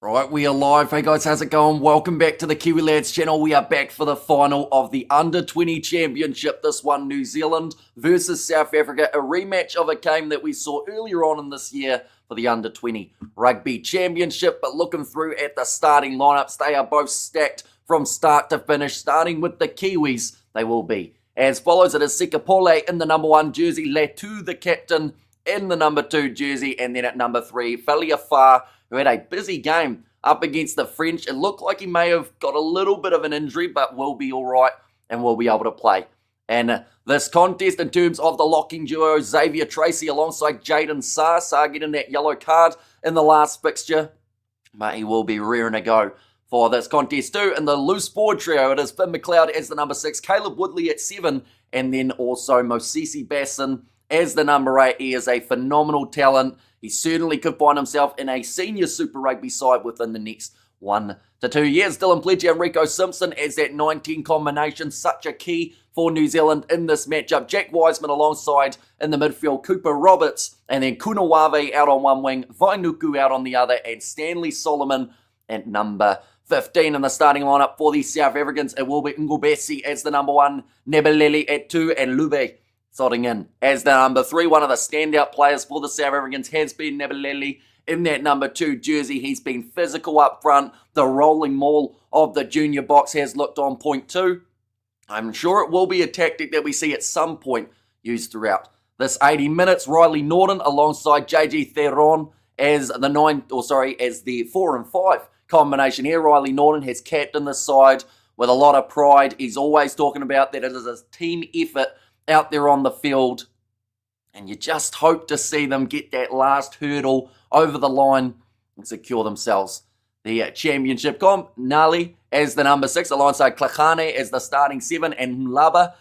Right, we are live. Hey guys, how's it going? Welcome back to the Kiwi Lads channel. We are back for the final of the Under-20 Championship. This one, New Zealand versus South Africa. A rematch of a game that we saw earlier on in this year for the Under-20 Rugby Championship. But looking through at the starting lineups, they are both stacked from start to finish. Starting with the Kiwis, they will be as follows. It is Sekapole in the number 1 jersey, Latu the captain in the number 2 jersey, and then at number 3, Faliafar, who had a busy game up against the French. It looked like he may have got a little bit of an injury, but will be all right and will be able to play. And this contest, in terms of the locking duo, Xavier Tracy alongside Jaden Sarr. Sarr getting that yellow card in the last fixture, but he will be rearing to go for this contest too. In the loose forward trio, it is Finn McLeod as the number 6, Caleb Woodley at 7, and then also Mosisi Basson as the number 8. He is a phenomenal talent. He certainly could find himself in a senior Super Rugby side within the next 1 to 2 years. Dylan Pledger and Rico Simpson as that 19 combination. Such a key for New Zealand in this matchup. Jack Wiseman alongside in the midfield, Cooper Roberts, and then Kunawave out on one wing, Vainuku out on the other, and Stanley Solomon at number 15 in the starting lineup for the South Africans. It will be Ngubesi as the number 1, Nebeleli at 2, and Lube slotting in as the number 3. One of the standout players for the South Africans has been Nebeleli in that number 2 jersey. He's been physical up front. The rolling maul of the Junior Boks has looked on point too. I'm sure it will be a tactic that we see at some point used throughout this 80 minutes. Riley Norton alongside JG Theron as the 4 and 5 combination here. Riley Norton has captained the side with a lot of pride. He's always talking about that it is a team effort out there on the field, and you just hope to see them get that last hurdle over the line and secure themselves the championship comp. Nali as the number 6 alongside Klachane as the starting 7, and Mlaba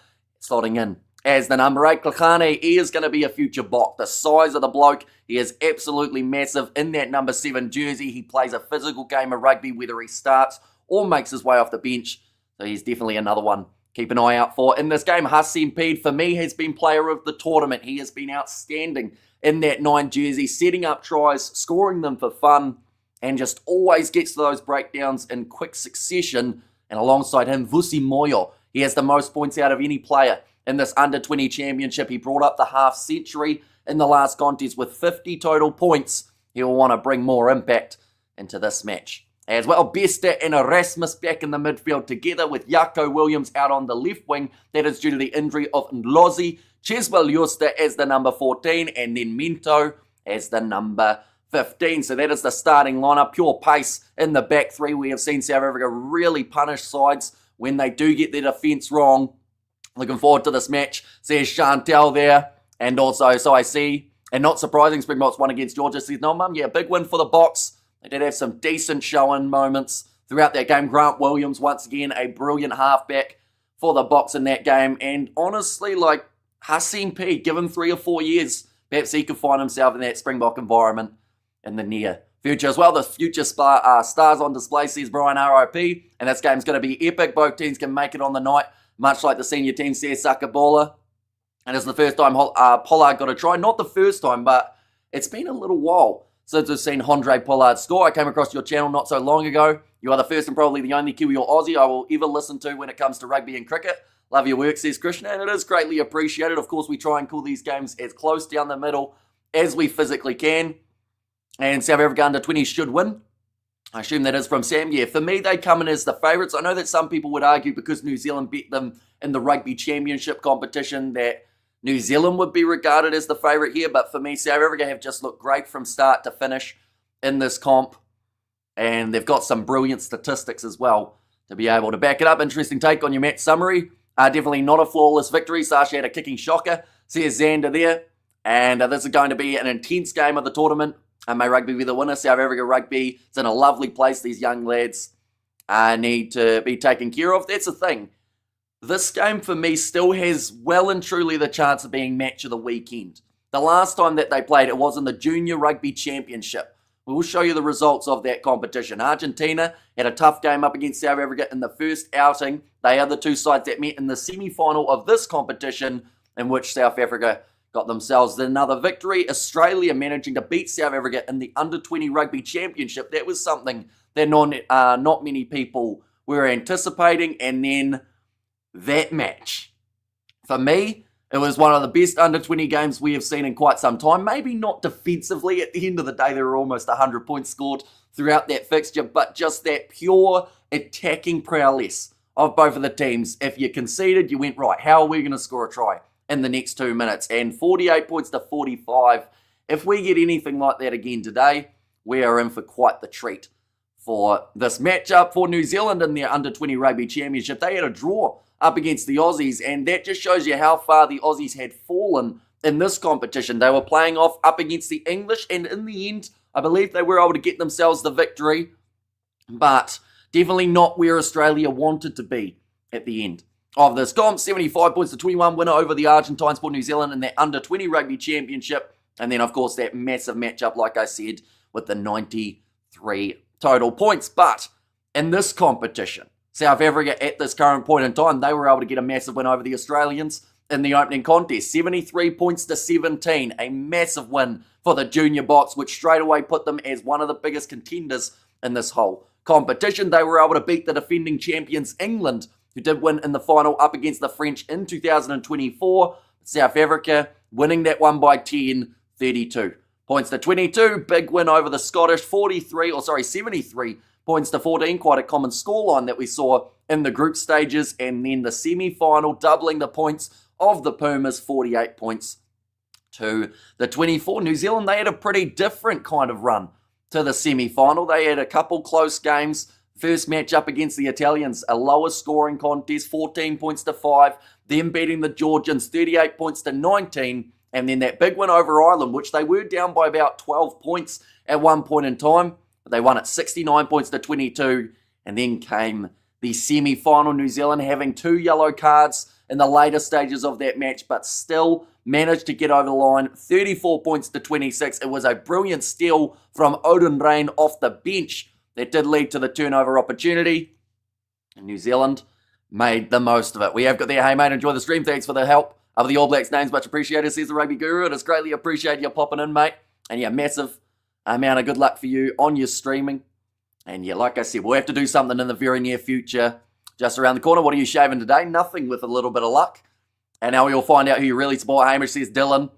slotting in as the number 8. Klachane, he is going to be a future Bok. The size of the bloke, he is absolutely massive in that number 7 jersey. He plays a physical game of rugby whether he starts or makes his way off the bench, so he's definitely another one keep an eye out for in this game. Hassim Peed, for me, has been player of the tournament. He has been outstanding in that 9 jersey, setting up tries, scoring them for fun, and just always gets to those breakdowns in quick succession. And alongside him, Vusi Moyo. He has the most points out of any player in this Under-20 Championship. He brought up the half century in the last contest with 50 total points. He will want to bring more impact into this match as well. Bester and Erasmus back in the midfield together with Jaco Williams out on the left wing. That is due to the injury of Ndlozi. Cheswell Juster as the number 14, and then Minto as the number 15. So that is the starting lineup. Pure pace in the back 3. We have seen South Africa really punish sides when they do get their defence wrong. Looking forward to this match. Says Chantel there. And also, so I see, and not surprising, Springboks won against Georgia. Says, no mum, yeah, big win for the Boks. They did have some decent showing moments throughout that game. Grant Williams, once again, a brilliant halfback for the Boks in that game. And honestly, like Hassim Peed, give him 3 or 4 years, perhaps he could find himself in that Springbok environment in the near future as well. The future stars on display, says Brian RIP. And this game's going to be epic. Both teams can make it on the night, much like the senior team, says Sakabola. And it's the first time Pollard got a try. Not the first time, but it's been a little while since we've seen Andre Pollard score. I came across your channel not so long ago. You are the first and probably the only Kiwi or Aussie I will ever listen to when it comes to rugby and cricket. Love your work, says Krishna, and it is greatly appreciated. Of course, we try and call these games as close down the middle as we physically can. And South Africa Under-20 should win. I assume that is from Sam. Yeah, for me, they come in as the favourites. I know that some people would argue because New Zealand beat them in the Rugby Championship competition that New Zealand would be regarded as the favourite here, but for me, South Africa have just looked great from start to finish in this comp, and they've got some brilliant statistics as well to be able to back it up. Interesting take on your match summary. Definitely not a flawless victory. Sashi had a kicking shocker, says Xander there, and this is going to be an intense game of the tournament. May Rugby be the winner. South Africa Rugby is in a lovely place. These young lads need to be taken care of. That's the thing. This game, for me, still has well and truly the chance of being match of the weekend. The last time that they played, it was in the Junior Rugby Championship. We will show you the results of that competition. Argentina had a tough game up against South Africa in the first outing. They are the two sides that met in the semi-final of this competition, in which South Africa got themselves another victory. Australia managing to beat South Africa in the Under-20 Rugby Championship. That was something that not many people were anticipating. And then that match, for me, it was one of the best Under-20 games we have seen in quite some time. Maybe not defensively. At the end of the day, there were almost 100 points scored throughout that fixture, but just that pure attacking prowess of both of the teams. If you conceded, you went, right, how are we going to score a try in the next 2 minutes? And 48 points to 45. If we get anything like that again today, we are in for quite the treat for this matchup for New Zealand in their Under-20 Rugby Championship. They had a draw up against the Aussies, and that just shows you how far the Aussies had fallen in this competition. They were playing off up against the English, and in the end, I believe they were able to get themselves the victory, but definitely not where Australia wanted to be at the end of this comp. 75 points to 21 winner over the Argentines for New Zealand in their Under-20 Rugby Championship, and then, of course, that massive matchup, like I said, with the 93 total points. But in this competition, South Africa, at this current point in time, they were able to get a massive win over the Australians in the opening contest. 73 points to 17. A massive win for the Junior Boks, which straight away put them as one of the biggest contenders in this whole competition. They were able to beat the defending champions England, who did win in the final up against the French in 2024. South Africa winning that one by 10, 32 points to 22. Big win over the Scottish, 73 points to 14, quite a common scoreline that we saw in the group stages, and then the semi-final, doubling the points of the Pumas, 48 points to the 24. New Zealand, they had a pretty different kind of run to the semi-final. They had a couple close games. First match up against the Italians, a lower scoring contest, 14 points to 5, then beating the Georgians, 38 points to 19, and then that big win over Ireland, which they were down by about 12 points at one point in time. They won at 69 points to 22, and then came the semi-final. New Zealand having 2 yellow cards in the later stages of that match, but still managed to get over the line, 34 points to 26. It was a brilliant steal from Odin Rain off the bench that did lead to the turnover opportunity, and New Zealand made the most of it. We have got there, hey mate, enjoy the stream. Thanks for the help of the All Blacks names, much appreciated, says the Rugby Guru. It is greatly appreciated you popping in, mate, and yeah, massive amount of good luck for you on your streaming. And yeah, like I said, we'll have to do something in the very near future. Just around the corner. What are you shaving today? Nothing, with a little bit of luck. And now we'll find out who you really support. Hamish says Dylan.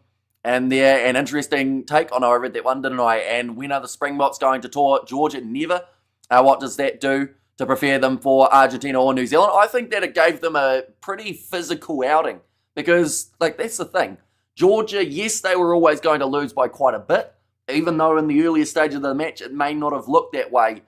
And there, an interesting take. Oh no, I read that one, didn't I? And when are the Springboks going to tour Georgia? Never. What does that do to prepare them for Argentina or New Zealand? I think that it gave them a pretty physical outing. Because, like, that's the thing. Georgia, yes, they were always going to lose by quite a bit. Even though in the earlier stage of the match, it may not have looked that way.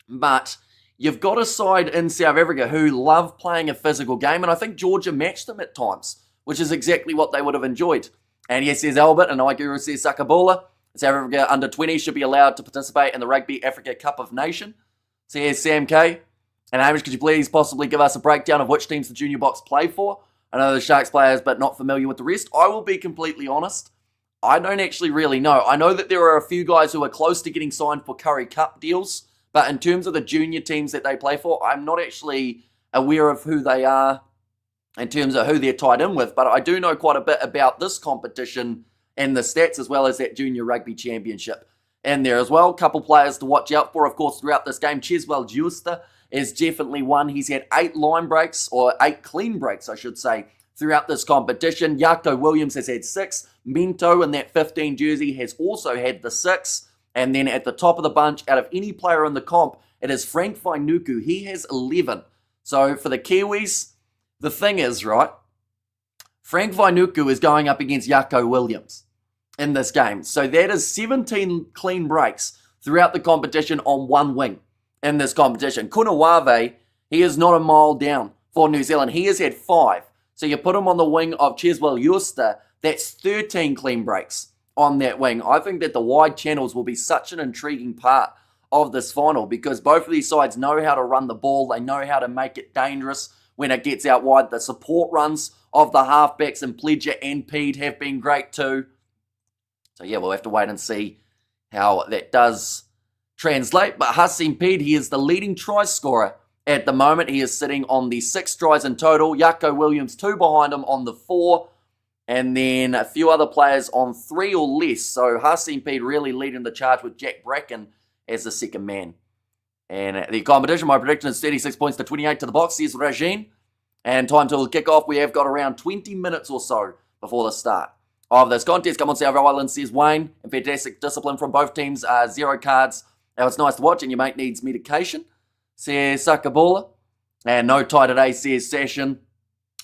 But you've got a side in South Africa who love playing a physical game, and I think Georgia matched them at times, which is exactly what they would have enjoyed. And yes, says Albert, and Iguru says Sakabula. South Africa under 20 should be allowed to participate in the Rugby Africa Cup of Nation. Says Sam K. And Hamish, could you please possibly give us a breakdown of which teams the Junior Boks play for? I know the Sharks players, but not familiar with the rest. I will be completely honest. I don't actually really know. I know that there are a few guys who are close to getting signed for Curry Cup deals, but in terms of the junior teams that they play for, I'm not actually aware of who they are in terms of who they're tied in with, but I do know quite a bit about this competition and the stats, as well as that Junior Rugby Championship in there as well. Couple players to watch out for, of course, throughout this game. Cheswell Juster is definitely one. He's had 8 line breaks, or 8 clean breaks, I should say, throughout this competition. Jaco Williams has had 6. Minto in that 15 jersey has also had the 6. And then at the top of the bunch, out of any player in the comp, it is Frank Vainuku. He has 11. So for the Kiwis, the thing is, right, Frank Vainuku is going up against Jaco Williams in this game. So that is 17 clean breaks throughout the competition on one wing in this competition. Kunawave, he is not a mile down for New Zealand. He has had 5. So you put him on the wing of Cheswell Juster, that's 13 clean breaks on that wing. I think that the wide channels will be such an intriguing part of this final, because both of these sides know how to run the ball. They know how to make it dangerous when it gets out wide. The support runs of the halfbacks and Pledger and Pede have been great too. So yeah, we'll have to wait and see how that does translate. But Hasim Pede, he is the leading try scorer at the moment. He is sitting on the 6 tries in total. Jaco Williams 2 behind him on the 4. And then a few other players on 3 or less. So Hasim Pede really leading the charge with Jack Bracken as the second man. And the competition, my prediction is 36 points to 28 to the Boks, says Regine. And time till the kickoff, we have got around 20 minutes or so before the start of this contest. Come on, South Island, says Wayne. And fantastic discipline from both teams. 0 cards. Now it's nice to watch, and your mate needs medication, says Sakabola. And no tie today, says Session.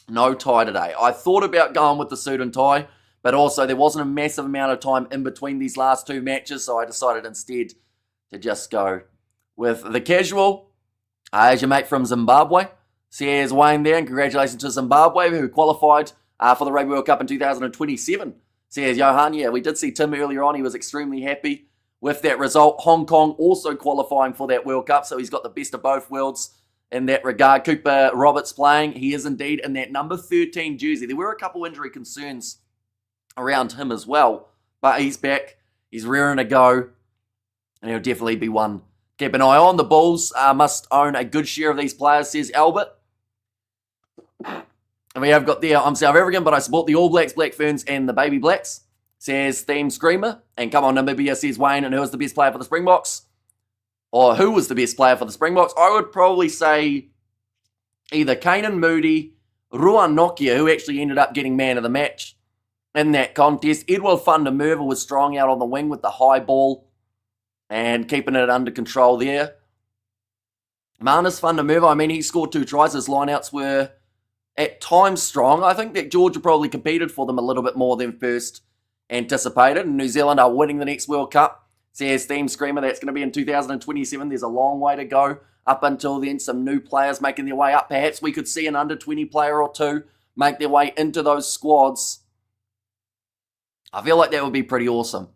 No tie today. I thought about going with the suit and tie, but also there wasn't a massive amount of time in between these last 2 matches, so I decided instead to just go with the casual. As your mate from Zimbabwe, says Wayne there, and congratulations to Zimbabwe who qualified for the Rugby World Cup in 2027. Says Johan, yeah, we did see Tim earlier on. He was extremely happy with that result. Hong Kong also qualifying for that World Cup, so he's got the best of both worlds in that regard. Cooper Roberts playing. He is indeed in that number 13 jersey. There were a couple injury concerns around him as well, but he's back. He's rearing to go, and he'll definitely be one. Keep an eye on. The Bulls must own a good share of these players, says Albert. And we have got there, I'm South African, but I support the All Blacks, Black Ferns, and the Baby Blacks, says Theme Screamer. And come on, Namibia, says Wayne. And who is the best player for the Springboks? Or who was the best player for the Springboks? I would probably say either Kanan Moody, Ruan Nokia, who actually ended up getting man of the match in that contest. Edward van der Merwe was strong out on the wing with the high ball and keeping it under control there. Manus van der Merwe, I mean, he scored 2 tries. His lineouts were at times strong. I think that Georgia probably competed for them a little bit more than first anticipated. And New Zealand are winning the next World Cup, says Theme Screamer. That's going to be in 2027. There's a long way to go. Up until then, some new players making their way up. Perhaps we could see an under 20 player or 2 make their way into those squads. I feel like that would be pretty awesome.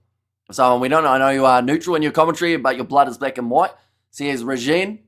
So we don't know. I know you are neutral in your commentary, but your blood is black and white, says Regine.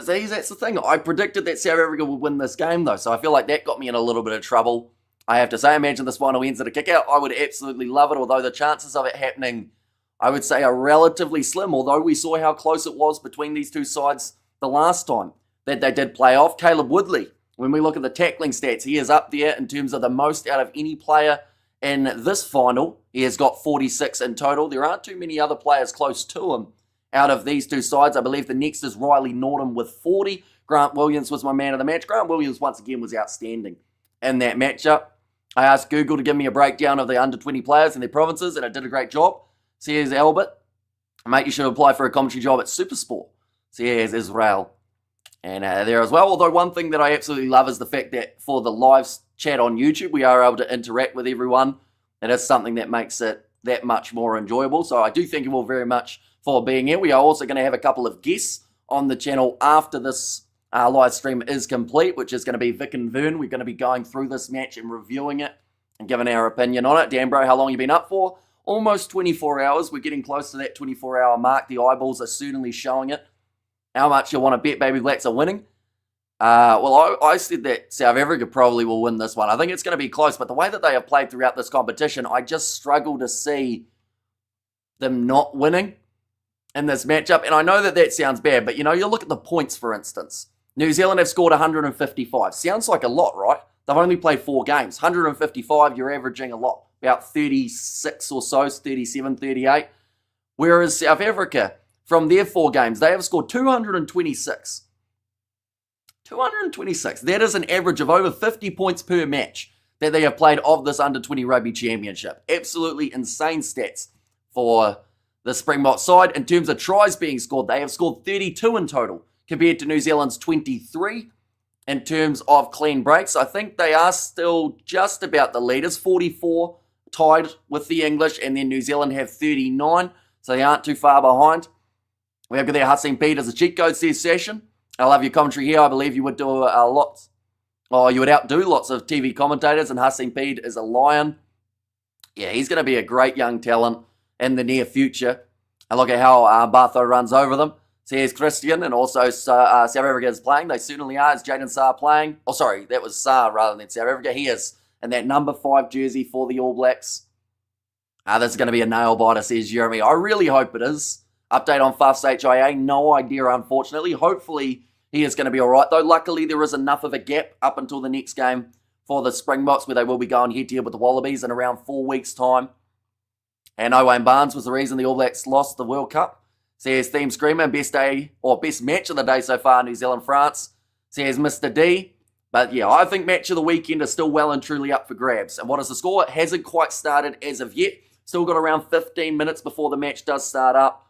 See, that's the thing. I predicted that South Africa would win this game, though, so I feel like that got me in a little bit of trouble. I have to say, imagine this final ends at a kick-out. I would absolutely love it, although the chances of it happening, I would say, are relatively slim, although we saw how close it was between these two sides the last time that they did play off. Caleb Woodley, when we look at the tackling stats, he is up there in terms of the most out of any player in this final. He has got 46 in total. There aren't too many other players close to him out of these two sides. I believe the next is Riley Norton with 40. Grant Williams was my man of the match. Grant Williams, once again, was outstanding in that matchup. I asked Google to give me a breakdown of the under-20 players and their provinces, and it did a great job. Says Albert, mate, you should apply for a commentary job at Supersport. Says Israel. And there as well. Although one thing that I absolutely love is the fact that for the live chat on YouTube, we are able to interact with everyone. And it's something that makes it that much more enjoyable. So I do thank you all very much for being here. We are also going to have a couple of guests on the channel after this live stream is complete, which is going to be Vic and Vern. We're going to be going through this match and reviewing it and giving our opinion on it. Dan Bro, how long have you been up for? Almost 24 hours. We're getting close to that 24-hour mark. The eyeballs are certainly showing it. How much you want to bet Baby Blacks are winning? Well, I said that South Africa probably will win this one. I think it's going to be close, but the way that they have played throughout this competition, I just struggle to see them not winning in this matchup. And I know that that sounds bad, but you look at the points, for instance. New Zealand have scored 155. Sounds like a lot, right? They've only played 4 games. 155, you're averaging a lot. About 36 or so, 37, 38. Whereas South Africa, from their 4 games, they have scored 226. 226. That is an average of over 50 points per match that they have played of this under-20 Rugby Championship. Absolutely insane stats for the Springbok side. In terms of tries being scored, they have scored 32 in total compared to New Zealand's 23. In terms of clean breaks, I think they are still just about the leaders, 44 tied with the English, and then New Zealand have 39, so they aren't too far behind. We have got there Hasim Pede as a cheat code, says Session. I love your commentary here. I believe you would do you would outdo lots of TV commentators, and Hasim Pede is a lion. Yeah, he's going to be a great young talent in the near future. And look at how Bartho runs over them. Says Christian, and also South Africa is playing. They certainly are. Is Jaden Sarr playing? Oh, sorry, that was Sarr rather than South Africa. He is in that number 5 jersey for the All Blacks. This is going to be a nail-biter, says Jeremy. I really hope it is. Update on Faf's HIA. No idea, unfortunately. Hopefully, he is going to be all right, though. Luckily, there is enough of a gap up until the next game for the Springboks, where they will be going head-to-head with the Wallabies in around 4 weeks' time. And Owain Barnes was the reason the All Blacks lost the World Cup. Says Theme Screamer, best match of the day so far, New Zealand-France. Says Mr. D. But yeah, I think match of the weekend is still well and truly up for grabs. And what is the score? It hasn't quite started as of yet. Still got around 15 minutes before the match does start up.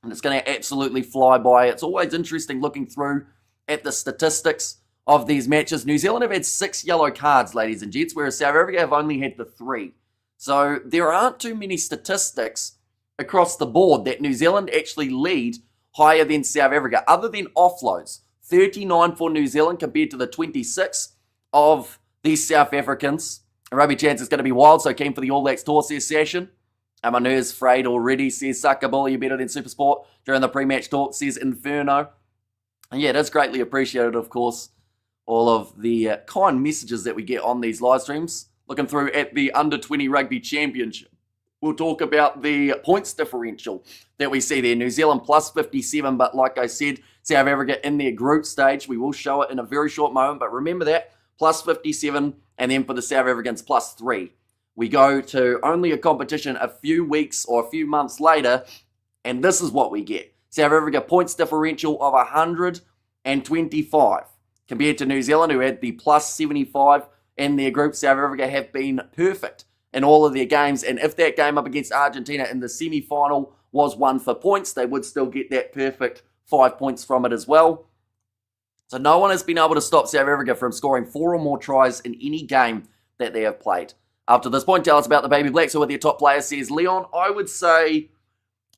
And it's going to absolutely fly by. It's always interesting looking through at the statistics of these matches. New Zealand have had 6 yellow cards, ladies and gents, whereas South Africa have only had the 3. So there aren't too many statistics across the board that New Zealand actually lead higher than South Africa, other than offloads. 39 for New Zealand compared to the 26 of these South Africans. Rugby chance is going to be wild, so keen for the All Blacks tour, says Session. My nerves frayed already, says Sakabola. You're better than Supersport during the pre-match talk, says Inferno. And yeah, it is greatly appreciated, of course, all of the kind messages that we get on these live streams. Looking through at the Under-20 Rugby Championship. We'll talk about the points differential that we see there. New Zealand plus 57, but like I said, South Africa in their group stage. We will show it in a very short moment, but remember that, plus 57, and then for the South Africans, plus 3. We go to only a competition a few weeks or a few months later, and this is what we get. South Africa points differential of 125, compared to New Zealand, who had the plus 75 in their group. South Africa have been perfect in all of their games, and if that game up against Argentina in the semi-final was won for points, they would still get that perfect 5 points from it as well. So no one has been able to stop South Africa from scoring 4 or more tries in any game that they have played. Up to this point, tell us about the Baby Blacks, who are their top players, says Leon. I would say,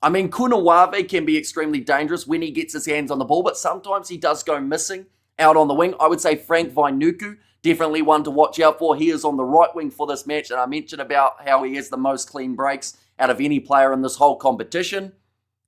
Kunawave can be extremely dangerous when he gets his hands on the ball, but sometimes he does go missing out on the wing. I would say Frank Vainuku, definitely one to watch out for. He is on the right wing for this match, and I mentioned about how he has the most clean breaks out of any player in this whole competition.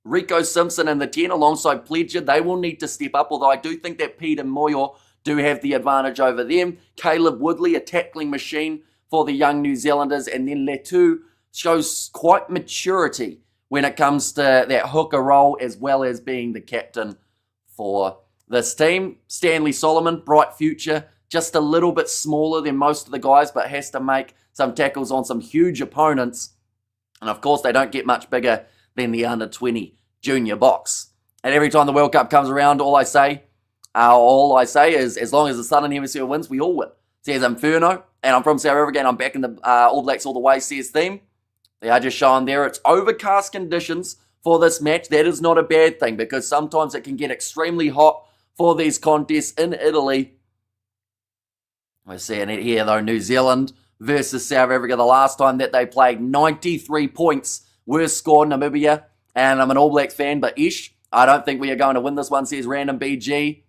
Rico Simpson and the 10 alongside Pledger, they will need to step up, although I do think that Pete and Moyo do have the advantage over them. Caleb Woodley, a tackling machine for the young New Zealanders, and then Letu shows quite maturity when it comes to that hooker role, as well as being the captain for this team. Stanley Solomon, bright future, just a little bit smaller than most of the guys, but has to make some tackles on some huge opponents. And of course, they don't get much bigger than the Under-20 Junior Boks. And every time the World Cup comes around, all I say is, as long as the Southern Hemisphere wins, we all win. Says Inferno, and I'm from South Africa, and I'm back in the All Blacks all the way, says Theme. They are just showing there. It's overcast conditions for this match. That is not a bad thing, because sometimes it can get extremely hot for these contests in Italy. We're seeing it here, though. New Zealand versus South Africa. The last time that they played, 93 points were scored, Namibia. And I'm an All Blacks fan, but I don't think we are going to win this one, says Random BG.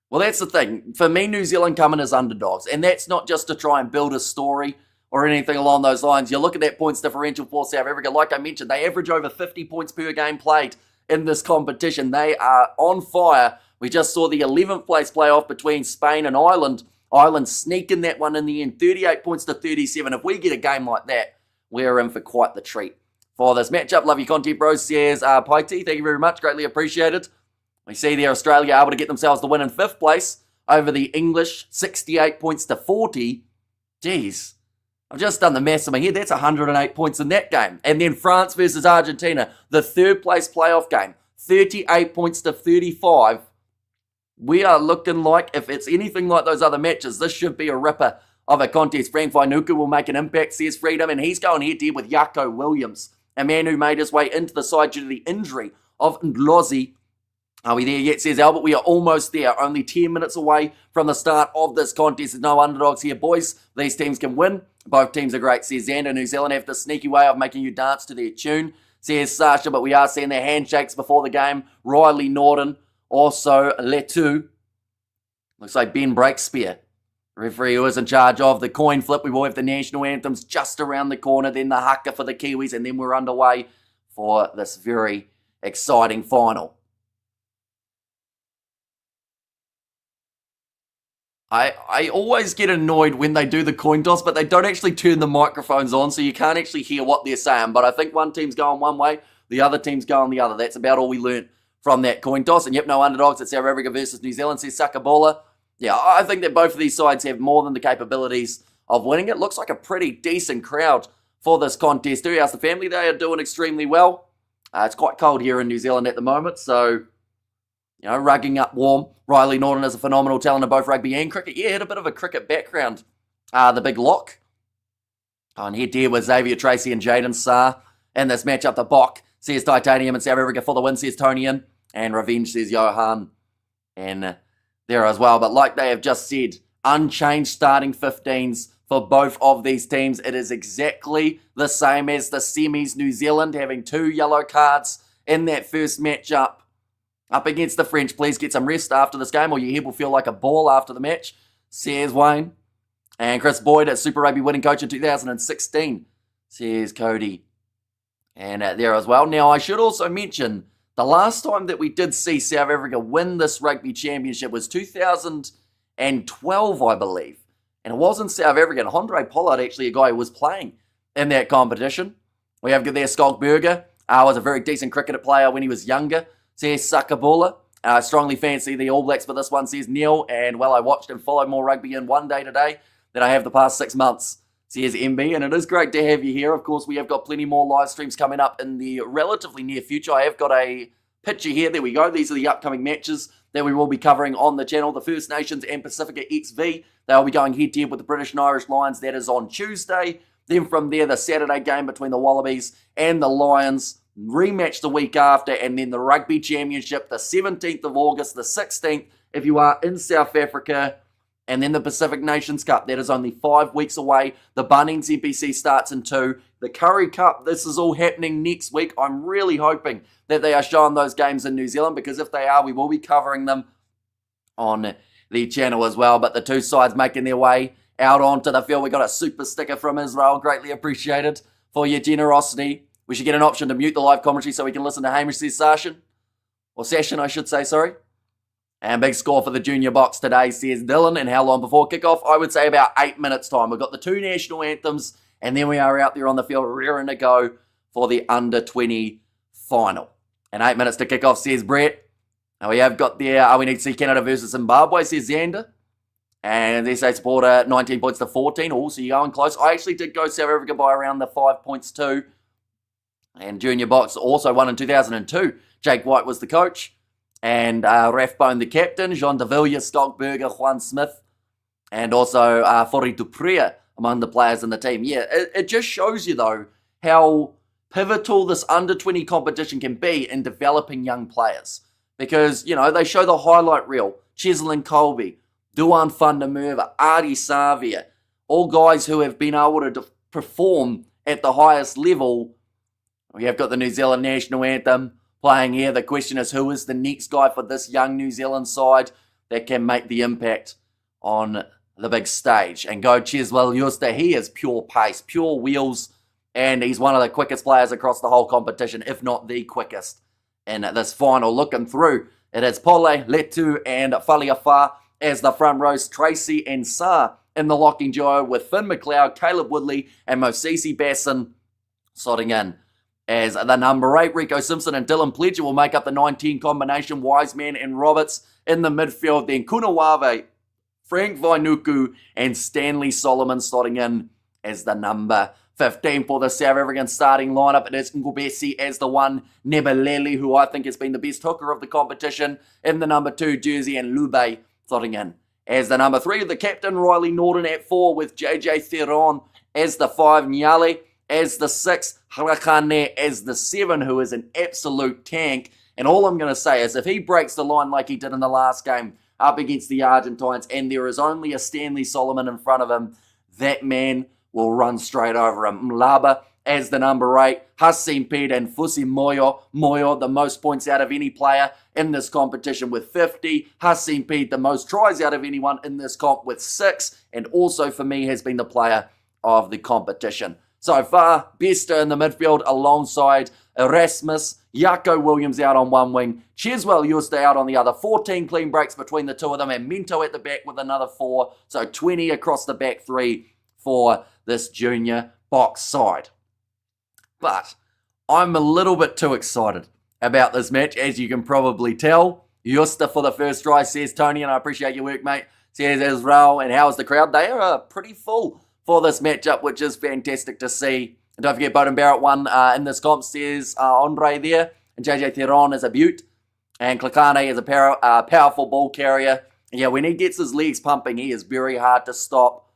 Well, that's the thing. For me, New Zealand come in as underdogs. And that's not just to try and build a story or anything along those lines. You look at that points differential for South Africa. Like I mentioned, they average over 50 points per game played in this competition. They are on fire. We just saw the 11th place playoff between Spain and Ireland. Ireland sneaking that one in the end, 38 points to 37. If we get a game like that, we're in for quite the treat for this matchup. Love your content, bro, says Paiti. Thank you very much. Greatly appreciated. We see there Australia able to get themselves the win in 5th place over the English, 68 points to 40. Jeez, I've just done the maths in my head. That's 108 points in that game. And then France versus Argentina, the 3rd place playoff game, 38 points to 35. We are looking like, if it's anything like those other matches, this should be a ripper of a contest. Frank Vainuku will make an impact, says Freedom, and he's going head-to-head with Jaco Williams, a man who made his way into the side due to the injury of Ndlozi. Are we there yet, says Albert? We are almost there, only 10 minutes away from the start of this contest. There's no underdogs here, boys. These teams can win. Both teams are great, says Xander. New Zealand have the sneaky way of making you dance to their tune, says Sasha, but we are seeing their handshakes before the game. Riley Norton, also Letu. Looks like Ben Breakspear, referee who is in charge of the coin flip. We will have the national anthems just around the corner, then the haka for the Kiwis, and then we're underway for this very exciting final. I always get annoyed when they do the coin toss, but they don't actually turn the microphones on, so you can't actually hear what they're saying. But I think one team's going one way, the other team's going the other. That's about all we learned from that coin toss. And yep, no underdogs. It's South Africa versus New Zealand, says Sakabola. Yeah, I think that both of these sides have more than the capabilities of winning. It looks like a pretty decent crowd for this contest too. How's the family? They are doing extremely well. It's quite cold here in New Zealand at the moment, so, rugging up warm. Riley Norton is a phenomenal talent in both rugby and cricket. Yeah, had a bit of a cricket background. The big lock. On head-to-head with Xavier Tracy and Jaden Sarr. In this matchup, the Bok says Titanium and South Africa for the win, says Tonian. And Revenge says Johan. And there as well. But like they have just said, unchanged starting 15s for both of these teams. It is exactly the same as the semis. New Zealand having 2 yellow cards in that first matchup up against the French. Please get some rest after this game or your head will feel like a ball after the match, says Wayne. And Chris Boyd, at Super Rugby winning coach in 2016, says Cody. And there as well. Now, I should also mention, the last time that we did see South Africa win this Rugby Championship was 2012, I believe. And it wasn't South African. Andre Pollard, actually, a guy who was playing in that competition. We have there Skalkberger. Was a very decent cricketer player when he was younger. Says Sakabula. Strongly fancy the All Blacks for this one, says Neil. And, well, I watched and followed more rugby in one day today than I have the past 6 months, says MB. And it is great to have you here. Of course, we have got plenty more live streams coming up in the relatively near future. I have got a picture here. There we go. These are the upcoming matches that we will be covering on the channel. The First Nations and Pacifica XV. They'll be going head-to-head with the British and Irish Lions. That is on Tuesday. Then from there, the Saturday game between the Wallabies and the Lions. Rematch the week after. And then the Rugby Championship, the 17th of August, the 16th, if you are in South Africa. And then the Pacific Nations Cup, that is only 5 weeks away. The Bunnings NPC starts in 2. The Curry Cup, this is all happening next week. I'm really hoping that they are showing those games in New Zealand, because if they are, we will be covering them on the channel as well. But the 2 sides making their way out onto the field. We got a super sticker from Israel, greatly appreciated for your generosity. We should get an option to mute the live commentary so we can listen to Hamish says Sashin. Or Sashin, I should say, sorry. And big score for the Junior Boks today, says Dylan. And how long before kickoff? I would say about 8 minutes time. We've got the 2 national anthems, and then we are out there on the field rearing to go for the under-20 final. And 8 minutes to kickoff, says Brett. And we have got there, we need to see Canada versus Zimbabwe, says Xander. And the SA supporter, 19 points to 14. Also, you're going close. I actually did go South Africa by around the 5 points too. And Junior Boks also won in 2002. Jake White was the coach. And Rathbone the captain, Jean de Villiers, Skalkberger, Juan Smith, and also Fori Dupria among the players in the team. Yeah, it just shows you, though, how pivotal this under-20 competition can be in developing young players. Because, they show the highlight reel. Cheslin Colby, Duan van der Merwe, Adi Savia, all guys who have been able to perform at the highest level. We have got the New Zealand national anthem playing here. The question is, who is the next guy for this young New Zealand side that can make the impact on the big stage? And go Cheswell Juster, he is pure pace, pure wheels, and he's one of the quickest players across the whole competition, if not the quickest in this final. Looking through, it is Pole, Letu, and Faliafa as the front rows, Tracy and Sarr in the locking duo with Finn McLeod, Caleb Woodley, and Mosisi Basson slotting in as the number 8. Rico Simpson and Dylan Pledger will make up the 19 combination. Wiseman and Roberts in the midfield. Then Kunawave, Frank Vainuku, and Stanley Solomon slotting in as the number 15 for the South African starting lineup. It is Ngubesi as the one, Nebeleli, who I think has been the best hooker of the competition, in the number 2 jersey, and Lube slotting in as the number 3. The captain, Riley Norton, at 4, with JJ Theron as the 5, Nyale as the 6, Harakane as the 7, who is an absolute tank. And all I'm going to say is, if he breaks the line like he did in the last game up against the Argentines, and there is only a Stanley Solomon in front of him, that man will run straight over him. Mlaba as the number 8, Hassim Pete and Fusi Moyo, the most points out of any player in this competition with 50. Hassim Pete, the most tries out of anyone in this comp with 6, and also for me has been the player of the competition so far. Bester in the midfield alongside Erasmus, Jaco Williams out on one wing, Cheswell Juster out on the other. 14 clean breaks between the two of them, and Minto at the back with another 4. So 20 across the back 3 for this Junior Boks side. But I'm a little bit too excited about this match, as you can probably tell. Juster for the first try, says Tony, and I appreciate your work, mate. says Israel. And how is the crowd? They are pretty full for this matchup, which is fantastic to see. And don't forget, Bowden Barrett won in this comp, says Andre there. And JJ Theron is a beaut. And Klakane is a powerful ball carrier. And yeah, when he gets his legs pumping, he is very hard to stop.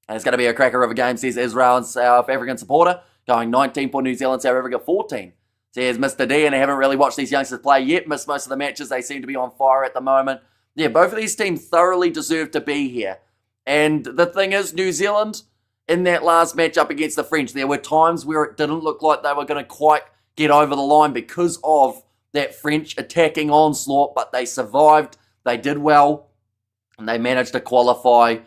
And it's going to be a cracker of a game, says Israel and South African supporter. Going 19 for New Zealand, South Africa 14. Says Mr. D, and I haven't really watched these youngsters play yet. Missed most of the matches. They seem to be on fire at the moment. Yeah, both of these teams thoroughly deserve to be here. And the thing is, New Zealand, in that last match up against the French, there were times where it didn't look like they were going to quite get over the line because of that French attacking onslaught, but they survived. They did well, and they managed to qualify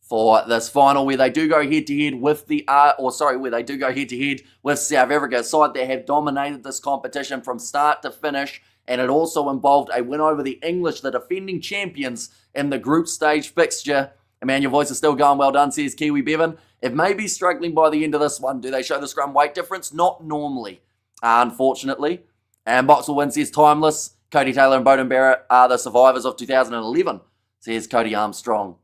for this final where they do go head-to-head with where they do go head-to-head with South Africa, a side that have dominated this competition from start to finish, and it also involved a win over the English, the defending champions, in the group stage fixture. And man, your voice is still going. Well done, says Kiwi Bevan. It may be struggling by the end of this one. Do they show the scrum weight difference? Not normally, unfortunately. And Box will win, says Timeless. Cody Taylor and Bowden Barrett are the survivors of 2011, says Cody Armstrong.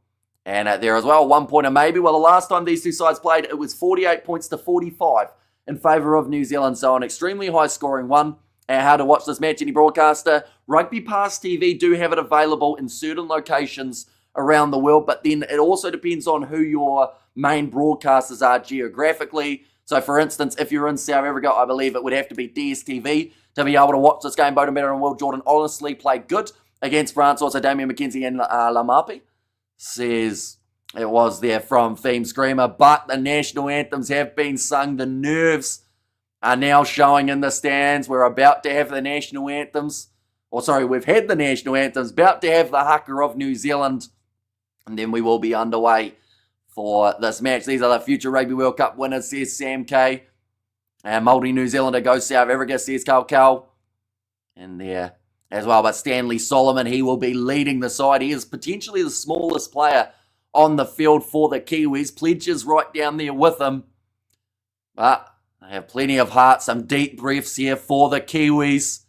And there as well, 1 pointer maybe. Well, the last time these two sides played, it was 48 points to 45 in favour of New Zealand. So an extremely high-scoring one. And how to watch this match, any broadcaster. Rugby Pass TV do have it available in certain locations around the world, but then it also depends on who your main broadcasters are geographically. So, for instance, if you're in South Africa, I believe it would have to be DSTV to be able to watch this game. Bowden Barrett and Will Jordan honestly played good against France. Also, Damien McKenzie and Lamapi. Says it was there from Theme Screamer, but the national anthems have been sung. The nerves are now showing in the stands. We're about to have the national anthems. We've had the national anthems, about to have the haka of New Zealand, and then we will be underway for this match. These are the future Rugby World Cup winners, says Sam K. And multi-New Zealander goes South Africa, says Cal. And there as well, but Stanley Solomon, he will be leading the side. He is potentially the smallest player on the field for the Kiwis. Pledges right down there with him. But they have plenty of heart, some deep breaths here for the Kiwis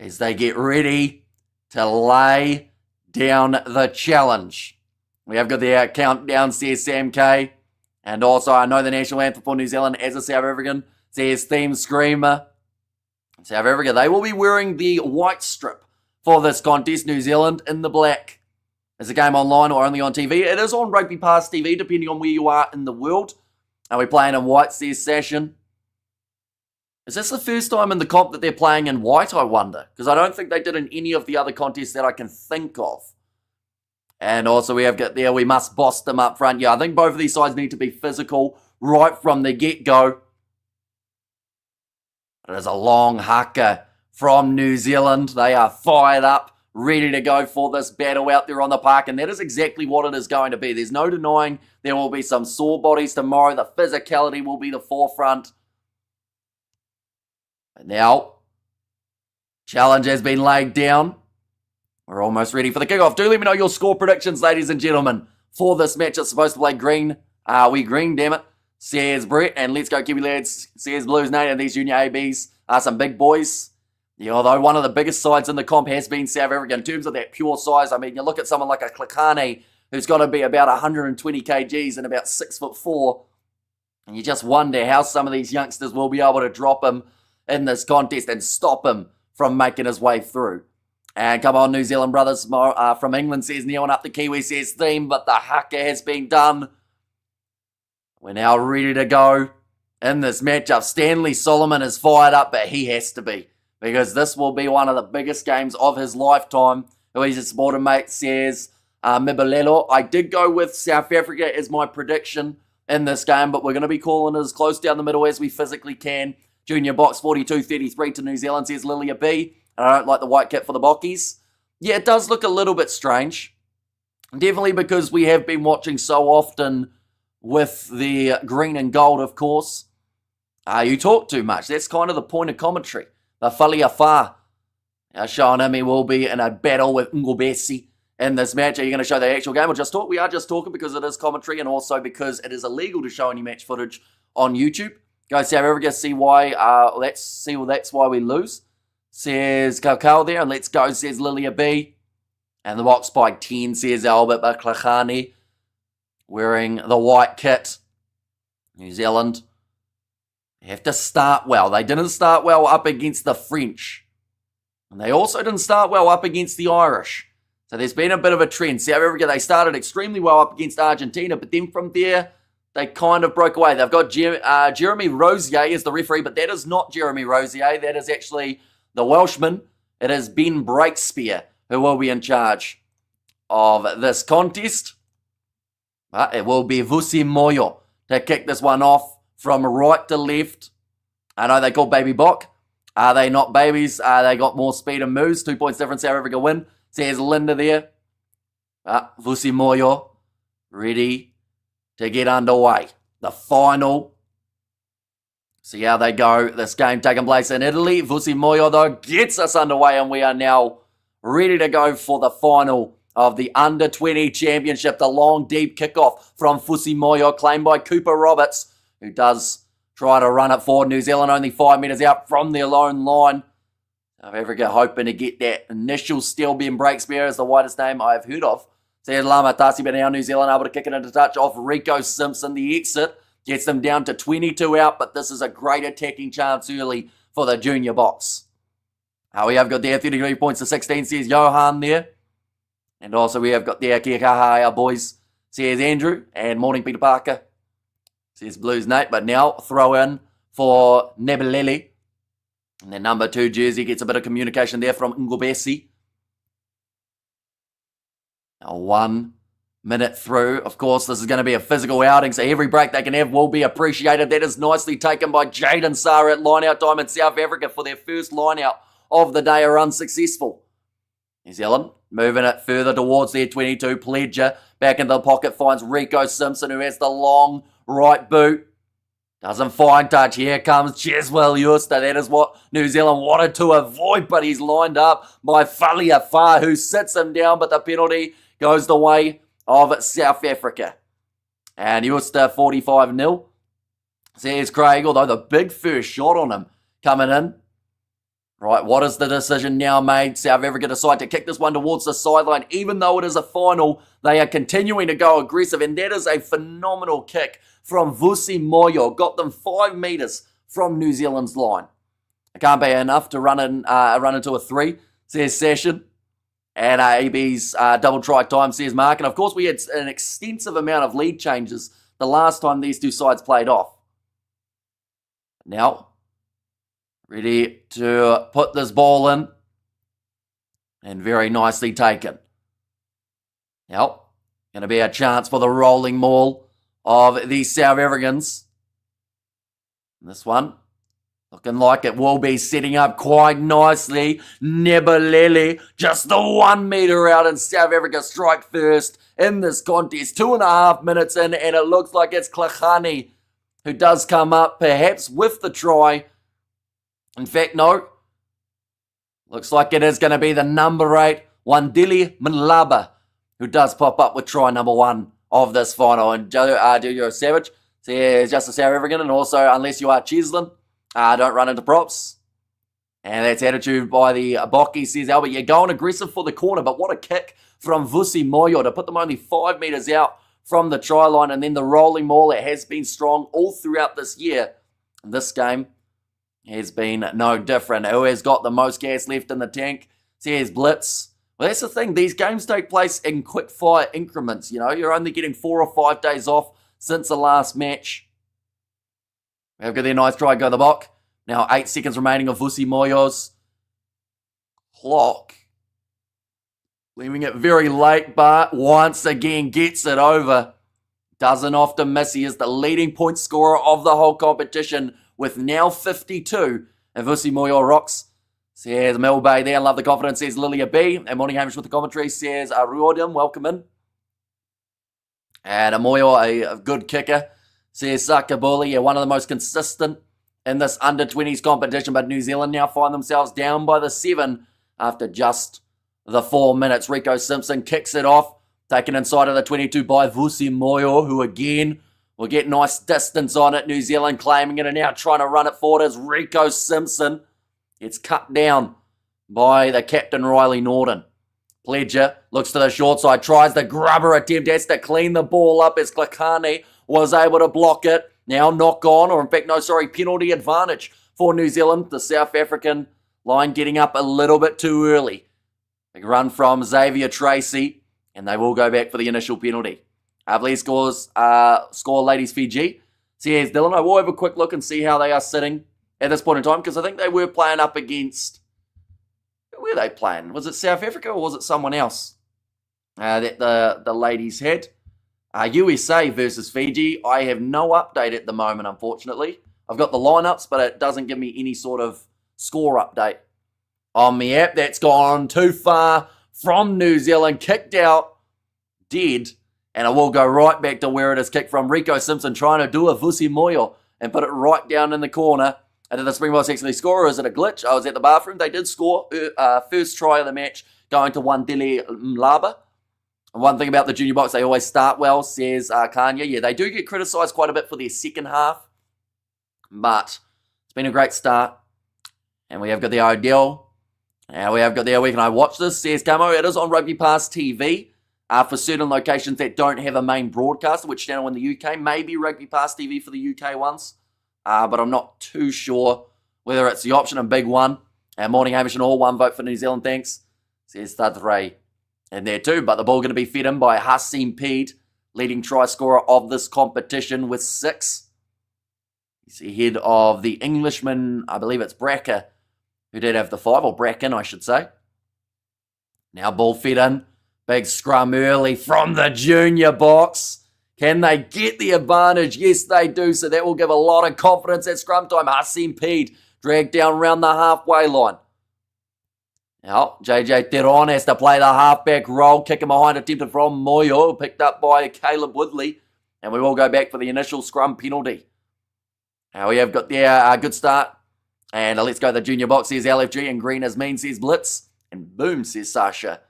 as they get ready to lay down the challenge. We have got the countdown, says Sam K. And also, I know the national anthem for New Zealand as a South African, says Theme Screamer. South Africa, they will be wearing the white strip for this contest. New Zealand in the black. Is the game online or only on TV? It is on Rugby Pass TV, depending on where you are in the world. Are we playing in white, says Session? Is this the first time in the comp that they're playing in white, I wonder? Because I don't think they did in any of the other contests that I can think of. And also we have got there, we must boss them up front. Yeah, I think both of these sides need to be physical right from the get-go. It is a long haka from New Zealand. They are fired up, ready to go for this battle out there on the park, and that is exactly what it is going to be. There's no denying there will be some sore bodies tomorrow. The physicality will be the forefront. And now, challenge has been laid down. We're almost ready for the kickoff. Do let me know your score predictions, ladies and gentlemen, for this match. It's supposed to play green. We green, damn it. Says Brett, and let's go Kiwi lads, says Blues Nate, and these junior ABs are some big boys. Yeah, although one of the biggest sides in the comp has been South Africa in terms of that pure size. I mean, you look at someone like a Klakane, who's got to be about 120 kgs and about 6'4", and you just wonder how some of these youngsters will be able to drop him in this contest and stop him from making his way through. And come on, New Zealand brothers from England, says Neil, and up the Kiwi, says Theme, but the haka has been done. We're now ready to go in this matchup. Stanley Solomon is fired up, but he has to be, because this will be one of the biggest games of his lifetime. Who he's a supporter mate, says Mibalelo. I did go with South Africa as my prediction in this game, but we're going to be calling it as close down the middle as we physically can. Junior Boks 42-33 to New Zealand, says Lilia B. And I don't like the white kit for the Bockies. Yeah, it does look a little bit strange. Definitely because we have been watching so often with the green and gold, of course. You talk too much. That's kind of the point of commentary. The Faliafa. Sean Imi will be in a battle with Ngobesi in this match. Are you going to show the actual game or just talk? We are just talking because it is commentary and also because it is illegal to show any match footage on YouTube. Go South Africa, see why. That's why we lose. Says Kakao there, and let's go, says Lilia B. And the Boks by 10, says Albert Baklachani, wearing the white kit. New Zealand have to start well. They didn't start well up against the French. And they also didn't start well up against the Irish. So there's been a bit of a trend. South Africa, they started extremely well up against Argentina, but then from there, they kind of broke away. They've got Jeremy Rosier as the referee, but that is not Jeremy Rosier. That is actually the Welshman. It is Ben Breakspear who will be in charge of this contest. But it will be Vusi Moyo to kick this one off from right to left. I know they call Baby Bok. Are they not babies? They got more speed and moves. 2 points difference, South Africa win. Says Linda there. Vusi Moyo ready to get underway. The final. See how they go. This game taking place in Italy. Vusi Moyo, though, gets us underway, and we are now ready to go for the final of the Under-20 Championship. The long, deep kickoff from Vusi Moyo, claimed by Cooper Roberts, who does try to run it forward. New Zealand only 5 metres out from their lone line. South Africa hoping to get that initial steal. Ben Breakspear is the widest name I've heard of. Says Lama Tasi, but now New Zealand able to kick it into touch off Rico Simpson. The exit gets them down to 22 out, but this is a great attacking chance early for the Junior Boks. We have got there 33 points to 16, says Johan there. And also we have got there Kia kaha, our boys, says Andrew. And morning Peter Parker, says Blues Nate. But now throw in for Nebelele. And their number 2 jersey gets a bit of communication there from Ngobesi. Now 1 minute through. Of course, this is going to be a physical outing, so every break they can have will be appreciated. That is nicely taken by Jaden Sarr at line-out time in South Africa for their first line-out of the day are unsuccessful. New Zealand moving it further towards their 22. Pledger back in the pocket finds Rico Simpson, who has the long right boot. Doesn't find touch. Here comes Cheswell Euster. That is what New Zealand wanted to avoid, but he's lined up by Falia Far, who sits him down, but the penalty goes the way of South Africa. And Euster 45-0. Says Craig, although the big first shot on him coming in. Right, what is the decision now made? South Africa decide to kick this one towards the sideline. Even though it is a final, they are continuing to go aggressive, and that is a phenomenal kick from Vusi Moyo. Got them 5 metres from New Zealand's line. It can't be enough to run into a 3, says Session. And AB's double try time, says Mark. And of course, we had an extensive amount of lead changes the last time these two sides played off. Now, ready to put this ball in. And very nicely taken. Now, going to be a chance for the rolling maul of the South Africans. This one, looking like it will be setting up quite nicely. Nebelele, just the 1 metre out, and South Africa strike first in this contest. 2.5 minutes in, and it looks like it's Klachani who does come up, perhaps with the try. In fact, no. Looks like it is going to be the number 8, Wandile Mlaba, who does pop up with try number 1 of this final. And Joe Savage says just a South African, and also, unless you are Cheslin, don't run into props. And that's attitude by the Boki, says Albert. You're going aggressive for the corner, but what a kick from Vusi Moyo to put them only 5 metres out from the try line. And then the rolling maul, it has been strong all throughout this year. And this game has been no different. Who has got the most gas left in the tank? Says Blitz. Well, that's the thing. These games take place in quick fire increments. You know, you're only getting 4 or 5 days off since the last match. We have got their nice try, go the Bok. Now 8 seconds remaining of Vusi Moyo's clock. Leaving it very late, but once again gets it over. Doesn't often miss. He is the leading point scorer of the whole competition with now 52. And Vusi Moyo rocks. Says Mel Bay there. Love the confidence, says Lilia B. And Morning Hamish with the commentary says Ruodim, welcome in. And Moyo, a good kicker, says Sakabuli, one of the most consistent in this under-20s competition. But New Zealand now find themselves down by the 7 after just the 4 minutes. Rico Simpson kicks it off. Taken inside of the 22 by Vusi Moyo, who again will get nice distance on it. New Zealand claiming it and now trying to run it forward as Rico Simpson. It's cut down by the captain, Riley Norton. Pledger looks to the short side, tries the grubber attempt, has to clean the ball up as Klakane was able to block it. Now knock on, or in fact, no, sorry, penalty advantage for New Zealand. The South African line getting up a little bit too early. Big run from Xavier Tracy, and they will go back for the initial penalty. Please score ladies Fiji. So yes, Dylan, I will have a quick look and see how they are sitting at this point in time, because I think they were playing up against... Who were they playing? Was it South Africa or was it someone else that the ladies had? USA versus Fiji. I have no update at the moment, unfortunately. I've got the lineups, but it doesn't give me any sort of score update on the app. That's gone too far from New Zealand. Kicked out, dead. And it will go right back to where it is kicked from. Rico Simpson trying to do a Vusi Moyo and put it right down in the corner. And did the Springboks actually score, or is it a glitch? I was at the bathroom. They did score. First try of the match going to Wandile Mlaba. And one thing about the Junior Boks, they always start well, says Kanya. Yeah, they do get criticised quite a bit for their second half. But it's been a great start. And we have got the Odell. And we have got the Where Can I Watch This, says Camo. It is on Rugby Pass TV. For certain locations that don't have a main broadcaster, which channel in the UK, maybe Rugby Pass TV for the UK ones. But I'm not too sure whether it's the option. A big one. Morning Hamish and all, one vote for New Zealand, thanks. Says Thadray in there too. But the ball going to be fed in by Hasim Peed, leading try scorer of this competition with 6. He's ahead of the Englishman, I believe it's Bracker, who did have the 5, or Bracken, I should say. Now ball fed in. Big scrum early from the Junior Boks. Can they get the advantage? Yes, they do. So that will give a lot of confidence at scrum time. Hasim Peed dragged down around the halfway line. Now, JJ Teron has to play the halfback role. Kicking behind, attempted from Moyo. Picked up by Caleb Woodley. And we will go back for the initial scrum penalty. Now we have got there a good start. And let's go the Junior Boks, says LFG. And green as mean, says Blitz. And boom, says Sasha.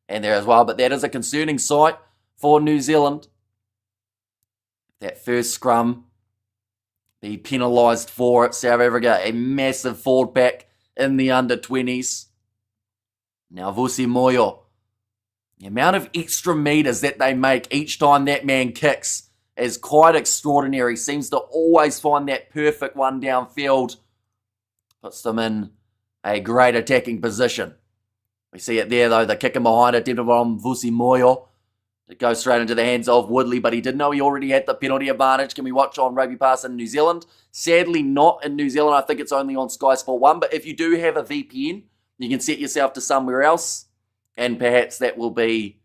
And there as well, but that is a concerning sight for New Zealand. That first scrum be penalised for it. South Africa, a massive forward pack in the under-20s. Now Vusi Moyo. The amount of extra metres that they make each time that man kicks is quite extraordinary. Seems to always find that perfect one downfield. Puts them in a great attacking position. We see it there, though, the kicking behind it, attempted from Vusi Moyo. It goes straight into the hands of Woodley, but he did know he already had the penalty advantage. Can we watch on Rugby Pass in New Zealand? Sadly, not in New Zealand. I think it's only on Sky Sport 1. But if you do have a VPN, you can set yourself to somewhere else, and perhaps that will be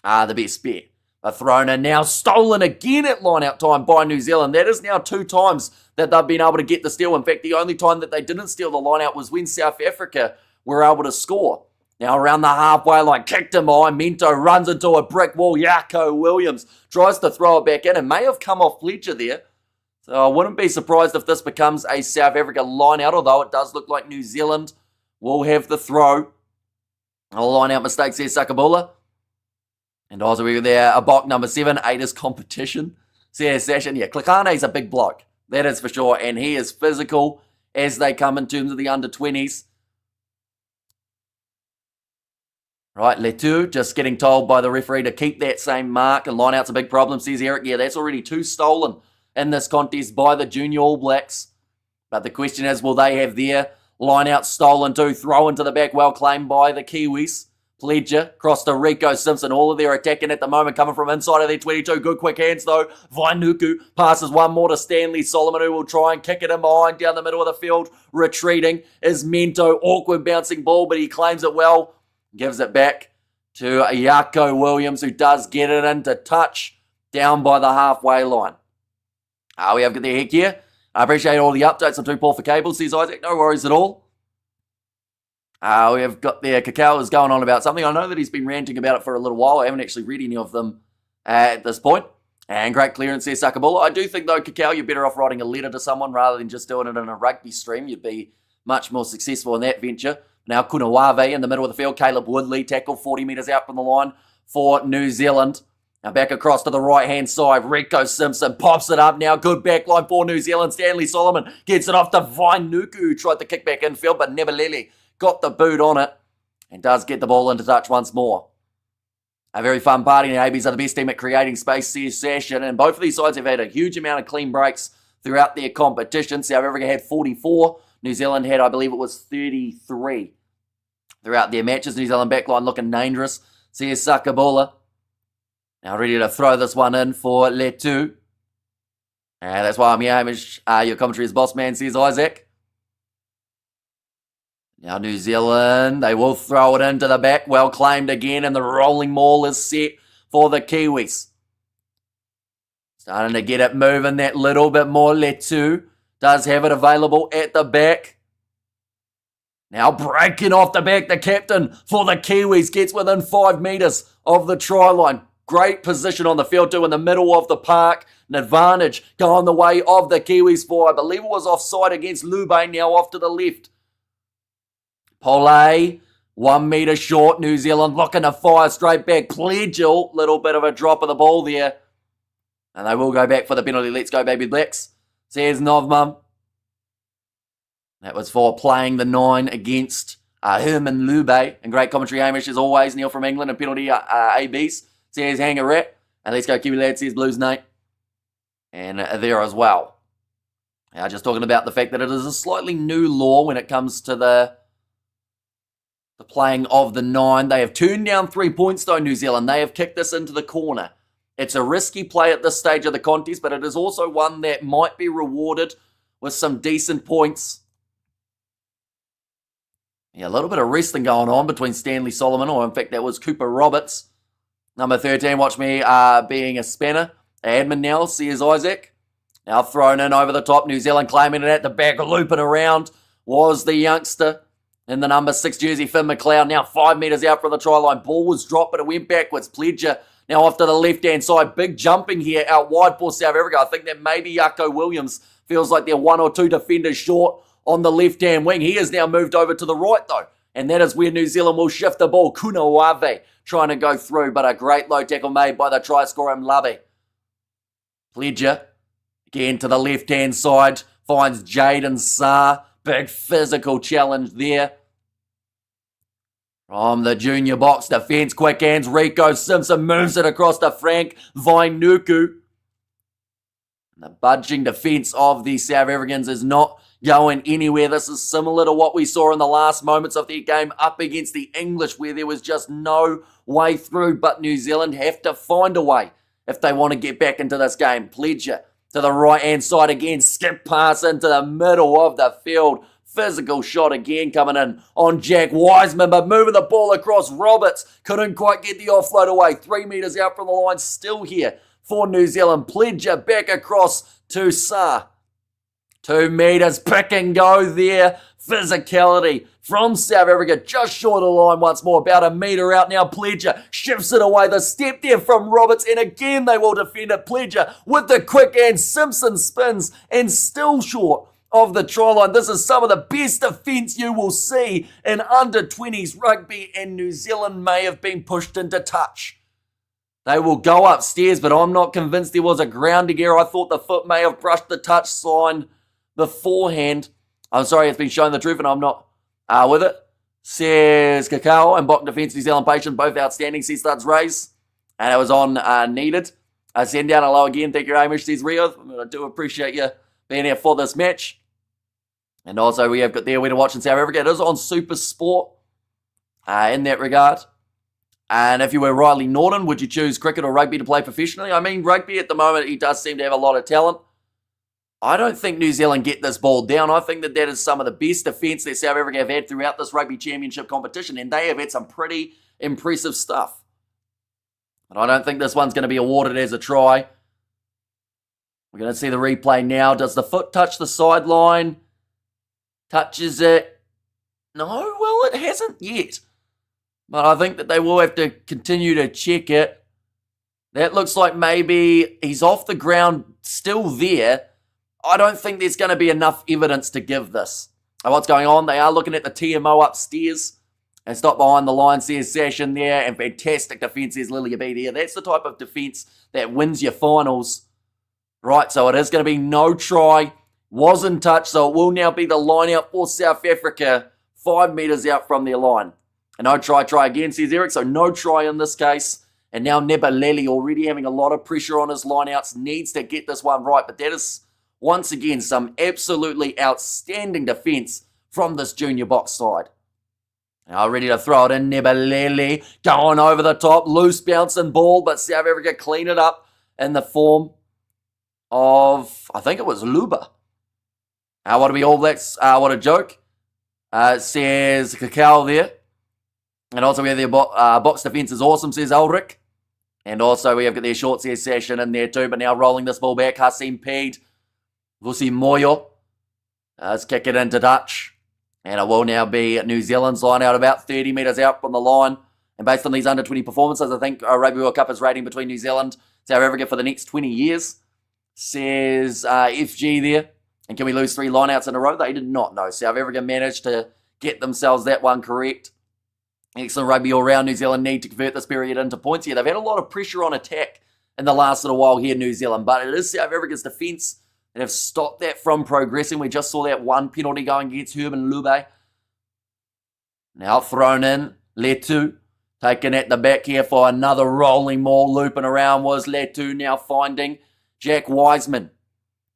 the best bet. A thrown in now, stolen again at line-out time by New Zealand. That is now 2 times that they've been able to get the steal. In fact, the only time that they didn't steal the line-out was when South Africa were able to score. Now around the halfway line, kicked him behind. Mento runs into a brick wall. Yako Williams tries to throw it back in and may have come off Pledger there. So I wouldn't be surprised if this becomes a South Africa line-out, although it does look like New Zealand will have the throw. A line-out mistake, says Sakabula. And also we were there, a block number 7, 8 is competition. Says Sasha, yeah, Klakane's a big bloke. That is for sure. And he is physical as they come in terms of the under-20s. Right, Letu just getting told by the referee to keep that same mark, and line-out's a big problem, says Eric. Yeah, that's already 2 stolen in this contest by the Junior All Blacks. But the question is, will they have their line-out stolen too? Throw into the back, well claimed by the Kiwis. Pledger, cross to Rico Simpson. All of their attacking at the moment coming from inside of their 22. Good quick hands though. Vainuku passes one more to Stanley Solomon, who will try and kick it in behind down the middle of the field. Retreating is Mento. Awkward bouncing ball, but he claims it well. Gives it back to Yako Williams, who does get it into touch down by the halfway line. We have got the heck here. I appreciate all the updates on 2 Paul for cable, says Isaac. No worries at all. We have got the Cacao is going on about something. I know that he's been ranting about it for a little while. I haven't actually read any of them at this point. And great clearance there, Sakabula. I do think, though, Cacao, you're better off writing a letter to someone rather than just doing it in a rugby stream. You'd be much more successful in that venture. Now Kunawave in the middle of the field. Caleb Woodley tackle 40 metres out from the line for New Zealand. Now back across to the right-hand side. Rico Simpson pops it up now. Good backline for New Zealand. Stanley Solomon gets it off to Vainuku, who tried to kick back infield, but Nebelele got the boot on it and does get the ball into touch once more. A very fun party. The ABs are the best team at creating space, says Session, and both of these sides have had a huge amount of clean breaks throughout their competition. South Africa had 44. New Zealand had, I believe it was 33 throughout their matches. New Zealand backline looking dangerous, says Sakabula. Now ready to throw this one in for Letu. And that's why I'm here, Hamish. Your commentary is boss man, says Isaac. Now New Zealand, they will throw it into the back. Well claimed again, and the rolling maul is set for the Kiwis. Starting to get it moving that little bit more. Letu does have it available at the back. Now breaking off the back, the captain for the Kiwis gets within 5 metres of the try line. Great position on the field too, in the middle of the park. An advantage going the way of the Kiwis for, I believe it was offside against Lube, now off to the left. Pole, 1 metre short. New Zealand looking to fire straight back. Pledgel, little bit of a drop of the ball there. And they will go back for the penalty. Let's go, baby Blacks, says Novmum. That was for playing the 9 against him and Lube. And great commentary, Hamish, as always. Neil from England, and penalty ABs, says Hanger Rat. And let's go, Kiwi Lad, says Blues Nate. And there as well. Now, just talking about the fact that it is a slightly new law when it comes to the playing of the 9. They have turned down 3 points though, New Zealand. They have kicked this into the corner. It's a risky play at this stage of the contest, but it is also one that might be rewarded with some decent points. Yeah, a little bit of wrestling going on between Stanley Solomon, or in fact that was Cooper Roberts. Number 13, watch me being a spanner. Admin now, says Isaac. Now thrown in over the top. New Zealand claiming it at the back, looping around was the youngster in the number 6 jersey, Finn McLeod. Now 5 metres out from the try line. Ball was dropped, but it went backwards. Pledger now off to the left-hand side. Big jumping here out wide for South Africa. I think that maybe Yako Williams feels like they're 1 or 2 defenders short on the left-hand wing. He has now moved over to the right, though. And that is where New Zealand will shift the ball. Kunawave trying to go through, but a great low tackle made by the try scorer Mlabe. Pledger again to the left-hand side. Finds Jaden Saar. Big physical challenge there. From the Junior Boks defence, quick hands. Rico Simpson moves it across to Frank Vainuku. The budging defence of the South Africans is not going anywhere. This is similar to what we saw in the last moments of their game up against the English, where there was just no way through. But New Zealand have to find a way if they want to get back into this game. Pledger to the right-hand side again. Skip pass into the middle of the field. Physical shot again coming in on Jack Wiseman, but moving the ball across. Roberts couldn't quite get the offload away. 3 metres out from the line, still here for New Zealand. Pledger back across to Saar. 2 metres, pick and go there. Physicality from South Africa, just short of the line once more, about 1 metre out now. Pledger shifts it away. The step there from Roberts, and again they will defend it. Pledger with the quick hand. Simpson spins and still short of the try line. This is some of the best defence you will see in under-20s rugby, and New Zealand may have been pushed into touch. They will go upstairs, but I'm not convinced there was a grounding error. I thought the foot may have brushed the touch line beforehand. I'm sorry, it's been shown the truth and I'm not with it. Says Kakao and Bok defence, New Zealand patient, both outstanding. C studs raise. And it was on needed. Send down a low again. Thank you, Hamish, says Rio. I do appreciate you being here for this match. And also we have got there where to watch in South Africa. It is on Super Sport in that regard. And if you were Riley Norton, would you choose cricket or rugby to play professionally? I mean, rugby at the moment, he does seem to have a lot of talent. I don't think New Zealand get this ball down. I think that is some of the best defence that South Africa have had throughout this Rugby Championship competition, and they have had some pretty impressive stuff. But I don't think this one's going to be awarded as a try. We're going to see the replay now. Does the foot touch the sideline? Touches it? No, well, it hasn't yet. But I think that they will have to continue to check it. That looks like maybe he's off the ground, still there. I don't think there's going to be enough evidence to give this. And what's going on? They are looking at the TMO upstairs. And stop behind the line, says Session there. And fantastic defence, says Lilia B there. That's the type of defence that wins your finals. Right, so it is going to be no try. Wasn't touched, so it will now be the line out for South Africa. 5 metres out from their line. And no try again, says Eric. So no try in this case. And now Nebaleli already having a lot of pressure on his lineouts, needs to get this one right. But that is, once again, some absolutely outstanding defence from this Junior Boks side. Now ready to throw it in, Nebaleli going over the top, loose bouncing ball, but South Africa clean it up in the form of, I think it was Luba. What a be All Blacks, what a joke. Says Kakao there. And also we have their box defence is awesome, says Ulrich. And also we have got their short says Session in there too, but now rolling this ball back, Hassim Pede. We'll see Moyo. Let's kick it into touch. And it will now be New Zealand's line out about 30 metres out from the line. And based on these under-20 performances, I think Rugby World Cup is rating between New Zealand, South Africa for the next 20 years. Says FG there. And can we lose 3 lineouts in a row? They did not know. South Africa managed to get themselves that one correct. Excellent rugby all round. New Zealand need to convert this period into points here. They've had a lot of pressure on attack in the last little while here, New Zealand. But it is South Africa's defence that have stopped that from progressing. We just saw that one penalty going against Herman Lube. Now thrown in. Letu taken at the back here for another rolling maul. Looping around was Letu, now finding Jack Wiseman.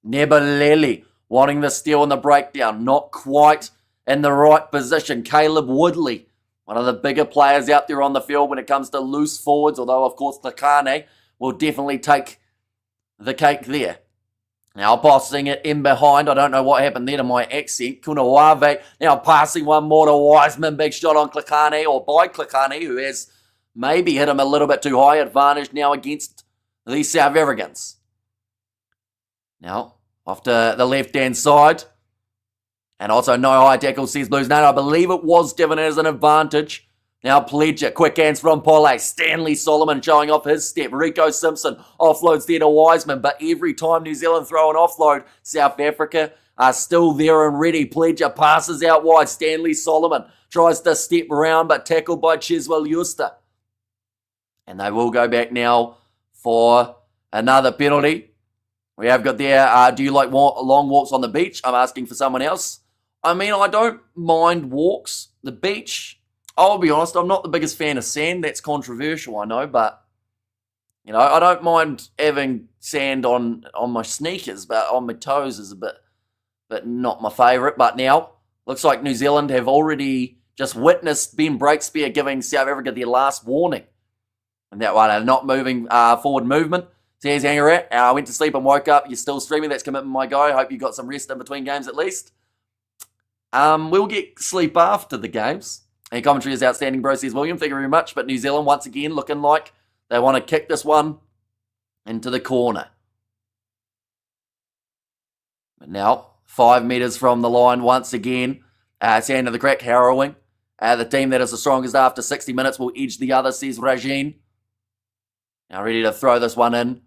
Nebaleli wanting the steal and the breakdown. Not quite in the right position. Caleb Woodley, one of the bigger players out there on the field when it comes to loose forwards, although, of course, Takane will definitely take the cake there. Now passing it in behind. I don't know what happened there to my accent. Kunawave now passing one more to Wiseman. Big shot on Klekane, or by Klekane, who has maybe hit him a little bit too high. Advantage now against the South Africans. Now, off to the left-hand side. And also no high tackle, says Blues. No, I believe it was given as an advantage. Now Pledger, quick hands from Pole. Stanley Solomon showing off his step. Rico Simpson offloads there to Wiseman. But every time New Zealand throw an offload, South Africa are still there and ready. Pledger passes out wide. Stanley Solomon tries to step around, but tackled by Cheswell Euster. And they will go back now for another penalty. We have got there, do you like long walks on the beach? I'm asking for someone else. I mean, I don't mind walks. The beach, I'll be honest, I'm not the biggest fan of sand. That's controversial, I know, but, you know, I don't mind having sand on my sneakers, but on my toes is a bit not my favourite. But now, looks like New Zealand have already just witnessed Ben Breakspear giving South Africa their last warning. And that one, not moving forward movement. Says Hangarat, I went to sleep and woke up. You're still streaming. That's commitment, my guy. Hope you got some rest in between games at least. We'll get sleep after the games. And commentary is outstanding, bro, says William. Thank you very much. But New Zealand, once again, looking like they want to kick this one into the corner. But now, 5 metres from the line once again. Sand of the crack, harrowing. The team that is the strongest after 60 minutes will edge the other, says Rajin. Now ready to throw this one in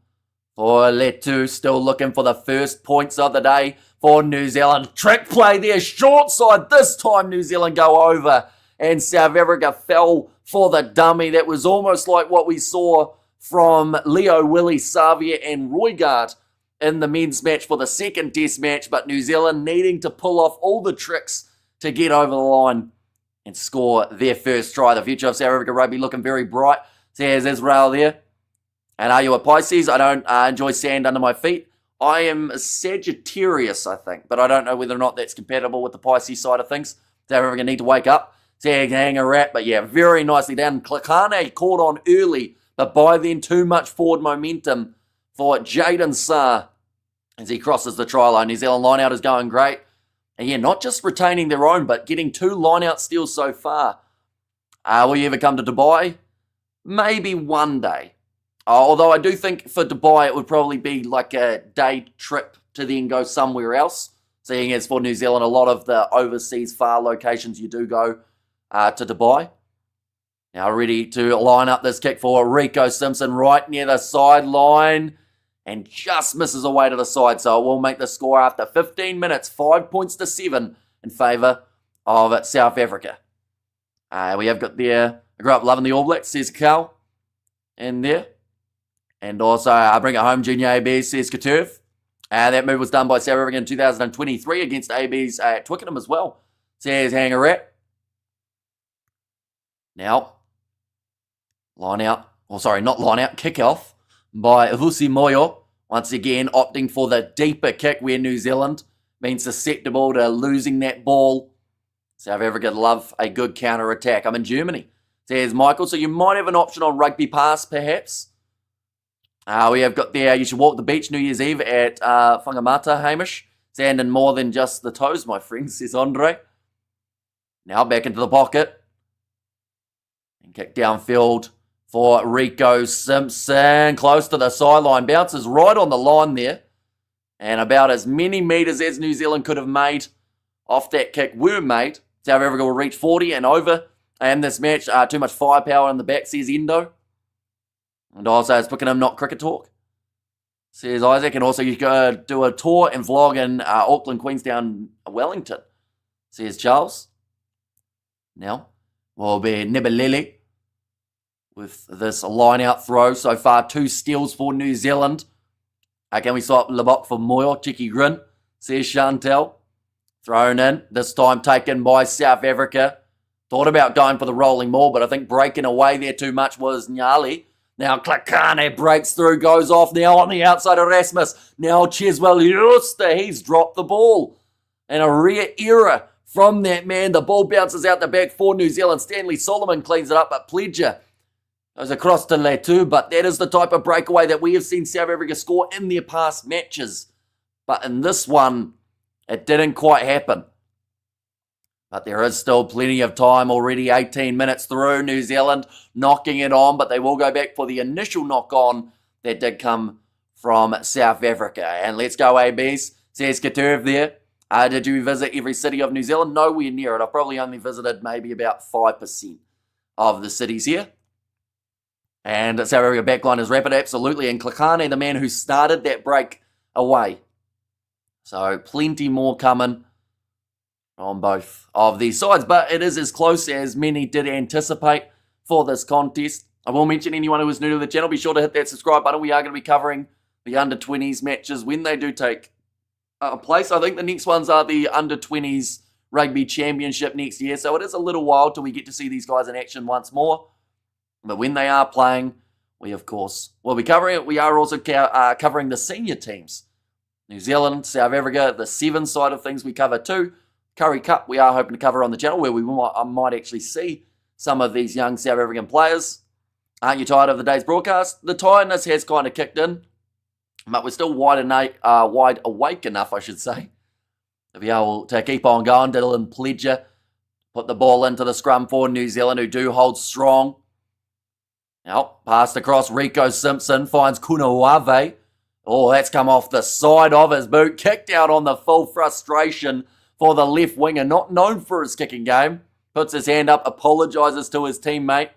for Letu. Still looking for the first points of the day for New Zealand. Trick play there, short side. This time New Zealand go over. And South Africa fell for the dummy. That was almost like what we saw from Leo, Willie, Savia and Roygaard in the men's match for the second test match. But New Zealand needing to pull off all the tricks to get over the line and score their first try. The future of South Africa rugby looking very bright. There's Israel there. And are you a Pisces? I don't enjoy sand under my feet. I am a Sagittarius, I think. But I don't know whether or not that's compatible with the Pisces side of things. South Africa need to wake up. Hang a rat. But yeah, very nicely done. Klekane caught on early. But by then, too much forward momentum for Jaden Sarr as he crosses the try line. New Zealand line-out is going great. And yeah, not just retaining their own, but getting 2 line-out steals so far. Will you ever come to Dubai? Maybe one day. Although I do think for Dubai it would probably be like a day trip to then go somewhere else. Seeing as for New Zealand, a lot of the overseas far locations you do go to Dubai. Now ready to line up this kick for Rico Simpson right near the sideline. And just misses away to the side. So it will make the score after 15 minutes. 5 points to 7 in favour of South Africa. We have got there, I grew up loving the All Blacks, says Cal. In there. And also, I bring it home, Junior AB, says Katurf. That move was done by South Africa in 2023 against ABs at Twickenham as well, says Hangarat. Now, line out not line out, kickoff by Vusi Moyo. Once again, opting for the deeper kick where New Zealand been susceptible to losing that ball. South Africa love a good counter-attack. I'm in Germany, says Michael. So you might have an option on Rugby Pass, perhaps. We have got there, you should walk the beach New Year's Eve at Whangamata, Hamish. Sand and more than just the toes, my friend, says Andre. Now back into the pocket. And kick downfield for Rico Simpson. Close to the sideline. Bounces right on the line there. And about as many metres as New Zealand could have made off that kick were made. South Africa will reach 40 and over. And this match, too much firepower in the back, says Endo. And also, it's booking him not cricket talk, says Isaac. And also, you could do a tour and vlog in Auckland, Queenstown, Wellington, says Charles. Now, will be Nebelele with this line-out throw. So far, 2 steals for New Zealand. Can we stop Lebok for Moyo? Cheeky grin, says Chantel. Thrown in, this time taken by South Africa. Thought about going for the rolling maul, but I think breaking away there too much was Nyali. Now Klakane breaks through, goes off now on the outside of Rasmus. Now Cheswell Juster, he's dropped the ball. And a rare error from that man. The ball bounces out the back for New Zealand. Stanley Solomon cleans it up, but Pledger goes across to Letu. But that is the type of breakaway that we have seen South Africa score in their past matches. But in this one, it didn't quite happen. But there is still plenty of time already, 18 minutes through. New Zealand knocking it on, but they will go back for the initial knock on that did come from South Africa. And let's go ABs, says Katurv there. Did you visit every city of New Zealand? Nowhere near it. I've probably only visited maybe about 5% of the cities here. And South Africa backline is rapid, absolutely. And Klakane, the man who started that break away. So plenty more coming on both of these sides, but it is as close as many did anticipate for this contest. I will mention anyone who is new to the channel, be sure to hit that subscribe button. We are going to be covering the under-20s matches when they do take place. I think the next ones are the under-20s Rugby Championship next year, so it is a little while till we get to see these guys in action once more. But when they are playing, we of course will be covering it. We are also covering the senior teams. New Zealand, South Africa, the 7 side of things we cover too. Curry Cup we are hoping to cover on the channel where we might actually see some of these young South African players. Aren't you tired of the day's broadcast? The tiredness has kind of kicked in, but we're still wide awake enough, I should say, to be able to keep on going. Dylan Pledger put the ball into the scrum for New Zealand, who do hold strong. Now, passed across, Rico Simpson finds Kunawave. Oh, that's come off the side of his boot. Kicked out on the full frustration for the left winger, not known for his kicking game. Puts his hand up, apologises to his teammate.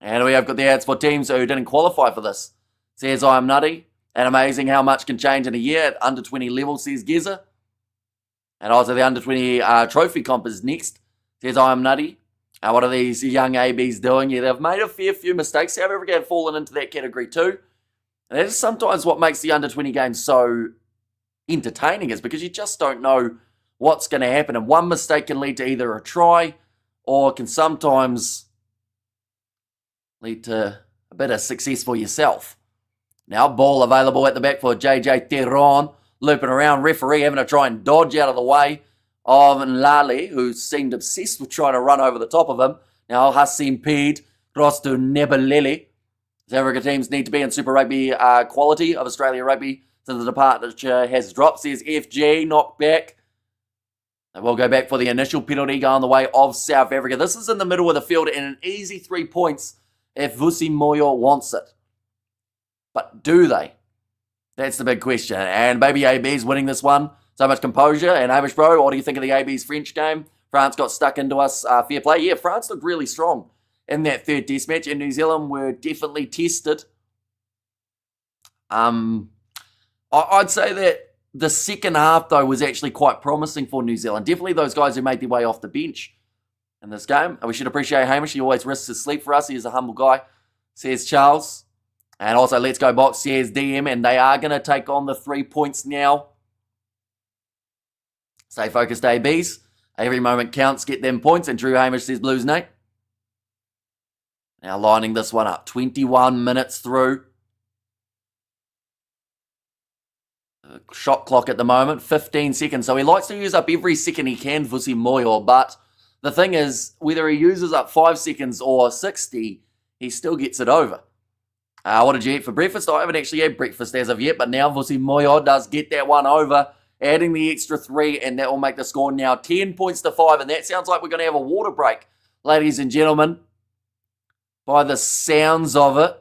And we have got the ads for teams who didn't qualify for this. Says I am nutty. And amazing how much can change in a year at under 20 level, says Geza. And also the under 20 trophy comp is next. Says I am nutty. What are these young ABs doing? Yeah, they've made a fair few mistakes. South Africa have fallen into that category too. And that is sometimes what makes the under 20 game so entertaining, is because you just don't know what's going to happen. And one mistake can lead to either a try or can sometimes lead to a bit of success for yourself. Now, ball available at the back for JJ Theron. Looping around, referee having to try and dodge out of the way of Nlali, who seemed obsessed with trying to run over the top of him. Now, Hassim Pede, cross to Nebelele. South Africa teams need to be in Super Rugby quality of Australia Rugby, so the departure has dropped, says FG, knocked back. They will go back for the initial penalty going the way of South Africa. This is in the middle of the field and an easy 3 points if Vusi Moyo wants it. But do they? That's the big question. And baby AB's winning this one. So much composure. And Hamish Bro, what do you think of the AB's French game? France got stuck into us. Fair play. Yeah, France looked really strong in that third test match. And New Zealand were definitely tested. I'd say that the second half, though, was actually quite promising for New Zealand. Definitely those guys who made their way off the bench in this game. And we should appreciate Hamish. He always risks his sleep for us. He is a humble guy, says Charles. And also, Let's Go Box, says DM. And they are going to take on the 3 points now. Stay focused, ABs. Every moment counts. Get them points. And Drew Hamish says Blues, Nate. Now lining this one up. 21 minutes through. Shot clock at the moment, 15 seconds. So he likes to use up every second he can, Vusi Moyo, but the thing is, whether he uses up 5 seconds or 60, he still gets it over. What did you eat for breakfast? I haven't actually had breakfast as of yet, but now Vusi Moyo does get that one over, adding the extra 3, and that will make the score now 10 points to 5, and that sounds like we're going to have a water break, ladies and gentlemen, by the sounds of it.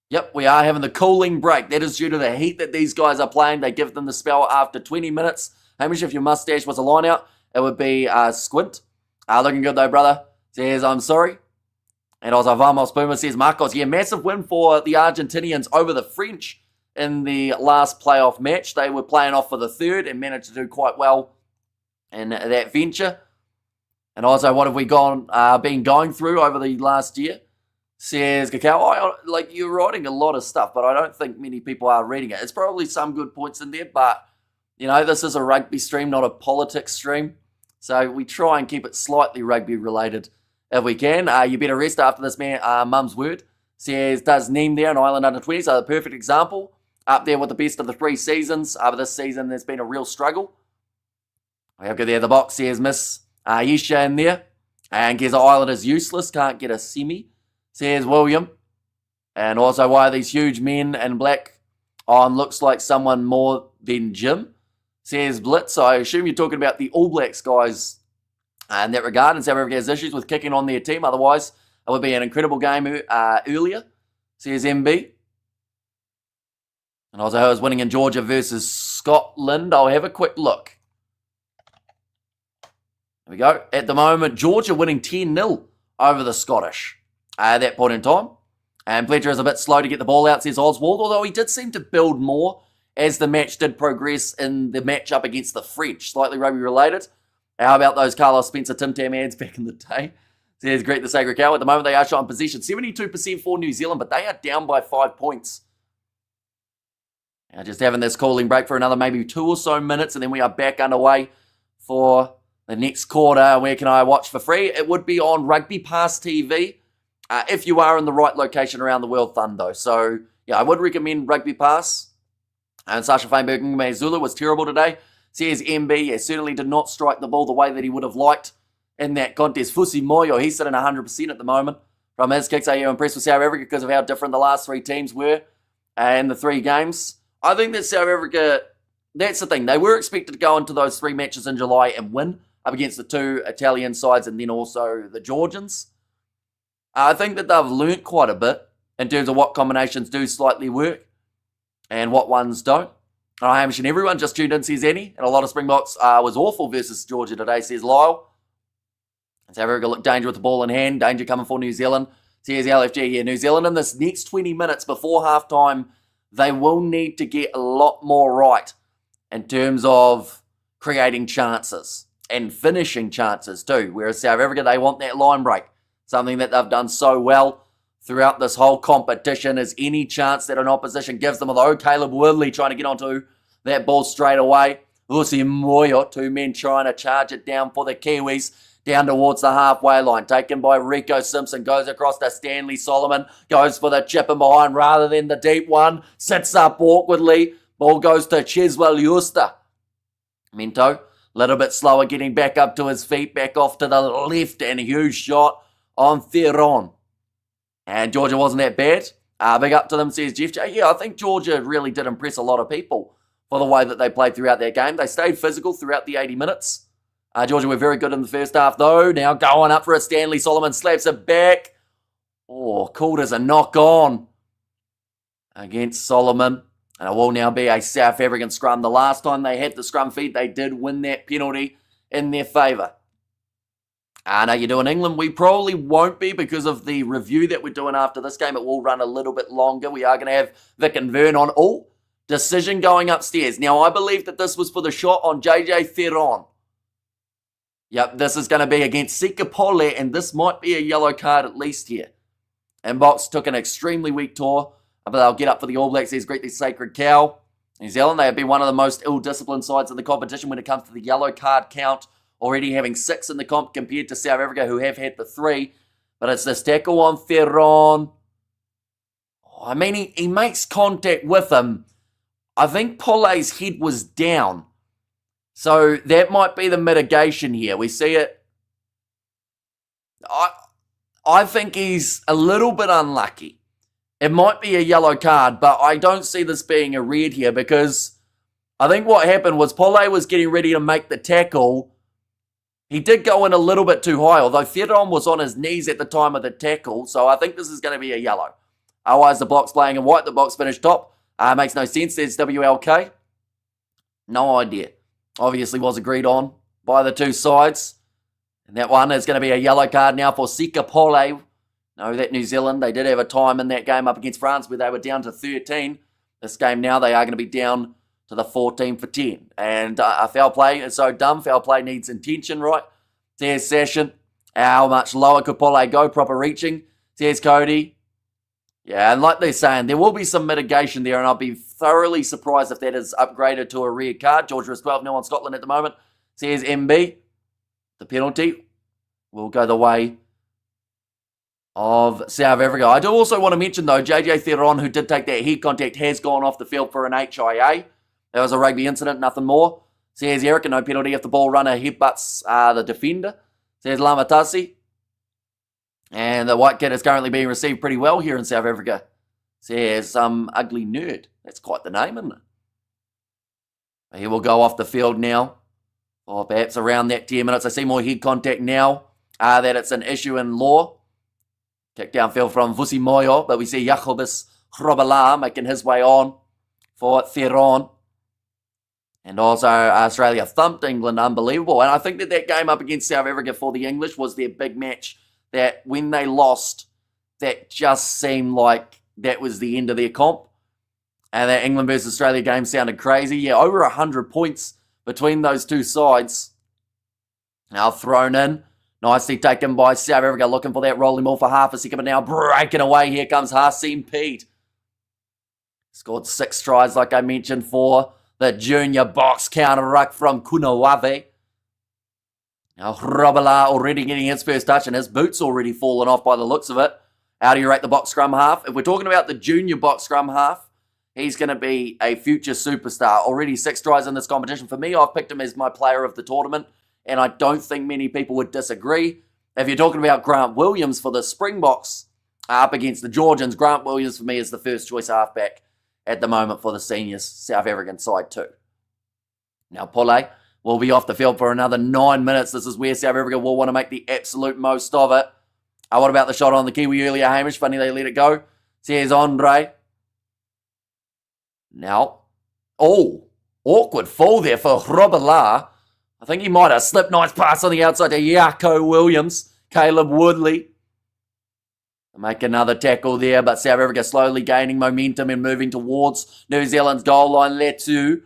Yep, we are having the cooling break. That is due to the heat that these guys are playing. They give them the spell after 20 minutes. Hamish, if your mustache was a line out, it would be Squint. Looking good though, brother. Says, I'm sorry. And also Vamos Puma says, Marcos, yeah, massive win for the Argentinians over the French in the last playoff match. They were playing off for the third and managed to do quite well in that venture. And also, what have we been going through over the last year? Says Cacao, like you're writing a lot of stuff, but I don't think many people are reading it. It's probably some good points in there, but you know, this is a rugby stream, not a politics stream. So we try and keep it slightly rugby related if we can. You better rest after this, man. Mum's word says, does Neem there in Ireland under 20s are the perfect example. Up there with the best of the 3 seasons. Over this season, there's been a real struggle. We have got there the box says Miss Yisha in there. And guess Ireland is useless, can't get a semi. Says William. And also, why are these huge men in black on looks like someone more than Jim? Says Blitz. I assume you're talking about the All Blacks guys in that regard. And South Africa has issues with kicking on their team. Otherwise, it would be an incredible game earlier. Says MB. And also, who is winning in Georgia versus Scotland? I'll have a quick look. There we go. At the moment, Georgia winning 10-0 over the Scottish. At that point in time. And Fletcher is a bit slow to get the ball out, says Oswald, although he did seem to build more as the match did progress in the matchup against the French. Slightly rugby related. How about those Carlos Spencer Tim Tam ads back in the day? Says Greet the Sacred Cow. At the moment, they are shot in possession. 72% for New Zealand, but they are down by 5 points. Now just having this cooling break for another maybe 2 or so minutes, and then we are back underway for the next quarter. Where can I watch for free? It would be on Rugby Pass TV. If you are in the right location around the world, Thundo. So, yeah, I would recommend Rugby Pass. And Sasha Feinberg Zulu was terrible today. Says MB, yeah, certainly did not strike the ball the way that he would have liked in that contest. Fusi Moyo, he's sitting 100% at the moment. From his kicks, are you impressed with South Africa because of how different the last 3 teams were in the 3 games? I think that South Africa, that's the thing. They were expected to go into those 3 matches in July and win up against the 2 Italian sides and then also the Georgians. I think that they've learnt quite a bit in terms of what combinations do slightly work and what ones don't. I am sure everyone just tuned in, says Annie, and a lot of Springboks was awful versus Georgia today, says Lyle. South Africa look danger with the ball in hand, danger coming for New Zealand. Says LFG here, New Zealand in this next 20 minutes before halftime, they will need to get a lot more right in terms of creating chances and finishing chances too. Whereas South Africa, they want that line break. Something that they've done so well throughout this whole competition is any chance that an opposition gives them. Although Caleb Woodley trying to get onto that ball straight away. Lucy Moyo, 2 men trying to charge it down for the Kiwis. Down towards the halfway line. Taken by Rico Simpson. Goes across to Stanley Solomon. Goes for the chip in behind rather than the deep one. Sits up awkwardly. Ball goes to Cheswell Euster. Minto, a little bit slower getting back up to his feet. Back off to the left and a huge shot on Theron. And Georgia wasn't that bad. Big up to them, says Jeff J. Yeah, I think Georgia really did impress a lot of people for the way that they played throughout their game. They stayed physical throughout the 80 minutes. Georgia were very good in the first half, though. Now going up for it. Stanley Solomon slaps it back. Oh, called as a knock on against Solomon. And it will now be a South African scrum. The last time they had the scrum feed, they did win that penalty in their favour. Now you're doing England. We probably won't be because of the review that we're doing after this game. It will run a little bit longer. We are going to have Vic and Vern on. Oh, decision going upstairs. Now, I believe that this was for the shot on JJ Theron. Yep, this is going to be against Sika Pole, and this might be a yellow card at least here. And Boks took an extremely weak tour, but they'll get up for the All Blacks. There's Greet the Sacred Cow. New Zealand, they have been one of the most ill-disciplined sides in the competition when it comes to the yellow card count, already having 6 in the comp compared to South Africa, who have had the 3. But it's this tackle on Theron. I mean, he makes contact with him. I think Pole's head was down. So that might be the mitigation here. We see it. I think he's a little bit unlucky. It might be a yellow card, but I don't see this being a red here because I think what happened was Pole was getting ready to make the tackle. He did go in a little bit too high, although Theron was on his knees at the time of the tackle, so I think this is going to be a yellow. Otherwise, the Boks playing in white, the Boks finished top. Makes no sense. There's WLK. No idea. Obviously was agreed on by the two sides. And that one is going to be a yellow card now for Sika Pole. No, that New Zealand, they did have a time in that game up against France where they were down to 13. This game now, they are going to be down to the 14 for 10. And a foul play is so dumb. Foul play needs intention, right? There's Session. How much lower could Pole go? Proper reaching. There's Cody. Yeah, and like they're saying, there will be some mitigation there, and I'll be thoroughly surprised if that is upgraded to a red card. Georgia is 12-0 on Scotland at the moment. Says MB. The penalty will go the way of South Africa. I do also want to mention, though, JJ Theron, who did take that head contact, has gone off the field for an HIA. That was a rugby incident, nothing more. Says Eric, no penalty if the ball runner headbutts the defender. Says Lamatasi. And the white kit is currently being received pretty well here in South Africa. Says Ugly Nerd. That's quite the name, isn't it? He will go off the field now. Or perhaps around that 10 minutes. I see more head contact now. That it's an issue in law. Kick downfield from Vusi Moyo. But we see Jacobus Grobelaar making his way on for Theron. And also Australia thumped England. Unbelievable. And I think that game up against South Africa for the English was their big match. That when they lost, that just seemed like that was the end of their comp. And that England versus Australia game sounded crazy. Yeah, over 100 points between those two sides. Now thrown in. Nicely taken by South Africa. Looking for that rolling ball for half a second. But now breaking away. Here comes Hasim Pete. Scored 6 tries, like I mentioned, for the Junior Boks counter ruck from Kunawave. Now Grobelaar already getting his first touch, and his boots already fallen off by the looks of it. How do you rate the Boks scrum half? If we're talking about the Junior Boks scrum half, he's going to be a future superstar. Already 6 tries in this competition. For me, I've picked him as my player of the tournament, and I don't think many people would disagree. If you're talking about Grant Williams for the Springboks up against the Georgians, Grant Williams for me is the first choice halfback at the moment for the seniors South African side too. Now Pole will be off the field for another 9 minutes. This is where South Africa will want to make the absolute most of it. What about the shot on the Kiwi earlier, Hamish? Funny they let it go. Says Andre. Now, awkward fall there for Grobelaar. I think he might have slipped. Nice pass on the outside to Jaco Williams. Caleb Woodley. Make another tackle there, but South Africa slowly gaining momentum and moving towards New Zealand's goal line. Letu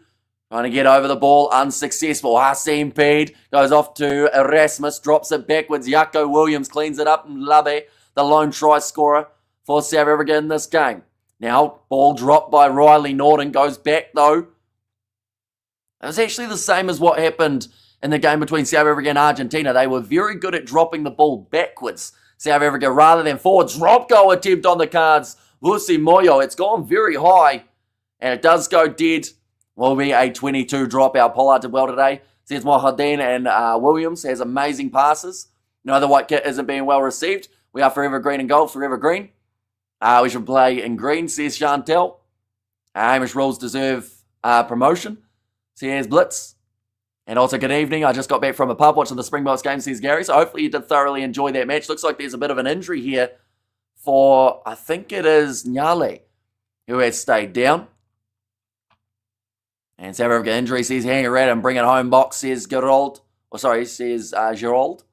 trying to get over the ball, unsuccessful. Hasim Pede goes off to Erasmus, drops it backwards. Jaco Williams cleans it up, and Labe, the lone try scorer for South Africa in this game. Now, ball dropped by Riley Norton, goes back though. It was actually the same as what happened in the game between South Africa and Argentina. They were very good at dropping the ball backwards, South Africa, rather than forwards. Drop goal attempt on the cards. Vusi Moyo, it's gone very high, and it does go dead. Will be a 22 dropout. Pollard did well today. Says Mohadin, and Williams has amazing passes. No, the white kit isn't being well received. We are forever green and gold, forever green. We should play in green, says Chantel. Hamish rules deserve promotion, says Blitz. And also, good evening. I just got back from a pub watching the Springboks game, says Gary. So hopefully you did thoroughly enjoy that match. Looks like there's a bit of an injury here for, I think it is Nyale, who has stayed down. And South Africa injury, says hang around and bring it home box, says Gerald. Says Gerald.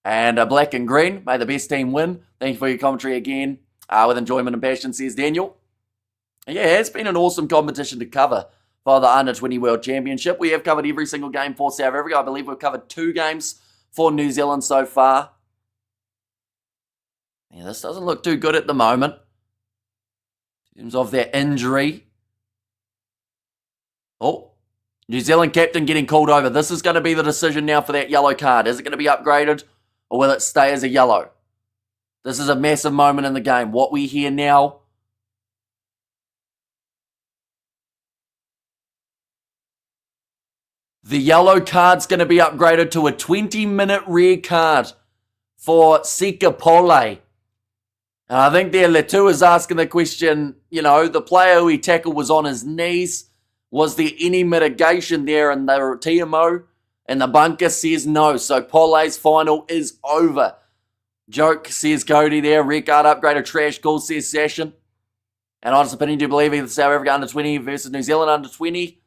And black and green, may the best team win. Thank you for your commentary again. With enjoyment and passion, says Daniel. And yeah, it's been an awesome competition to cover for the Under-20 World Championship. We have covered every single game for South Africa. I believe we've covered 2 games for New Zealand so far. Yeah, this doesn't look too good at the moment in terms of their injury. Oh, New Zealand captain getting called over. This is going to be the decision now for that yellow card. Is it going to be upgraded or will it stay as a yellow? This is a massive moment in the game. What we hear now, the yellow card's going to be upgraded to a 20-minute red card for Sika Pole. And I think there Letu is asking the question, the player who he tackled was on his knees. Was there any mitigation there? And the TMO and the bunker says no. So Pole's final is over. Joke, says Cody there. Red card upgraded, trash goal, says Session. And honest opinion, do you believe either South Africa under 20 versus New Zealand under 20?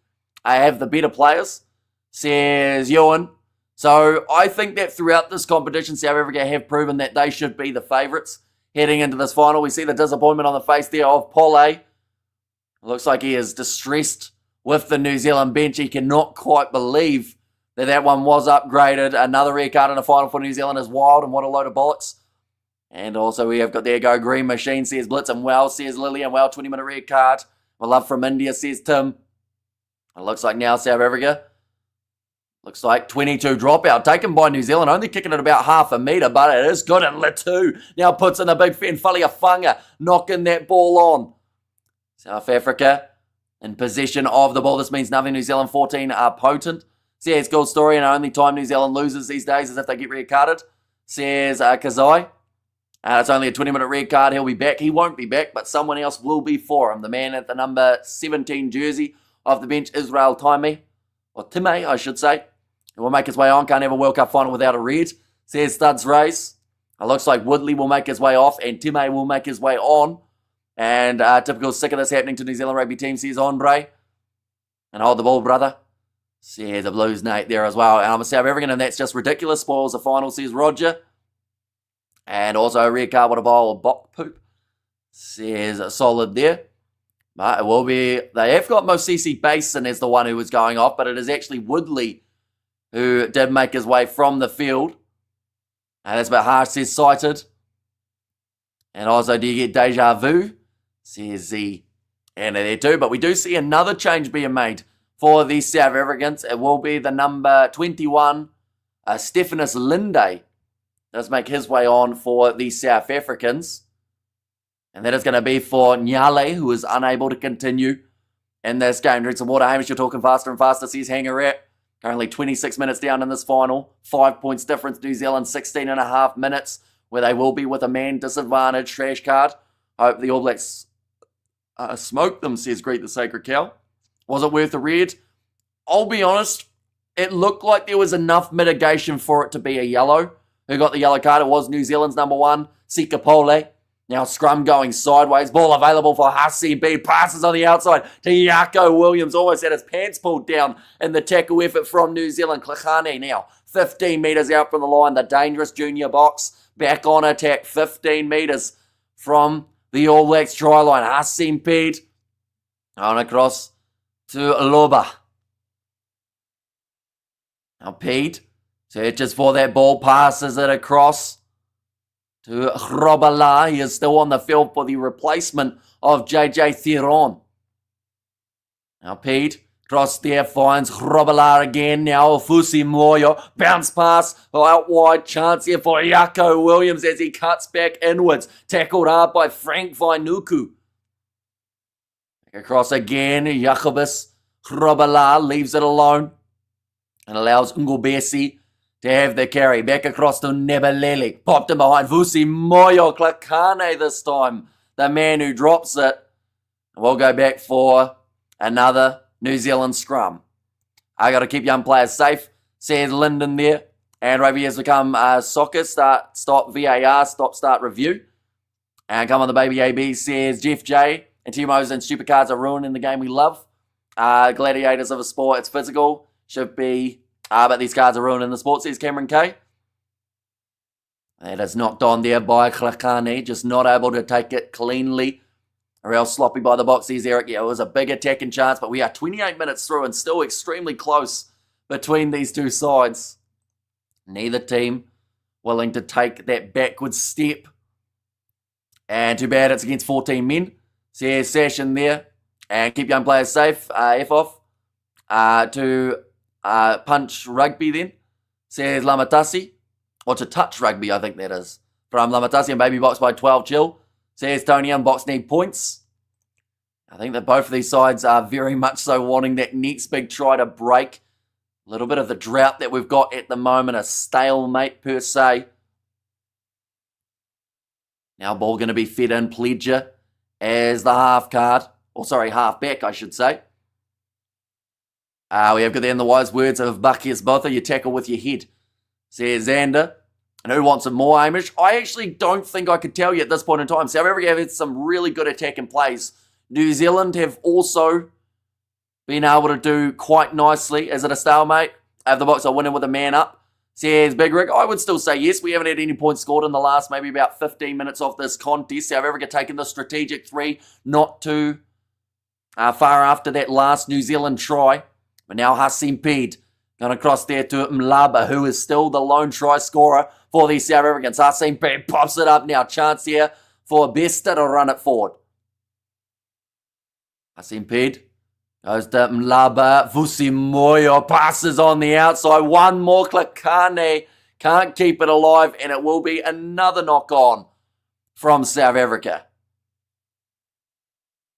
I have the better players, says Ewan. So I think that throughout this competition, South Africa have proven that they should be the favourites heading into this final. We see the disappointment on the face there of Pole. Looks like he is distressed with the New Zealand bench. He cannot quite believe that one was upgraded. Another red card in the final for New Zealand is wild, and what a load of bollocks. And also we have got there go Green Machine, says Blitz, and well, says Lillian. Well, 20-minute red card. Well, love from India, says Tim. It looks like now South Africa. Looks like 22 dropout taken by New Zealand, only kicking it about half a metre, but it is good. And Letu now puts in a big fan. Faliafunga knocking that ball on. South Africa in possession of the ball. This means nothing. New Zealand 14 are potent. Says Gold Story, and the only time New Zealand loses these days is if they get red carded. Says Kazai. It's only a 20-minute red card. He'll be back. He won't be back, but someone else will be for him. The man at the number 17 jersey off the bench, Israel Time, or Time, I should say. He will make his way on. Can't have a World Cup final without a red. Says Studs Race. It looks like Woodley will make his way off, and Time will make his way on. And typical sick of this happening to New Zealand rugby team, says Andre. And hold the ball, brother. Says the Blues Nate there as well. And I'm a South African, and that's just ridiculous. Spoils the final, says Roger. And also a red card with a bowl of bok poop, says Solid there. But it will be, they have got Mosisi Basin as the one who was going off, but it is actually Woodley who did make his way from the field. And that's about harsh, says Cited. And also, do you get deja vu? Says Z. And there too. But we do see another change being made for the South Africans. It will be the number 21, Stephanus Linde, does make his way on for the South Africans. And that is going to be for Nyale, who is unable to continue in this game. Drink some water, Hamish, you're talking faster and faster, says Hanger Rat. Currently 26 minutes down in this final. 5 points difference, New Zealand 16 and a half minutes, where they will be with a man disadvantage, trash card. Hope the All Blacks smoke them, says Greet the Sacred Cow. Was it worth a red? I'll be honest, it looked like there was enough mitigation for it to be a yellow. Who got the yellow card? It was New Zealand's number 1, Sika Pole. Now scrum going sideways. Ball available for Hussey B. Passes on the outside to Yako Williams. Almost had his pants pulled down in the tackle effort from New Zealand. Klahane now 15 metres out from the line. The dangerous Junior Boks back on attack. 15 metres from the All Blacks try line. Hassim Pede on across to Loba. Now Pede searches for that ball, passes it across to Robala. He is still on the field for the replacement of JJ Theron. Now Pede cross there, finds Robala again. Now Fusi Moyo, bounce pass out wide, chance here for Yako Williams as he cuts back inwards. Tackled hard by Frank Vainuku. Across again, Jacobus Robala leaves it alone and allows Ngobesi to have the carry. Back across to Nebelele. Popped him behind. Vusi Moyo Klakane this time. The man who drops it. We'll go back for another New Zealand scrum. I got to keep young players safe, says Lyndon there. And rugby has become soccer. Stop VAR. Start review. And come on the baby AB, says Jeff J. And Timos and stupid cards are ruining the game we love. Gladiators of a sport. It's physical. Should be... but these cards are ruining the sport, says Cameron K. That is knocked on there by Klakane, just not able to take it cleanly. Or else sloppy by the box, says Eric. Yeah, it was a big attacking chance, but we are 28 minutes through and still extremely close between these two sides. Neither team willing to take that backward step. And too bad it's against 14 men. Says Session there. And keep young players safe. F off. To... Punch Rugby then, says Lamatasi. Or to Touch Rugby, I think that is. from Lamatasi and Baby Boks by 12 chill. Says Tony and Boks need points. I think that both of these sides are very much so wanting that next big try to break a little bit of the drought that we've got at the moment, a stalemate per se. Now ball going to be fed in, Pledger as the half back, I should say. We have got there in the wise words of Bucky's Bother, you tackle with your head, says Xander. And who wants some more, Amish? I actually don't think I could tell you at this point in time. South Africa have had some really good attacking plays. New Zealand have also been able to do quite nicely. Is it a stalemate? Have the Boks are winning with a man up? Says Big Rick. I would still say yes. We haven't had any points scored in the last maybe about 15 minutes of this contest. South Africa taking the strategic 3, not too far after that last New Zealand try. But now Hasim Pede going across there to Mlaba, who is still the lone try scorer for the South Africans. Hasim Pede pops it up now. Chance here for Bester to run it forward. Hasim Pede goes to Mlaba. Vusimoyo passes on the outside. One more click. Kane can't keep it alive, and it will be another knock on from South Africa.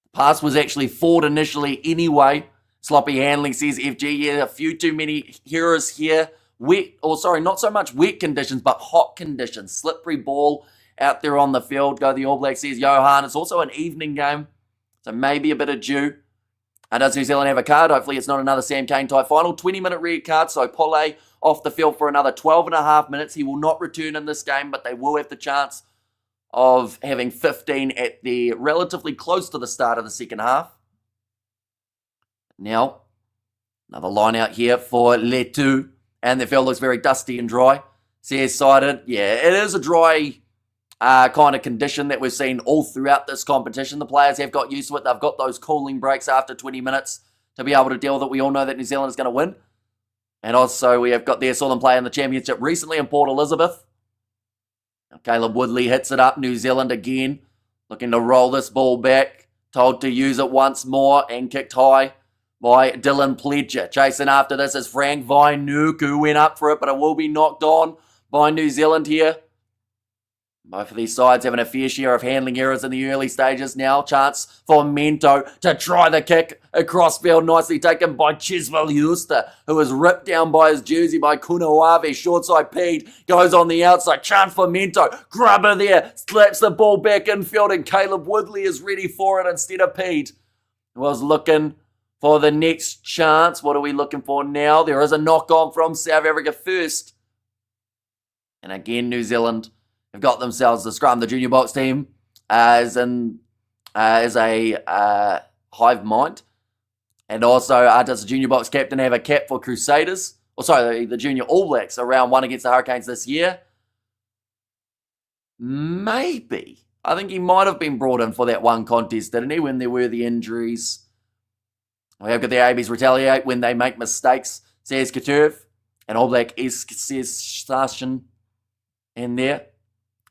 The pass was actually forward initially anyway. Sloppy handling, says FG. Yeah, a few too many errors here. Not so much wet conditions, but hot conditions. Slippery ball out there on the field. Go the All Blacks, says Johan. It's also an evening game, so maybe a bit of dew. Does New Zealand have a card? Hopefully it's not another Sam Cane type final. 20-minute red card, so Pole off the field for another 12 and a half minutes. He will not return in this game, but they will have the chance of having 15 at the relatively close to the start of the second half. Now, another line out here for Letu. And the field looks very dusty and dry. Says Sided. Yeah, it is a dry kind of condition that we've seen all throughout this competition. The players have got used to it. They've got those cooling breaks after 20 minutes to be able to deal with it. We all know that New Zealand is going to win. And also we have got there, saw them play in the championship recently in Port Elizabeth. Now, Caleb Woodley hits it up. New Zealand again, looking to roll this ball back. Told to use it once more and kicked high by Dylan Pledger. Chasing after this is Frank Vainuk, who went up for it, but it will be knocked on by New Zealand here. Both of these sides having a fair share of handling errors in the early stages now. Chance for Mento to try the kick across field. Nicely taken by Chiswell Euster, who was ripped down by his jersey by Kunawabe. Short side Pede goes on the outside. Chance for Mento. Grubber there. Slaps the ball back infield, and Caleb Woodley is ready for it instead of Pede. Was looking for the next chance. What are we looking for now? There is a knock on from South Africa first. And again, New Zealand have got themselves the scrum. The Junior Boks team as a hive mind. And also, does the Junior Boks captain have a cap for Crusaders? The Junior All Blacks around one against the Hurricanes this year? Maybe. I think he might have been brought in for that one contest, didn't he, when there were the injuries. We have got the ABs retaliate when they make mistakes, says Katurv. And All Black says Stashin in there.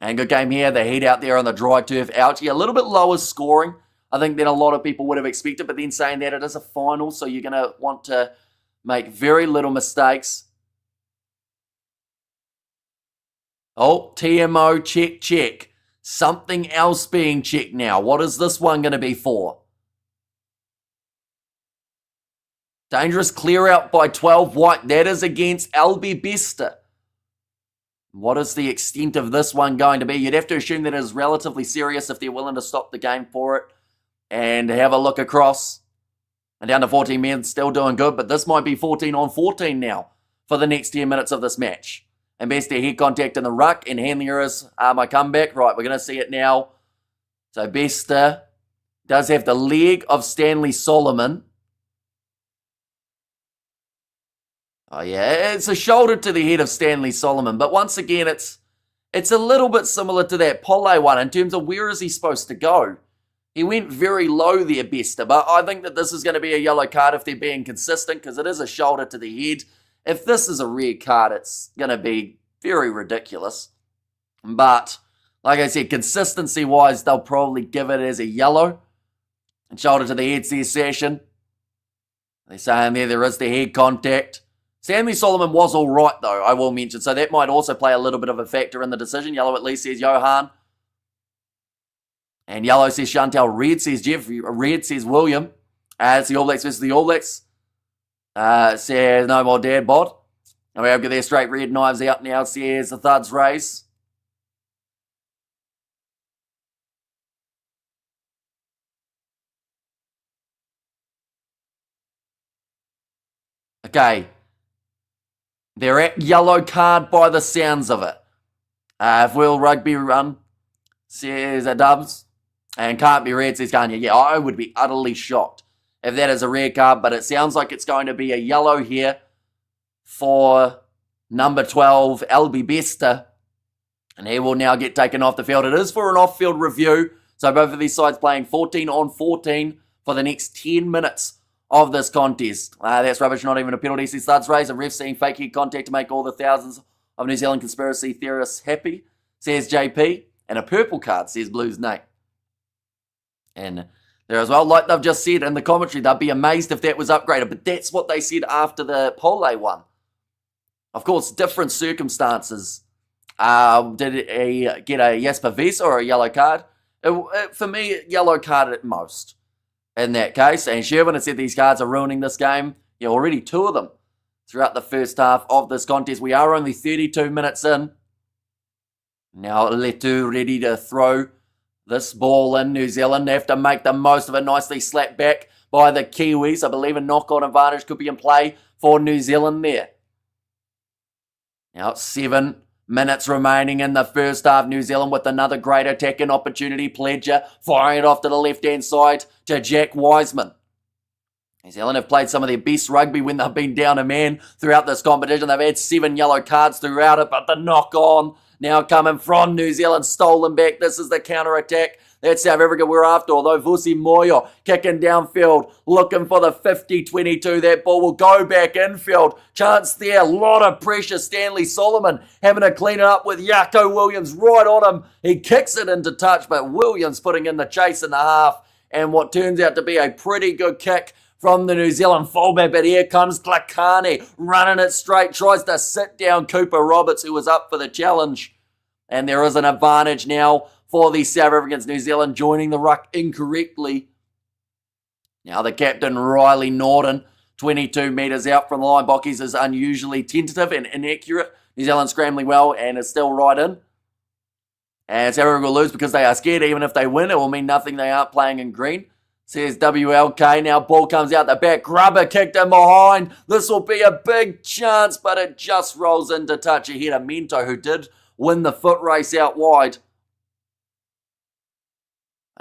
And good game here. The heat out there on the dry turf. Ouchie. A little bit lower scoring, I think, than a lot of people would have expected. But then saying that, it is a final, so you're going to want to make very little mistakes. Oh, TMO, check. Something else being checked now. What is this one going to be for? Dangerous clear out by 12 white. That is against Albie Bester. What is the extent of this one going to be? You'd have to assume that it is relatively serious if they're willing to stop the game for it and have a look across. And down to 14 men, still doing good, but this might be 14 on 14 now for the next 10 minutes of this match. And Bester head contact in the ruck, and handling errors are my comeback. Right, we're going to see it now. So Bester does have the leg of Stanley Solomon. Oh yeah, it's a shoulder to the head of Stanley Solomon. But once again, it's a little bit similar to that Pole one in terms of where is he supposed to go. He went very low there, Bester. But I think that this is going to be a yellow card if they're being consistent, because it is a shoulder to the head. If this is a red card, it's going to be very ridiculous. But like I said, consistency-wise, they'll probably give it as a yellow. And shoulder to the head, says Session. They're saying there is the head contact. Stanley Solomon was all right, though, I will mention. So that might also play a little bit of a factor in the decision. Yellow at least says Johan. And yellow says Chantal. Red says Jeffrey. Red says William. It's the All Blacks versus the All Blacks. Says no more dad bod. And we have got their straight red knives out now. Says the Thuds race. Okay. They're at yellow card by the sounds of it. If World Rugby run, says Dubs. And can't be red, says Kanye. Yeah, I would be utterly shocked if that is a red card, but it sounds like it's going to be a yellow here for number 12, Elby Bester. And he will now get taken off the field. It is for an off-field review. So both of these sides playing 14 on 14 for the next 10 minutes of this contest. That's rubbish, not even a penalty. Says Thuds raise. A ref seeing fake head contact to make all the thousands of New Zealand conspiracy theorists happy, says JP. And a purple card, says Blue's Nate. And there as well, like they've just said in the commentary, they'd be amazed if that was upgraded. But that's what they said after the Pole one. Of course, different circumstances. Did he get a Jasper Wiese or a yellow card? For me, yellow card at most in that case. And Sherwin has said these cards are ruining this game. Yeah, already 2 of them throughout the first half of this contest. We are only 32 minutes in. Now Letu ready to throw this ball in. New Zealand have to make the most of it. Nicely slapped back by the Kiwis. I believe a knock-on advantage could be in play for New Zealand there. Now 7 minutes remaining in the first half. New Zealand with another great attacking opportunity. Pledger firing it off to the left-hand side to Jack Wiseman. New Zealand have played some of their best rugby when they've been down a man throughout this competition. They've had 7 yellow cards throughout it, but the knock-on now coming from New Zealand, stolen back. This is the counter-attack that South Africa were after, although Vusi Moyo kicking downfield, looking for the 50-22. That ball will go back infield. Chance there, a lot of pressure. Stanley Solomon having to clean it up with Jaco Williams right on him. He kicks it into touch, but Williams putting in the chase in the half, and what turns out to be a pretty good kick from the New Zealand fullback. But here comes Klakane running it straight, tries to sit down Cooper Roberts, who was up for the challenge. And there is an advantage now for the South Africans. New Zealand joining the ruck incorrectly. Now the captain, Riley Norton, 22 metres out from the line. Bockies is unusually tentative and inaccurate. New Zealand scrambling well and is still right in. And South Africa will lose because they are scared. Even if they win, it will mean nothing. They aren't playing in green, says WLK. Now ball comes out the back. Grubber kicked in behind. This will be a big chance, but it just rolls into touch ahead of Mento, who did win the foot race out wide.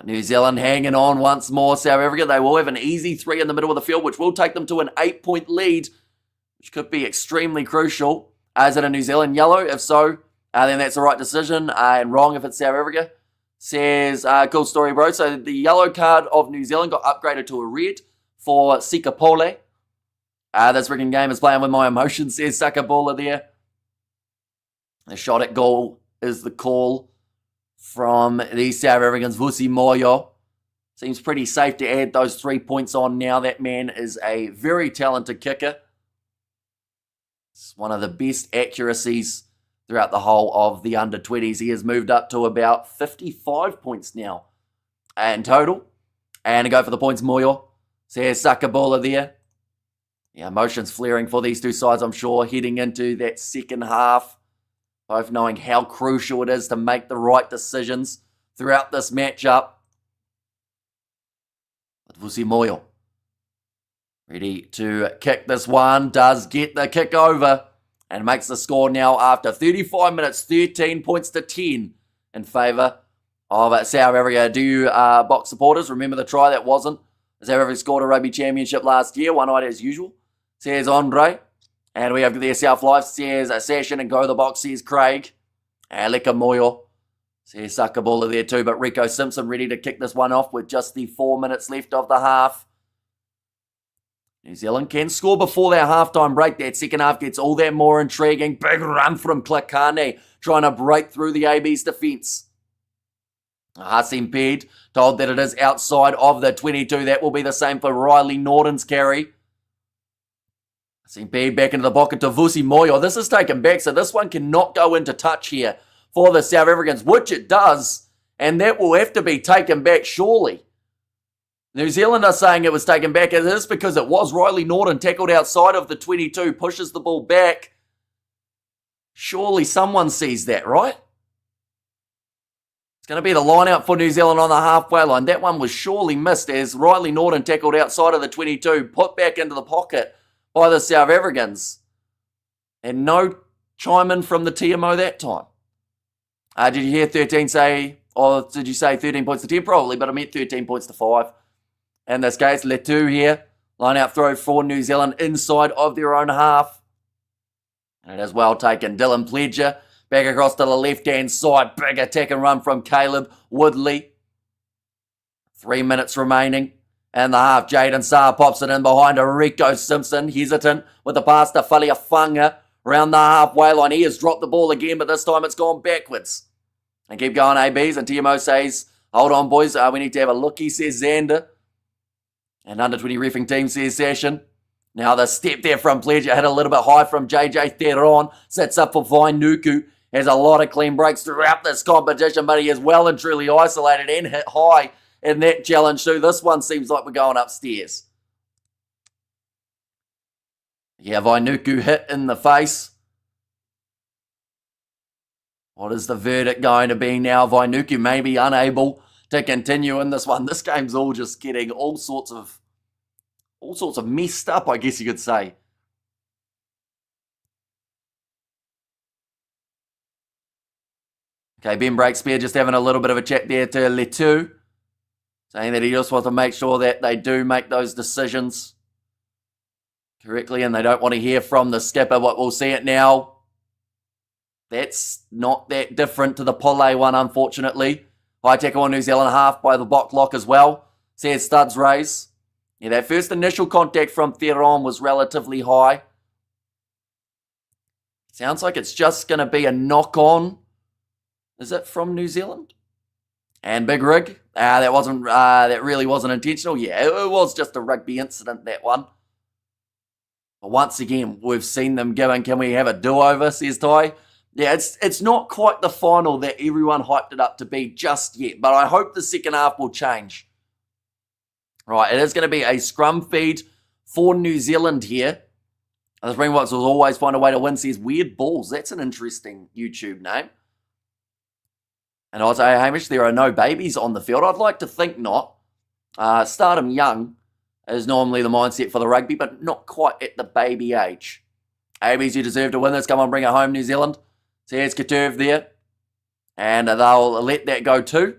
New Zealand hanging on once more. South Africa, they will have an easy 3 in the middle of the field, which will take them to an 8-point lead, which could be extremely crucial. Is it a New Zealand yellow? If so, then that's the right decision. And wrong if it's South Africa. Says, cool story, bro. So the yellow card of New Zealand got upgraded to a red for Sikapole. This freaking game is playing with my emotions, says Sakabula there. The shot at goal is the call from the South Africans. Vusi Moyo. Seems pretty safe to add those 3 points on now. That man is a very talented kicker. It's one of the best accuracies throughout the whole of the under-20s. He has moved up to about 55 points now in total. And to go for the points, Moyo. Says Sakabula there. Yeah, emotions flaring for these two sides, I'm sure, heading into that second half. Both knowing how crucial it is to make the right decisions throughout this matchup. But Vusi Moyo ready to kick this one. Does get the kick over and makes the score now after 35 minutes, 13 points to 10 in favour of South Africa. Do you, Boks supporters, remember the try that wasn't? South Africa scored a Rugby Championship last year, one night as usual, says Andre. And we have the South Life, says Session, and Go the Box, says Craig. And Leka Moyo, says Sakabula there too. But Rico Simpson ready to kick this one off with just the 4 minutes left of the half. New Zealand can score before their halftime break. That second half gets all that more intriguing. Big run from Klakane, trying to break through the AB's defence. Hasim Ped told that it is outside of the 22. That will be the same for Riley Norton's carry. See Bede back into the pocket to Vusi Moyo. This is taken back, so this one cannot go into touch here for the South Africans, which it does, and that will have to be taken back surely. New Zealand are saying it was taken back. It is because it was. Riley Norton tackled outside of the 22, pushes the ball back. Surely someone sees that, right? It's going to be the line out for New Zealand on the halfway line. That one was surely missed as Riley Norton tackled outside of the 22, put back into the pocket by the South Africans. And no chime in from the TMO that time. Did you hear 13 say, or did you say 13 points to 10? Probably, but I meant 13 points to 5. In this case, Letu here. Line out throw for New Zealand inside of their own half. And it is well taken. Dylan Pledger back across to the left-hand side. Big attack and run from Caleb Woodley. 3 minutes remaining. And the half, Jaden Saar pops it in behind a Rico Simpson. Hesitant with the pass to Faliafanga around the halfway line. He has dropped the ball again, but this time it's gone backwards. And keep going, ABs. And TMO says, hold on, boys. We need to have a looky, says Xander. And under 20 reffing team, says Session. Now the step there from Pledger hit a little bit high from JJ Theron. Sets up for Vainuku. Has a lot of clean breaks throughout this competition, but he is well and truly isolated and hit high in that challenge too. This one seems like we're going upstairs. Yeah, Vainuku hit in the face. What is the verdict going to be now? Vainuku may be unable to continue in this one. This game's all just getting all sorts of messed up, I guess you could say. Okay, Ben Breakspear just having a little bit of a chat there to Letu, saying that he just wants to make sure that they do make those decisions correctly and they don't want to hear from the skipper. But we'll see it now. That's not that different to the Pole one, unfortunately. High tackle on New Zealand half by the Bok lock as well. Says Studs raise. Yeah, that first initial contact from Theron was relatively high. Sounds like it's just going to be a knock-on. Is it from New Zealand? And Big Rig. That really wasn't intentional. Yeah, it was just a rugby incident, that one. But once again, we've seen them giving, can we have a do-over, says Ty. Yeah, it's not quite the final that everyone hyped it up to be just yet, but I hope the second half will change. Right, it is going to be a scrum feed for New Zealand here. The Springboks will always find a way to win, says Weird Balls. That's an interesting YouTube name. And I'll say, Hamish, there are no babies on the field. I'd like to think not. Start them young is normally the mindset for the rugby, but not quite at the baby age. ABs, you deserve to win this. Come on, bring it home, New Zealand. Says Katurv there. And they'll let that go too,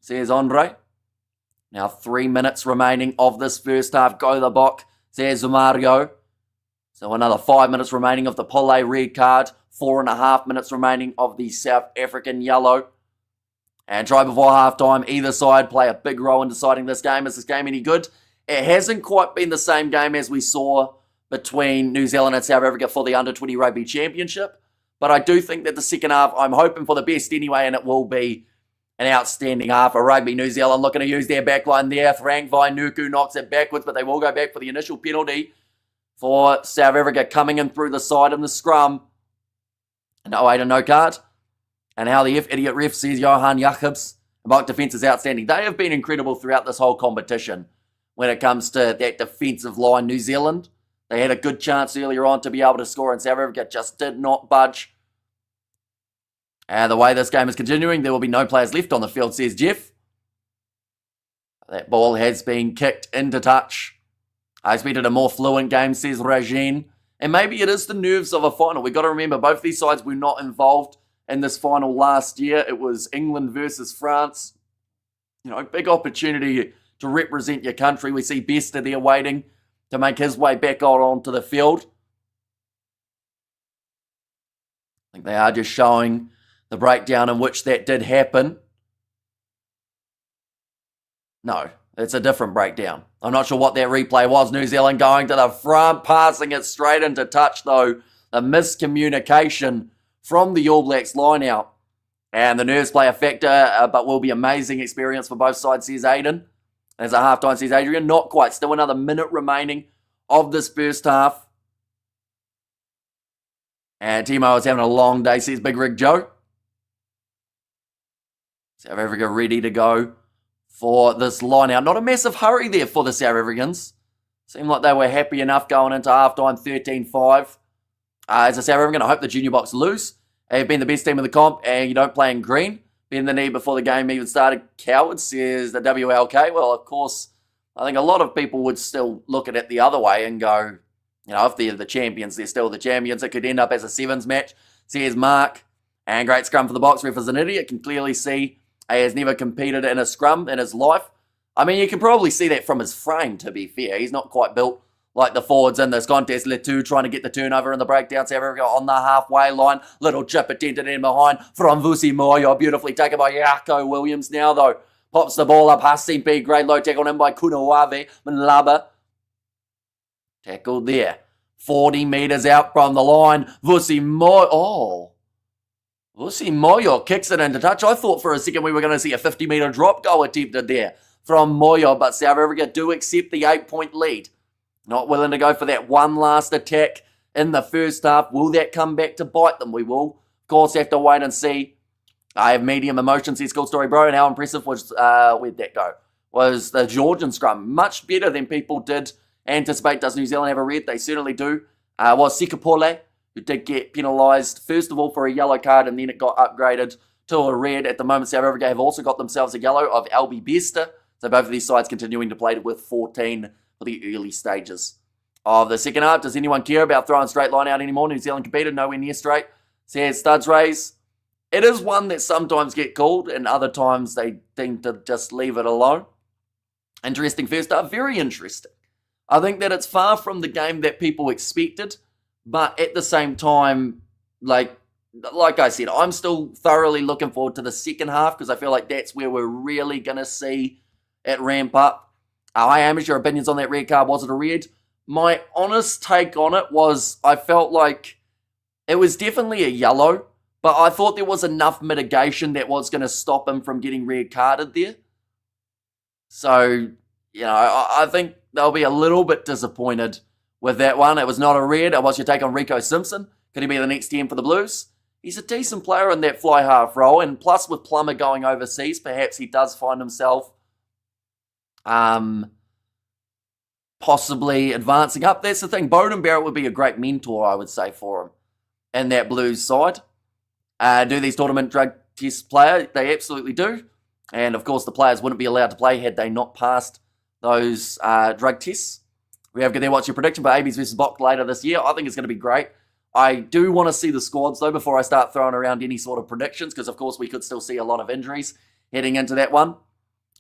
says Andre. Now 3 minutes remaining of this first half. Go the Bok, says Mario. So another 5 minutes remaining of the Pole red card. 4.5 minutes remaining of the South African yellow. And try before halftime. Either side play a big role in deciding this game. Is this game any good? It hasn't quite been the same game as we saw between New Zealand and South Africa for the Under-20 Rugby Championship. But I do think that the second half, I'm hoping for the best anyway, and it will be an outstanding half of rugby. New Zealand looking to use their backline there. Frank Vainuku knocks it backwards, but they will go back for the initial penalty for South Africa coming in through the side in the scrum. No 8 and no card. And how the idiot ref says Johan Jacobs. About defence is outstanding. They have been incredible throughout this whole competition when it comes to that defensive line. New Zealand, they had a good chance earlier on to be able to score, and South Africa just did not budge. And the way this game is continuing, there will be no players left on the field, says Jeff. That ball has been kicked into touch. I expected a more fluent game, says Rajin. And maybe it is the nerves of a final. We've got to remember both these sides were not involved in this final last year. It was England versus France. You know, big opportunity to represent your country. We see Bester there waiting to make his way back out onto the field. I think they are just showing the breakdown in which that did happen. No, it's a different breakdown. I'm not sure what that replay was. New Zealand going to the front, passing it straight into touch though. The miscommunication from the All Blacks line out. And the nerves play a factor, but will be amazing experience for both sides, says Aiden. As a halftime, says Adrian. Not quite. Still another minute remaining of this first half. And Timo is having a long day, says Big Rig Joe. South Africa ready to go for this line out. Not a massive hurry there for the South Africans. Seemed like they were happy enough going into halftime 13-5. As a South African, I hope the Junior Boks lose. They've been the best team in the comp, and you don't play in green. Bend the knee before the game even started. Coward, says the WLK. Well, of course, I think a lot of people would still look at it the other way and go, if they're the champions, they're still the champions. It could end up as a sevens match, says Mark. And great scrum for the Boks. Ref is an idiot. Can clearly see he has never competed in a scrum in his life. I mean, you can probably see that from his frame, to be fair. He's not quite built like the forwards in this contest. Letu trying to get the turnover in the breakdown. South Africa on the halfway line. Little chip attempted in behind from Vusi Moyo. Beautifully taken by Yako Williams now, though. Pops the ball up. Hasimpi. Great low tackle in by Kunawave. Manlaba. Tackled there. 40 metres out from the line. Vusi Moyo. Oh. Vusi Moyo kicks it into touch. I thought for a second we were going to see a 50-metre drop goal attempted there from Moyo, but South Africa do accept the 8-point lead. Not willing to go for that one last attack in the first half. Will that come back to bite them? We will, of course, have to wait and see. I have medium emotion, says Cool Story Bro, and how impressive was, where'd that go? Was the Georgian scrum. Much better than people did anticipate. Does New Zealand have a red? They certainly do. Was Sikapole, who did get penalised, first of all, for a yellow card, and then it got upgraded to a red. At the moment, South Africa have also got themselves a yellow of Albie Bester. So both of these sides continuing to play with 14 for the early stages of the second half. Does anyone care about throwing straight line out anymore? New Zealand competed nowhere near straight. Says Studs Rays. It is one that sometimes get called and other times they think to just leave it alone. Interesting first half. Very interesting. I think that it's far from the game that people expected, but at the same time, like I said, I'm still thoroughly looking forward to the second half because I feel like that's where we're really going to see it ramp up. Hi, Amish, your opinions on that red card. Was it a red? My honest take on it was I felt like it was definitely a yellow, but I thought there was enough mitigation that was going to stop him from getting red carded there. So, I think they'll be a little bit disappointed with that one. It was not a red. What's your take on Rico Simpson? Could he be the next 10 for the Blues? He's a decent player in that fly half role, and plus with Plummer going overseas, perhaps he does find himself possibly advancing up. That's the thing. Bowden Barrett would be a great mentor, I would say, for him in that Blues side. Do these tournament drug tests play? They absolutely do. And, of course, the players wouldn't be allowed to play had they not passed those drug tests. We have there. What's your prediction for ABs versus Boks later this year? I think it's going to be great. I do want to see the squads, though, before I start throwing around any sort of predictions, because, of course, we could still see a lot of injuries heading into that one.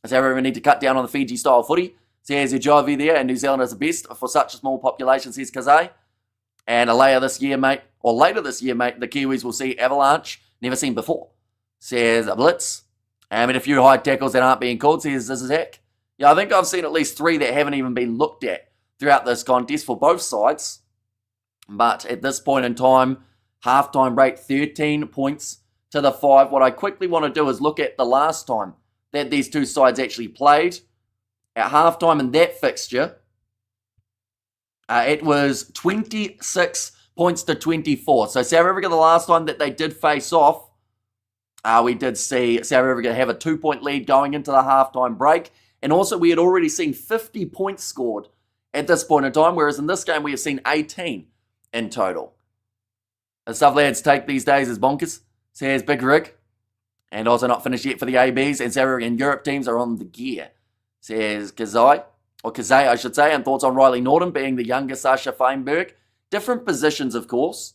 So we need to cut down on the Fiji-style footy. Says Ujovi there, and New Zealand is the best for such a small population, says Kazai. And later this year, mate, the Kiwis will see Avalanche, never seen before, says Blitz. And a few high tackles that aren't being called, says this is heck. Yeah, I think I've seen at least 3 that haven't even been looked at throughout this contest for both sides. But at this point in time, halftime break, 13 points to the 5. What I quickly want to do is look at the last time that these two sides actually played. At halftime in that fixture, it was 26 points to 24. So South Africa, the last time that they did face off, we did see South Africa have a 2-point lead going into the halftime break. And also we had already seen 50 points scored at this point in time, whereas in this game we have seen 18 in total. The stuff lads take these days is bonkers, says Big Rig. And also not finished yet for the ABs, and South Africa and Europe teams are on the gear, says Kazai, I should say. And thoughts on Riley Norton being the younger Sasha Feinberg. Different positions, of course,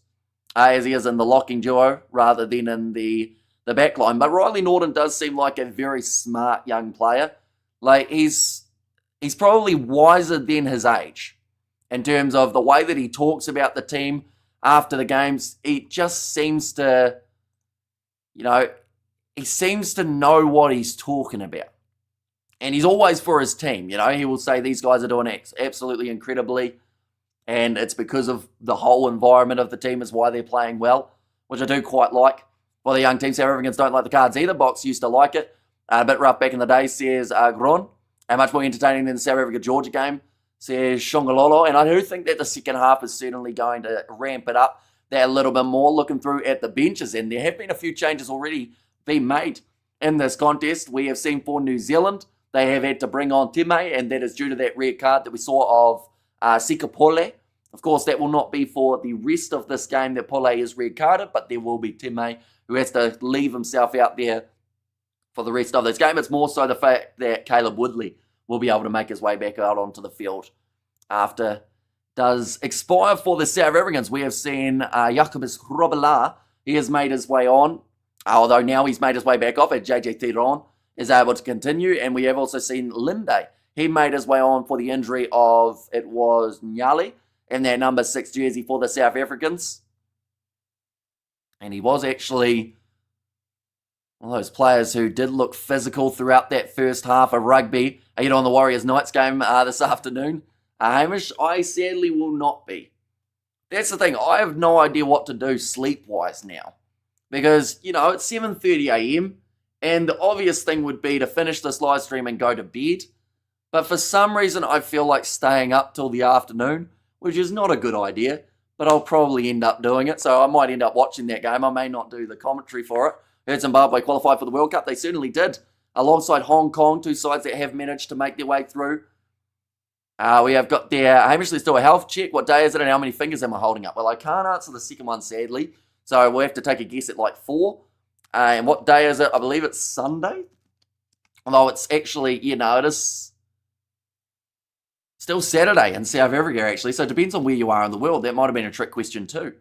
as he is in the locking duo rather than in the back line. But Riley Norton does seem like a very smart young player. Like, he's probably wiser than his age in terms of the way that he talks about the team after the games. He just seems to, he seems to know what he's talking about. And he's always for his team. He will say these guys are doing absolutely incredibly. And it's because of the whole environment of the team is why they're playing well, which I do quite like. Well, the young team, South Africans don't like the cards either. Boks used to like it. A bit rough back in the day, says Gron. And much more entertaining than the South Africa-Georgia game, says Shongololo. And I do think that the second half is certainly going to ramp it up that a little bit more, looking through at the benches, and there have been a few changes already being made in this contest. We have seen for New Zealand, they have had to bring on Time, and that is due to that red card that we saw of Sika Pole. Of course, that will not be for the rest of this game that Pole is red carded, but there will be Time who has to leave himself out there for the rest of this game. It's more so the fact that Caleb Woodley will be able to make his way back out onto the field after does expire for the South Africans. We have seen Jacobus Robela. He has made his way on, although now he's made his way back off, and JJ Theron is able to continue. And we have also seen Linde. He made his way on for the injury of, it was Nyali, in their number 6 jersey for the South Africans. And he was actually one of those players who did look physical throughout that first half of rugby. Are you on the Warriors Knights game this afternoon? Hamish, I sadly will not be. That's the thing. I have no idea what to do sleep-wise now. Because, you know, it's 7:30 a.m. and the obvious thing would be to finish this live stream and go to bed. But for some reason, I feel like staying up till the afternoon, which is not a good idea. But I'll probably end up doing it. So I might end up watching that game. I may not do the commentary for it. Heard Zimbabwe qualify for the World Cup. They certainly did. Alongside Hong Kong, two sides that have managed to make their way through. We have got there, Hamish, let's do a health check. What day is it and how many fingers am I holding up? Well, I can't answer the second one, sadly. So we'll have to take a guess at like 4. And what day is it? I believe it's Sunday. Although it's actually, you know, it is still Saturday in South Africa, actually. So it depends on where you are in the world. That might have been a trick question too.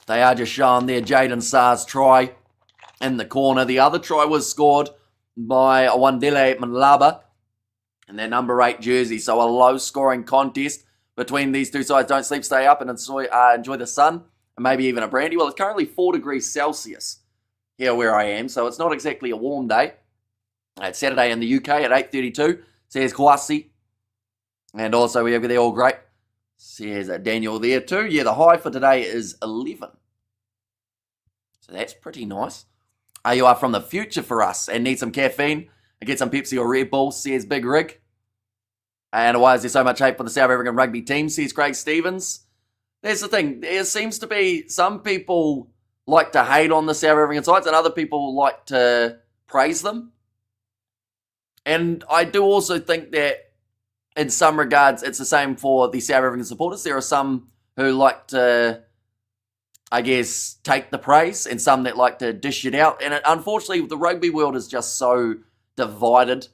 They are just showing there Jaden Sarr's try in the corner. The other try was scored by Wandile Manlaba in their number 8 jersey. So a low-scoring contest between these two sides. Don't sleep, stay up and enjoy the sun and maybe even a brandy. Well, it's currently 4 degrees Celsius here where I am, so it's not exactly a warm day. It's Saturday in the UK at 8:32. Says Kwasi. And also we have the All Great. Says Daniel there too. Yeah, the high for today is 11. So that's pretty nice. You are from the future for us and need some caffeine and get some Pepsi or Red Bull, says Big Rig. And why is there so much hate for the South African rugby team, says Craig Stevens. There's the thing. There seems to be some people like to hate on the South African sides and other people like to praise them. And I do also think that in some regards, it's the same for the South African supporters. There are some who like to, I guess, take the praise and some that like to dish it out. And unfortunately, the rugby world is just so divided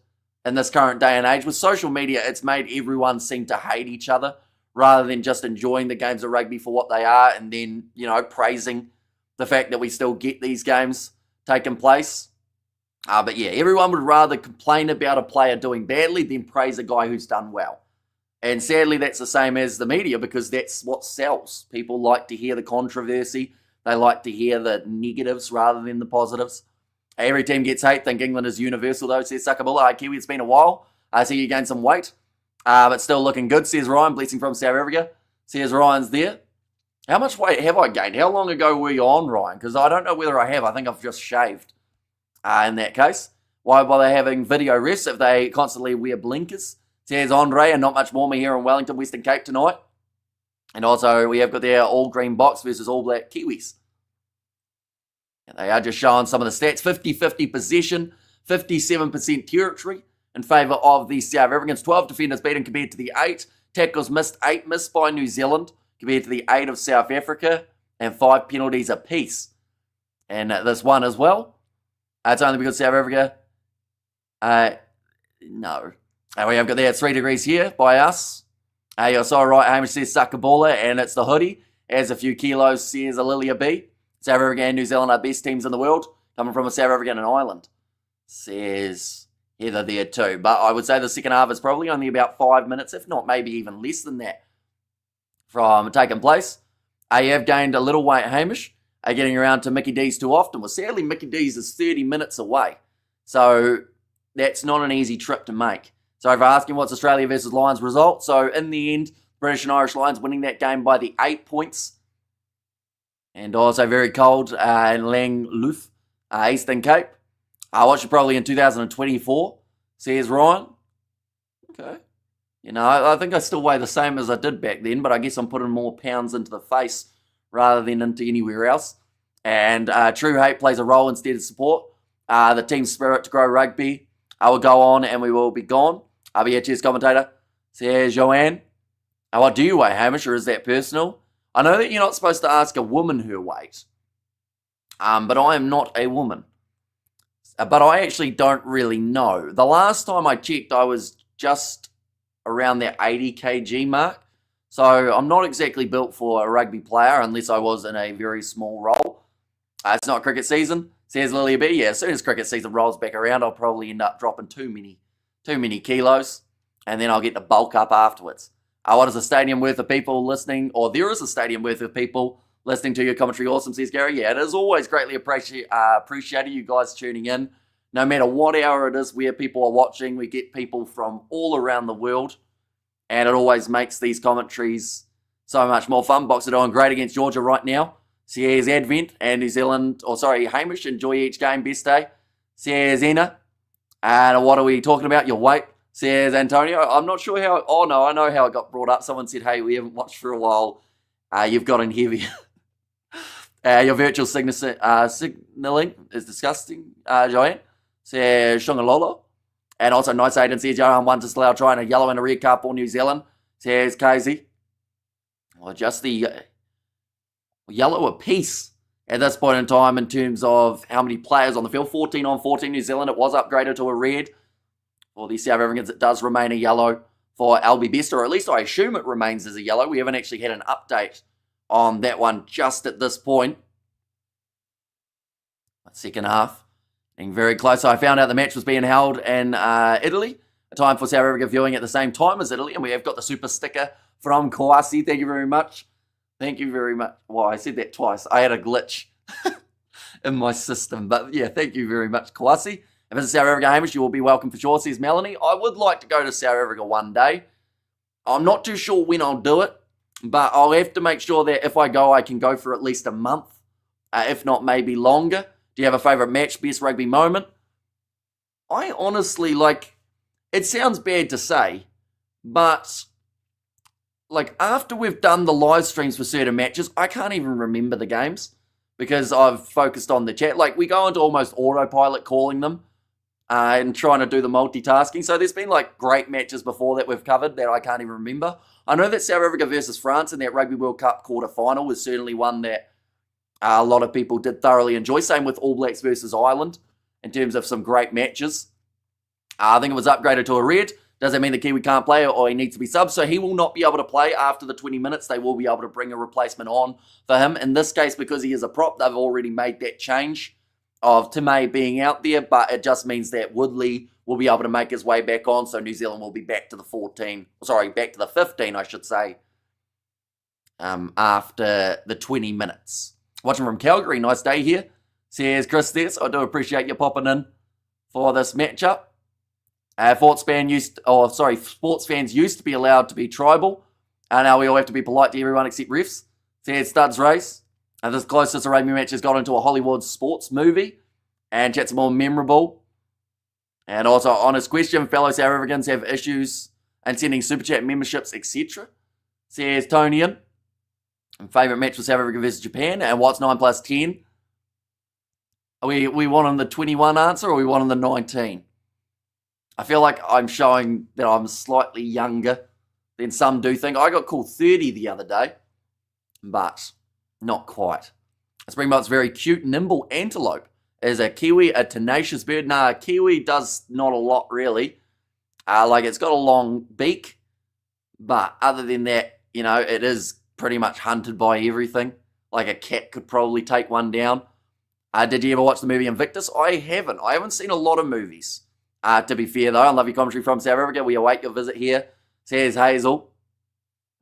in this current day and age. With social media, it's made everyone seem to hate each other rather than just enjoying the games of rugby for what they are and then, you know, praising the fact that we still get these games taking place. But yeah, everyone would rather complain about a player doing badly than praise a guy who's done well. And sadly, that's the same as the media because that's what sells. People like to hear the controversy. They like to hear the negatives rather than the positives. Every team gets hate. Think England is universal though, says Sakabula. Hi, Kiwi, it's been a while. I see you gained some weight. But still looking good, says Ryan. Blessing from South Africa. Says Ryan's there. How much weight have I gained? How long ago were you on, Ryan? Because I don't know whether I have. I think I've just shaved. In that case, why bother having video rests if they constantly wear blinkers? Says Andre, and not much warmer here in Wellington, Western Cape tonight. And also, we have got their all green Boks versus all black Kiwis. And they are just showing some of the stats. 50-50 possession, 57% territory in favour of the South Africans. 12 defenders beaten compared to the 8. Tackles missed, 8 missed by New Zealand compared to the 8 of South Africa. And 5 penalties apiece. And this one as well. It's only because South Africa, no. And we have got there 3 degrees here by us. You're so right, Hamish says Sakabola, and it's the hoodie. As a few kilos, says Alilia B. South Africa and New Zealand are best teams in the world, coming from a South African and Ireland. Says Heather there too. But I would say the second half is probably only about 5 minutes, if not maybe even less than that, from taking place. You have gained a little weight, Hamish. Getting around to Mickey D's too often. Well, sadly, Mickey D's is 30 minutes away. So that's not an easy trip to make. So for asking what's Australia versus Lions result. So in the end, British and Irish Lions winning that game by the 8 points. And also very cold in Langlouf, Eastern Cape. I watched it probably in 2024. says Ryan. Okay. You know, I think I still weigh the same as I did back then, but I guess I'm putting more pounds into the face rather than into anywhere else. And true hate plays a role instead of support. The team spirit to grow rugby. I will go on and we will be gone. I'll be a cheers commentator. Says Joanne. What do you weigh, Hamish, or is that personal? I know that you're not supposed to ask a woman her weight. But I am not a woman. But I actually don't really know. The last time I checked, I was just around that 80 kg mark. So I'm not exactly built for a rugby player unless I was in a very small role. It's not cricket season, says Lily B. Yeah, as soon as cricket season rolls back around, I'll probably end up dropping too many kilos, and then I'll get the bulk up afterwards. What is a stadium worth of people listening, or there is a stadium worth of people listening to your commentary? Awesome, says Gary. Yeah, it is always greatly appreciated you guys tuning in. No matter what hour it is where people are watching, we get people from all around the world, and it always makes these commentaries so much more fun. Boks are doing great against Georgia right now. Says Advent and New Zealand, Hamish, enjoy each game, best day. Says Enna. And what are we talking about? Your weight, says Antonio. I'm not sure how, I know how it got brought up. Someone said, hey, we haven't watched for a while. You've gotten heavier. Your virtual signaling is disgusting, Joanne. Says Shungalolo. And also, Nice Aiden says, Johan won to Slough trying a yellow and a red card for New Zealand. Says Casey. Well, just the yellow apiece at this point in time in terms of how many players on the field. 14 on 14 New Zealand. It was upgraded to a red. For the South Africans, it does remain a yellow for LB Best, or at least I assume it remains as a yellow. We haven't actually had an update on that one just at this point. Second half. Getting very close. So I found out the match was being held in Italy. A time for South Africa viewing at the same time as Italy. And we have got the super sticker from Kawasi. Thank you very much. Thank you very much. Well, I said that twice. I had a glitch in my system. But yeah, thank you very much, Kawasi. If it's South Africa, Hamish, you will be welcome for sure, says Melanie. I would like to go to South Africa one day. I'm not too sure when I'll do it, but I'll have to make sure that if I go, I can go for at least a month, if not maybe longer. Do you have a favourite match, best rugby moment? I honestly, it sounds bad to say, but after we've done the live streams for certain matches, I can't even remember the games because I've focused on the chat. We go into almost autopilot calling them and trying to do the multitasking. So there's been great matches before that we've covered that I can't even remember. I know that South Africa versus France in that Rugby World Cup quarter-final was certainly one that a lot of people did thoroughly enjoy. Same with All Blacks versus Ireland in terms of some great matches. I think it was upgraded to a red. Does that mean the Kiwi can't play or he needs to be subbed? So he will not be able to play after the 20 minutes. They will be able to bring a replacement on for him. In this case, because he is a prop, they've already made that change of Timay being out there, but it just means that Woodley will be able to make his way back on, so New Zealand will be back to the 15, I should say, after the 20 minutes. Watching from Calgary, nice day here, says Chris Stess. I do appreciate you popping in for this matchup. Sports fans used to be allowed to be tribal, and now we all have to be polite to everyone except refs, says Studs Race. And this closest a rugby match has got into a Hollywood sports movie, and chats are more memorable. And also, honest question, fellow South Africans have issues in sending super chat memberships, etc. Says Tonian. And favourite match was South Africa versus Japan, and what's 9 plus 10? Are we wanting the 21 answer, or we wanting the 19? I feel like I'm showing that I'm slightly younger than some do think. I got called 30 the other day, but not quite. Springbok's very cute, nimble antelope. Is a kiwi a tenacious bird? Nah, a kiwi does not a lot really. It's got a long beak, but other than that, it is pretty much hunted by everything. Like a cat could probably take one down. Did you ever watch the movie Invictus? I haven't. I haven't seen a lot of movies. To be fair though, I love your commentary from South Africa. We await your visit here, says Hazel.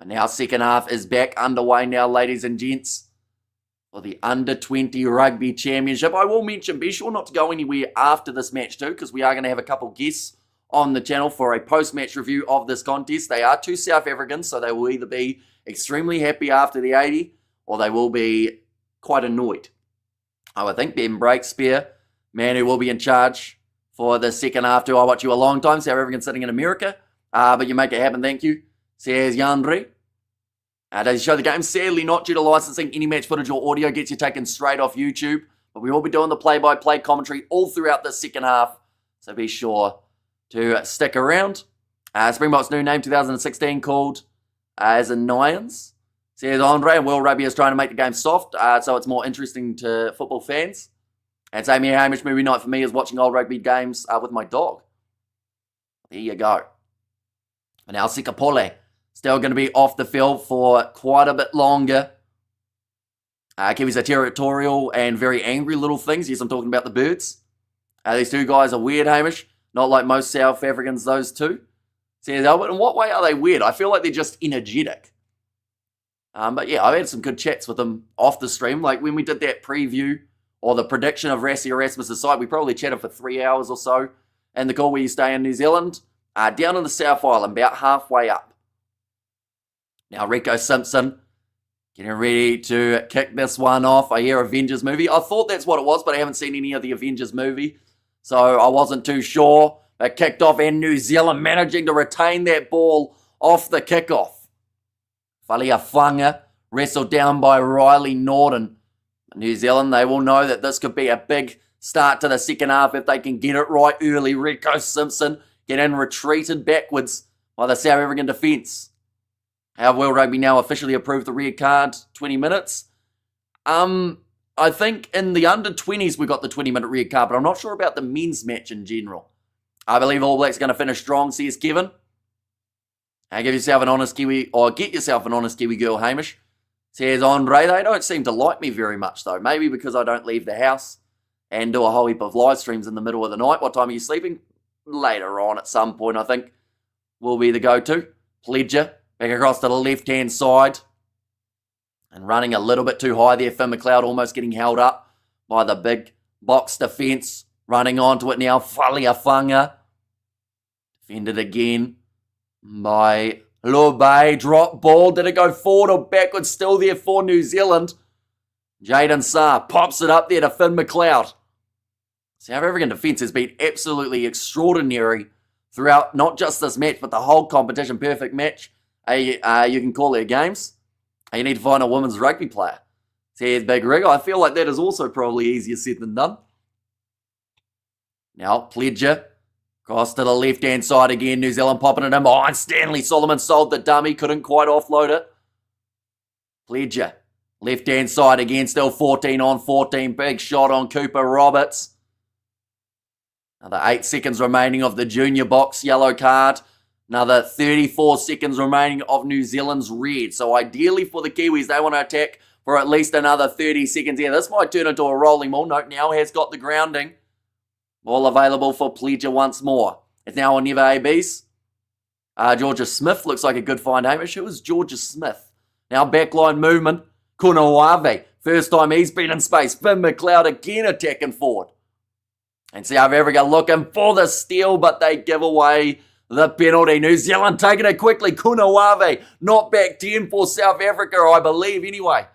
And now second half is back underway now, ladies and gents, for the Under-20 Rugby Championship. I will mention, be sure not to go anywhere after this match too, because we are going to have a couple guests on the channel for a post-match review of this contest. They are two South Africans, so they will either be extremely happy after the 80, or they will be quite annoyed. I think Ben Breakspear, man who will be in charge for the second half too. I watch you a long time. South African sitting in America. But you make it happen, thank you. Says Yandri. Does he show the game? Sadly, not due to licensing. Any match footage or audio gets you taken straight off YouTube. But we will be doing the play-by-play commentary all throughout the second half. So be sure to stick around. Springboks' new name, 2016, called as in Nians. Says Andre, and World Rugby is trying to make the game soft, so it's more interesting to football fans. And same here, Hamish, movie night for me is watching old rugby games with my dog. There you go. And now Sikapole, still going to be off the field for quite a bit longer. Kiwis are territorial and very angry little things. Yes, I'm talking about the birds. These two guys are weird, Hamish. Not like most South Africans, those two. Says Albert, in what way are they weird? I feel like they're just energetic. But yeah, I've had some good chats with them off the stream. Like when we did that preview or the prediction of Rassie Erasmus' side, we probably chatted for 3 hours or so. And the call where you stay in New Zealand, down in the South Island, about halfway up. Now Rico Simpson getting ready to kick this one off. I hear Avengers movie. I thought that's what it was, but I haven't seen any of the Avengers movie. So I wasn't too sure. But kicked off, and New Zealand managing to retain that ball off the kickoff. Faliafanga wrestled down by Riley Norton. New Zealand, they will know that this could be a big start to the second half if they can get it right early. Rico Simpson getting retreated backwards by the South African defence. Have World Rugby now officially approved the red card? 20 minutes? I think in the under-20s we got the 20-minute red card, but I'm not sure about the men's match in general. I believe All Blacks are going to finish strong, says Kevin. Give yourself an honest Kiwi, or get yourself an honest Kiwi girl, Hamish. Says Andre, they don't seem to like me very much though. Maybe because I don't leave the house and do a whole heap of live streams in the middle of the night. What time are you sleeping? Later on at some point, I think, will be the go-to. Pledger, back across to the left-hand side. And running a little bit too high there. Finn McLeod almost getting held up by the big box defence. Running onto it now. Faliafanga. Defended again by Lube. Drop ball. Did it go forward or backwards? Still there for New Zealand. Jaden Saar pops it up there to Finn McLeod. South African defence has been absolutely extraordinary throughout not just this match, but the whole competition. Perfect match. You can call their games. You need to find a women's rugby player. Says Big Rig. I feel like that is also probably easier said than done. Now, Pledger. Cross to the left-hand side again. New Zealand popping it in behind. Stanley Solomon sold the dummy. Couldn't quite offload it. Pledger. Left-hand side again. Still 14 on 14. Big shot on Cooper Roberts. Another 8 seconds remaining of the Junior Boks yellow card. Another 34 seconds remaining of New Zealand's red. So ideally for the Kiwis, they want to attack for at least another 30 seconds here. This might turn into a rolling ball. Note now has got the grounding. Ball available for Pledger once more. It's now on Never ABs. Georgia Smith looks like a good find. Hamish, who is Georgia Smith? Now backline movement. Kunawave. First time he's been in space. Finn McLeod again attacking forward. And South Africa looking for the steal, but they give away the penalty. New Zealand taking it quickly. Kunawave not back 10 for South Africa, I believe, anyway.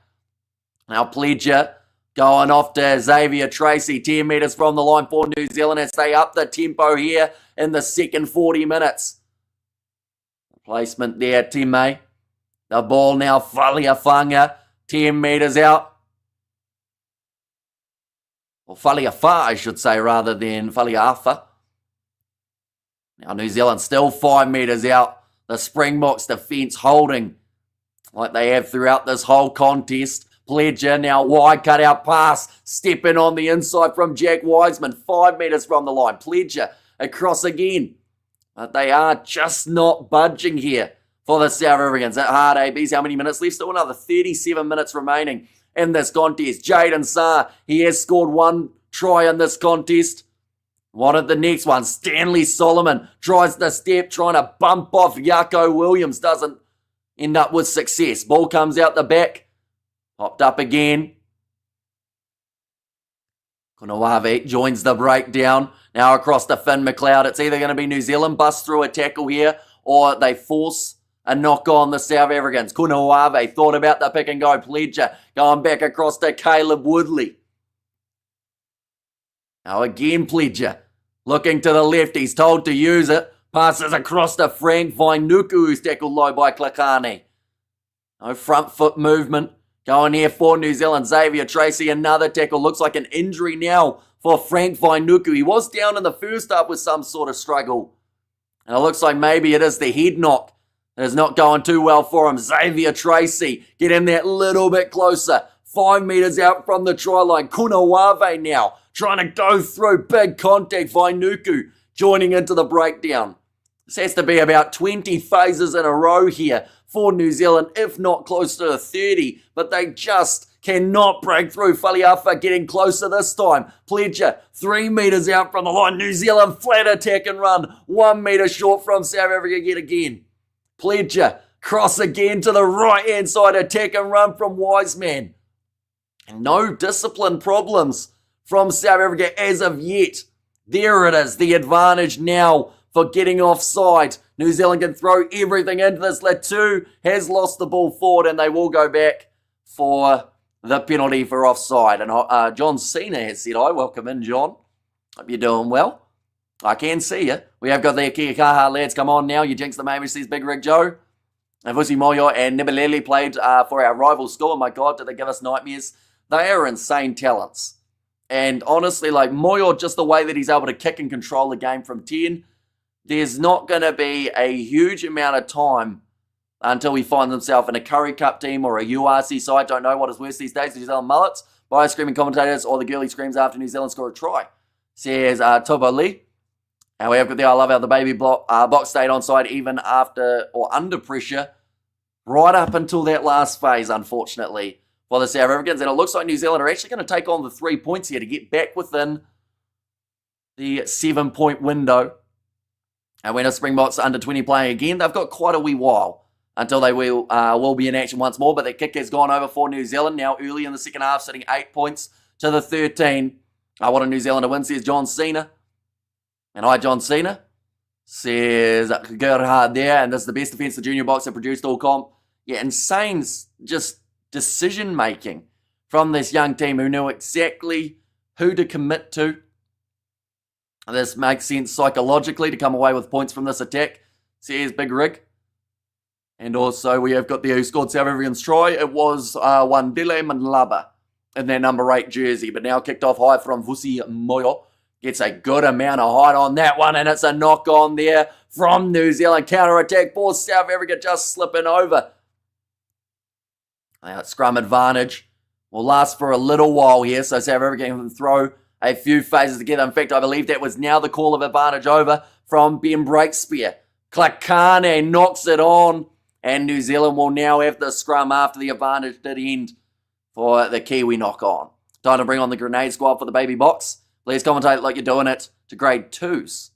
Now Pledger going off to Xavier Tracy. 10 metres from the line for New Zealand as they up the tempo here in the second 40 minutes. Placement there, Time. The ball now, Faliafanga. 10 metres out. Or Faliafa, I should say, rather than Faliafa. Now New Zealand still 5 metres out. The Springboks defence holding like they have throughout this whole contest. Pledger now wide cut out pass. Stepping on the inside from Jack Wiseman. 5 metres from the line. Pledger across again. But they are just not budging here for the South Africans. At hard ABs, how many minutes left? Still another 37 minutes remaining in this contest. Jaden Saar, he has scored 1 try in this contest. Wanted the next one. Stanley Solomon tries the step, trying to bump off Yako Williams. Doesn't end up with success. Ball comes out the back. Popped up again. Kunawave joins the breakdown. Now across to Finn McLeod. It's either going to be New Zealand bust through a tackle here, or they force a knock on the South Africans. Kunawave thought about the pick and go. Pledger going back across to Caleb Woodley. Now again Pledger. Looking to the left, he's told to use it. Passes across to Frank Vainuku, who's tackled low by Klakane. No front foot movement. Going here for New Zealand, Xavier Tracy, another tackle. Looks like an injury now for Frank Vainuku. He was down in the first half with some sort of struggle. And it looks like maybe it is the head knock that is not going too well for him. Xavier Tracy getting that little bit closer. 5 metres out from the try line. Kunawave now trying to go through. Big contact. Vainuku joining into the breakdown. This has to be about 20 phases in a row here for New Zealand, if not close to 30. But they just cannot break through. Faliafa getting closer this time. Pledger 3 metres out from the line. New Zealand flat attack and run. 1 metre short from South Africa yet again. Pledger cross again to the right hand side. Attack and run from Wiseman. And no discipline problems from South Africa as of yet. There it is. The advantage now for getting offside. New Zealand can throw everything into this. Latu has lost the ball forward and they will go back for the penalty for offside. And John Cena has said, "Hi, welcome in, John. Hope you're doing well. I can see you." We have got the Kikaha lads. Come on now. You jinx the Mamish, says Big Rig Joe. And Vusi Moyo and Nibalele played for our rival school. Oh my God, did they give us nightmares? They are insane talents. And honestly, like Moyo, just the way that he's able to kick and control the game from 10, there's not going to be a huge amount of time until he finds himself in a Curry Cup team or a URC side. Don't know what is worse these days, the New Zealand Mullets, by screaming commentators, or the girly screams after New Zealand score a try. Says Tobo Lee. And we have got the I love how the baby box stayed on side even after or under pressure right up until that last phase, unfortunately, for the South Africans. And it looks like New Zealand are actually going to take on the 3 points here to get back within the 7-point window. And when a Springboks under 20 playing again, they've got quite a wee while until they will be in action once more. But the kick has gone over for New Zealand now early in the second half, sitting 8 points to the 13. I want a New Zealand to win, says John Cena. And hi, John Cena. Says Gerhard there. And this is the best defence the Junior Boks have produced all comp. Yeah, insane just decision-making from this young team who knew exactly who to commit to. This makes sense psychologically to come away with points from this attack. Says Big Rig. And also we have got the who scored South African's try. It was Wandile Manlaba in their number 8 jersey. But now kicked off high from Vusi Moyo. Gets a good amount of height on that one. And it's a knock on there from New Zealand. Counter-attack for South Africa just slipping over. That scrum advantage will last for a little while here. So South Africa can throw a few phases together. In fact, I believe that was now the call of advantage over from Ben Breakspear. Klakane knocks it on. And New Zealand will now have the scrum after the advantage did end for the Kiwi knock on. Time to bring on the grenade squad for the baby box. Please commentate like you're doing it to grade 2s.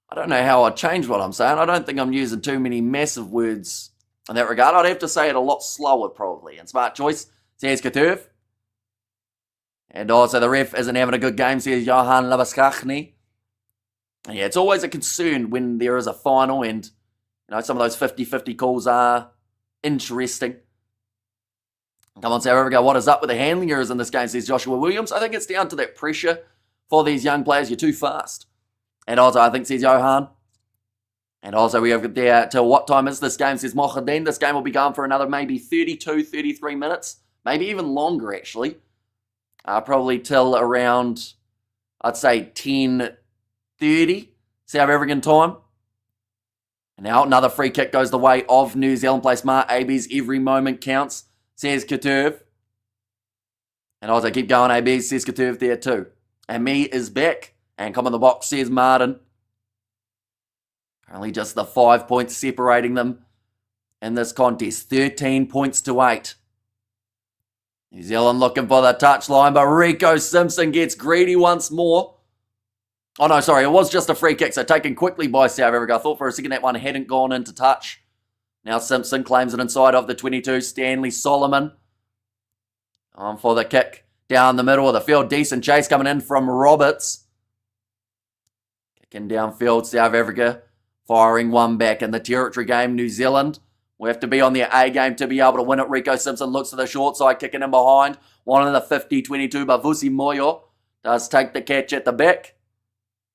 I don't know how I changed what I'm saying. I don't think I'm using too many massive words in that regard. I'd have to say it a lot slower probably. And smart choice, says Katurv. And also the ref isn't having a good game, says Johan Labaskachny. And yeah, it's always a concern when there is a final and some of those 50-50 calls are interesting. Come on, South Africa, what is up with the handling errors in this game, says Joshua Williams. I think it's down to that pressure for these young players. You're too fast. And also, I think, says Johan. And also, we have there till what time is this game, says Mohadin. This game will be going for another maybe 32, 33 minutes. Maybe even longer, actually. Probably till around, I'd say, 10:30 South African time. And now another free kick goes the way of New Zealand. Play smart, ABs, every moment counts, says Katurv. And also keep going, ABs, says Katurv there too. And me is back. And come on the box, says Martin. Only just the 5 points separating them in this contest. 13 points to 8. New Zealand looking for the touchline, but Rico Simpson gets greedy once more. Oh no, sorry, it was just a free kick, so taken quickly by South Africa. I thought for a second that one hadn't gone into touch. Now Simpson claims it inside of the 22. Stanley Solomon on for the kick down the middle of the field. Decent chase coming in from Roberts. Kicking downfield, South Africa firing one back in the territory game. New Zealand will have to be on their A game to be able to win it. Rico Simpson looks to the short side, kicking in behind. One in the 50-22, but Vusi Moyo does take the catch at the back.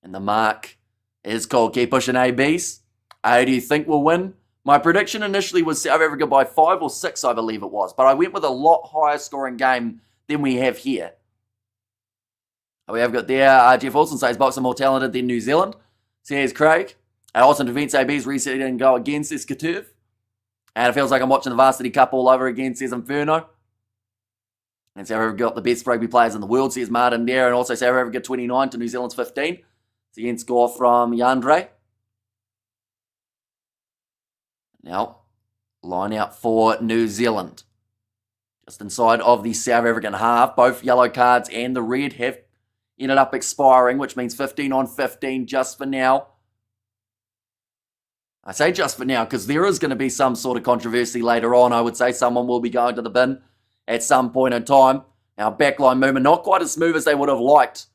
And the mark is called. Keep pushing ABs. Who do you think will win? My prediction initially was South Africa by 5 or 6, I believe it was. But I went with a lot higher scoring game than we have here. We have got there, Jeff Wilson says Boks are more talented than New Zealand. Says Craig. And also defence ABs reset and go again, says Katurv. And it feels like I'm watching the Varsity Cup all over again, says Inferno. And South Africa got the best rugby players in the world, says Martin there. And also South Africa 29 to New Zealand's 15. It's the end score from Yandre. Now, line out for New Zealand. Just inside of the South African half, both yellow cards and the red have ended up expiring, which means 15 on 15 just for now. I say just for now because there is going to be some sort of controversy later on. I would say someone will be going to the bin at some point in time. Our backline movement, not quite as smooth as they would have liked,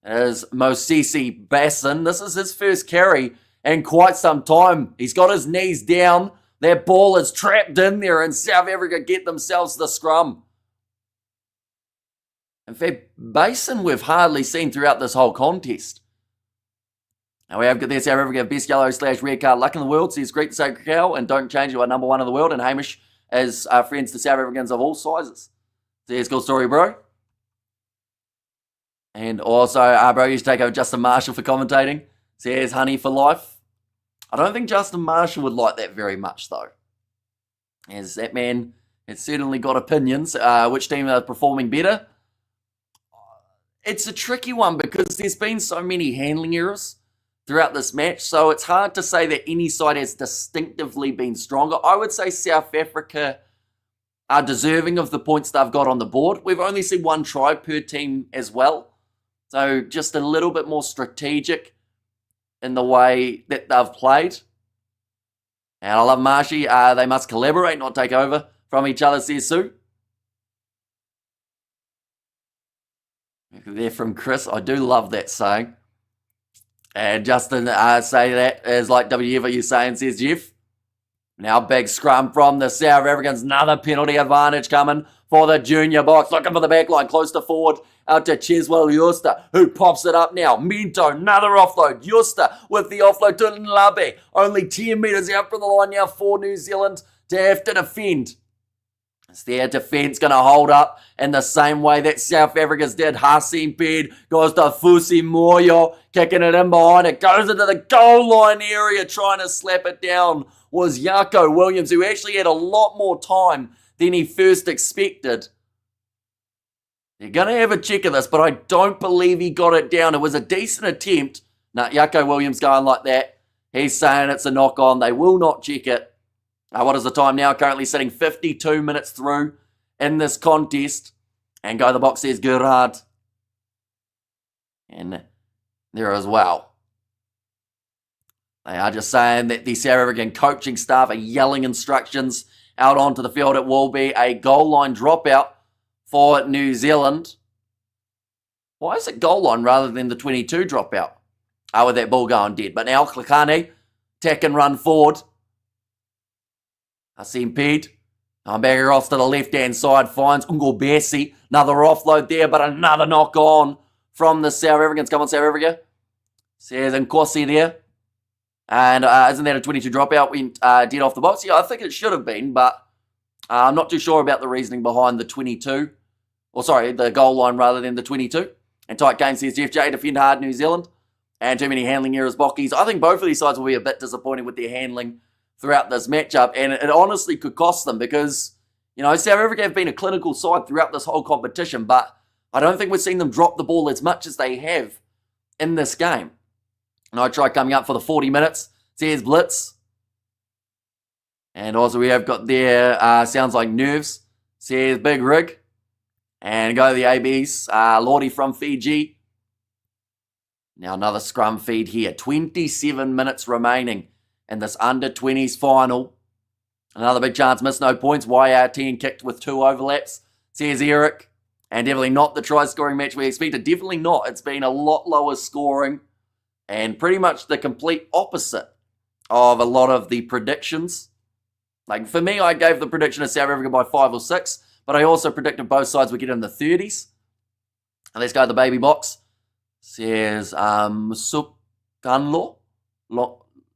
as Mosisi Basson. This is his first carry in quite some time. He's got his knees down. That ball is trapped in there, and South Africa get themselves the scrum. In fact, Basson we've hardly seen throughout this whole contest. Now we have got there South Africa, best yellow/red card luck in the world, says Great Sacred Cow, and don't change you are number 1 in the world. And Hamish is friends to South Africans of all sizes. Says cool story, bro. And also, bro, you should take over Justin Marshall for commentating. Says Honey for life. I don't think Justin Marshall would like that very much, though. As that man has certainly got opinions. Which team are performing better? It's a tricky one because there's been so many handling errors throughout this match, so it's hard to say that any side has distinctively been stronger. I would say South Africa are deserving of the points they've got on the board. We've only seen 1 try per team as well, so just a little bit more strategic in the way that they've played. And I love Marshy. They must collaborate, not take over from each other, says Sue. There from Chris. I do love that saying. And Justin say that is like whatever you're saying, says Jeff. Now big scrum from the South Africans. Another penalty advantage coming for the Junior Boks. Looking for the back line, close to forward. Out to Cheswell Juster, who pops it up now. Minto, another offload. Juster with the offload to Nlabe. Only 10 metres out from the line now for New Zealand to have to defend. Is their defence going to hold up in the same way that South Africa's did? Hasim Ped goes to Fusi Moyo, kicking it in behind it. Goes into the goal line area, trying to slap it down. Was Jaco Williams, who actually had a lot more time than he first expected. They're going to have a check of this, but I don't believe he got it down. It was a decent attempt. Now, Jaco Williams going like that. He's saying it's a knock-on. They will not check it. What is the time now? Currently sitting 52 minutes through in this contest. And go the Boks, says Gerard. And there as well. They are just saying that the South African coaching staff are yelling instructions out onto the field. It will be a goal line dropout for New Zealand. Why is it goal line rather than the 22 dropout? With that ball going dead. But now Klakane, tack and run forward. Hasim Ped. I'm back across to the left-hand side. Finds Ungobesi. Another offload there, but another knock on from the South Africans. Come on, South Africa. Says Nkosi there. And isn't that a 22 dropout? Went dead off the box. Yeah, I think it should have been, but I'm not too sure about the reasoning behind the 22. Or sorry, the goal line rather than the 22. And tight game, says Jeff J. Defend hard, New Zealand. And too many handling errors, Bockies. I think both of these sides will be a bit disappointed with their handling throughout this matchup. And it honestly could cost them because, you know, South Africa have been a clinical side throughout this whole competition. But I don't think we've seen them drop the ball as much as they have in this game. And I try coming up for the 40 minutes. Says Blitz. And also we have got there, sounds like nerves. Says Big Rig. And go to the ABs. Lordy from Fiji. Now another scrum feed here. 27 minutes remaining in this under-20s final. Another big chance, missed, no points. YRT kicked with 2 overlaps. Says Eric. And definitely not the try-scoring match we expected. Definitely not. It's been a lot lower scoring. And pretty much the complete opposite of a lot of the predictions. Like for me, I gave the prediction of South Africa by 5 or 6. But I also predicted both sides would get in the 30s. And let's go to the baby box. Says Sukanlo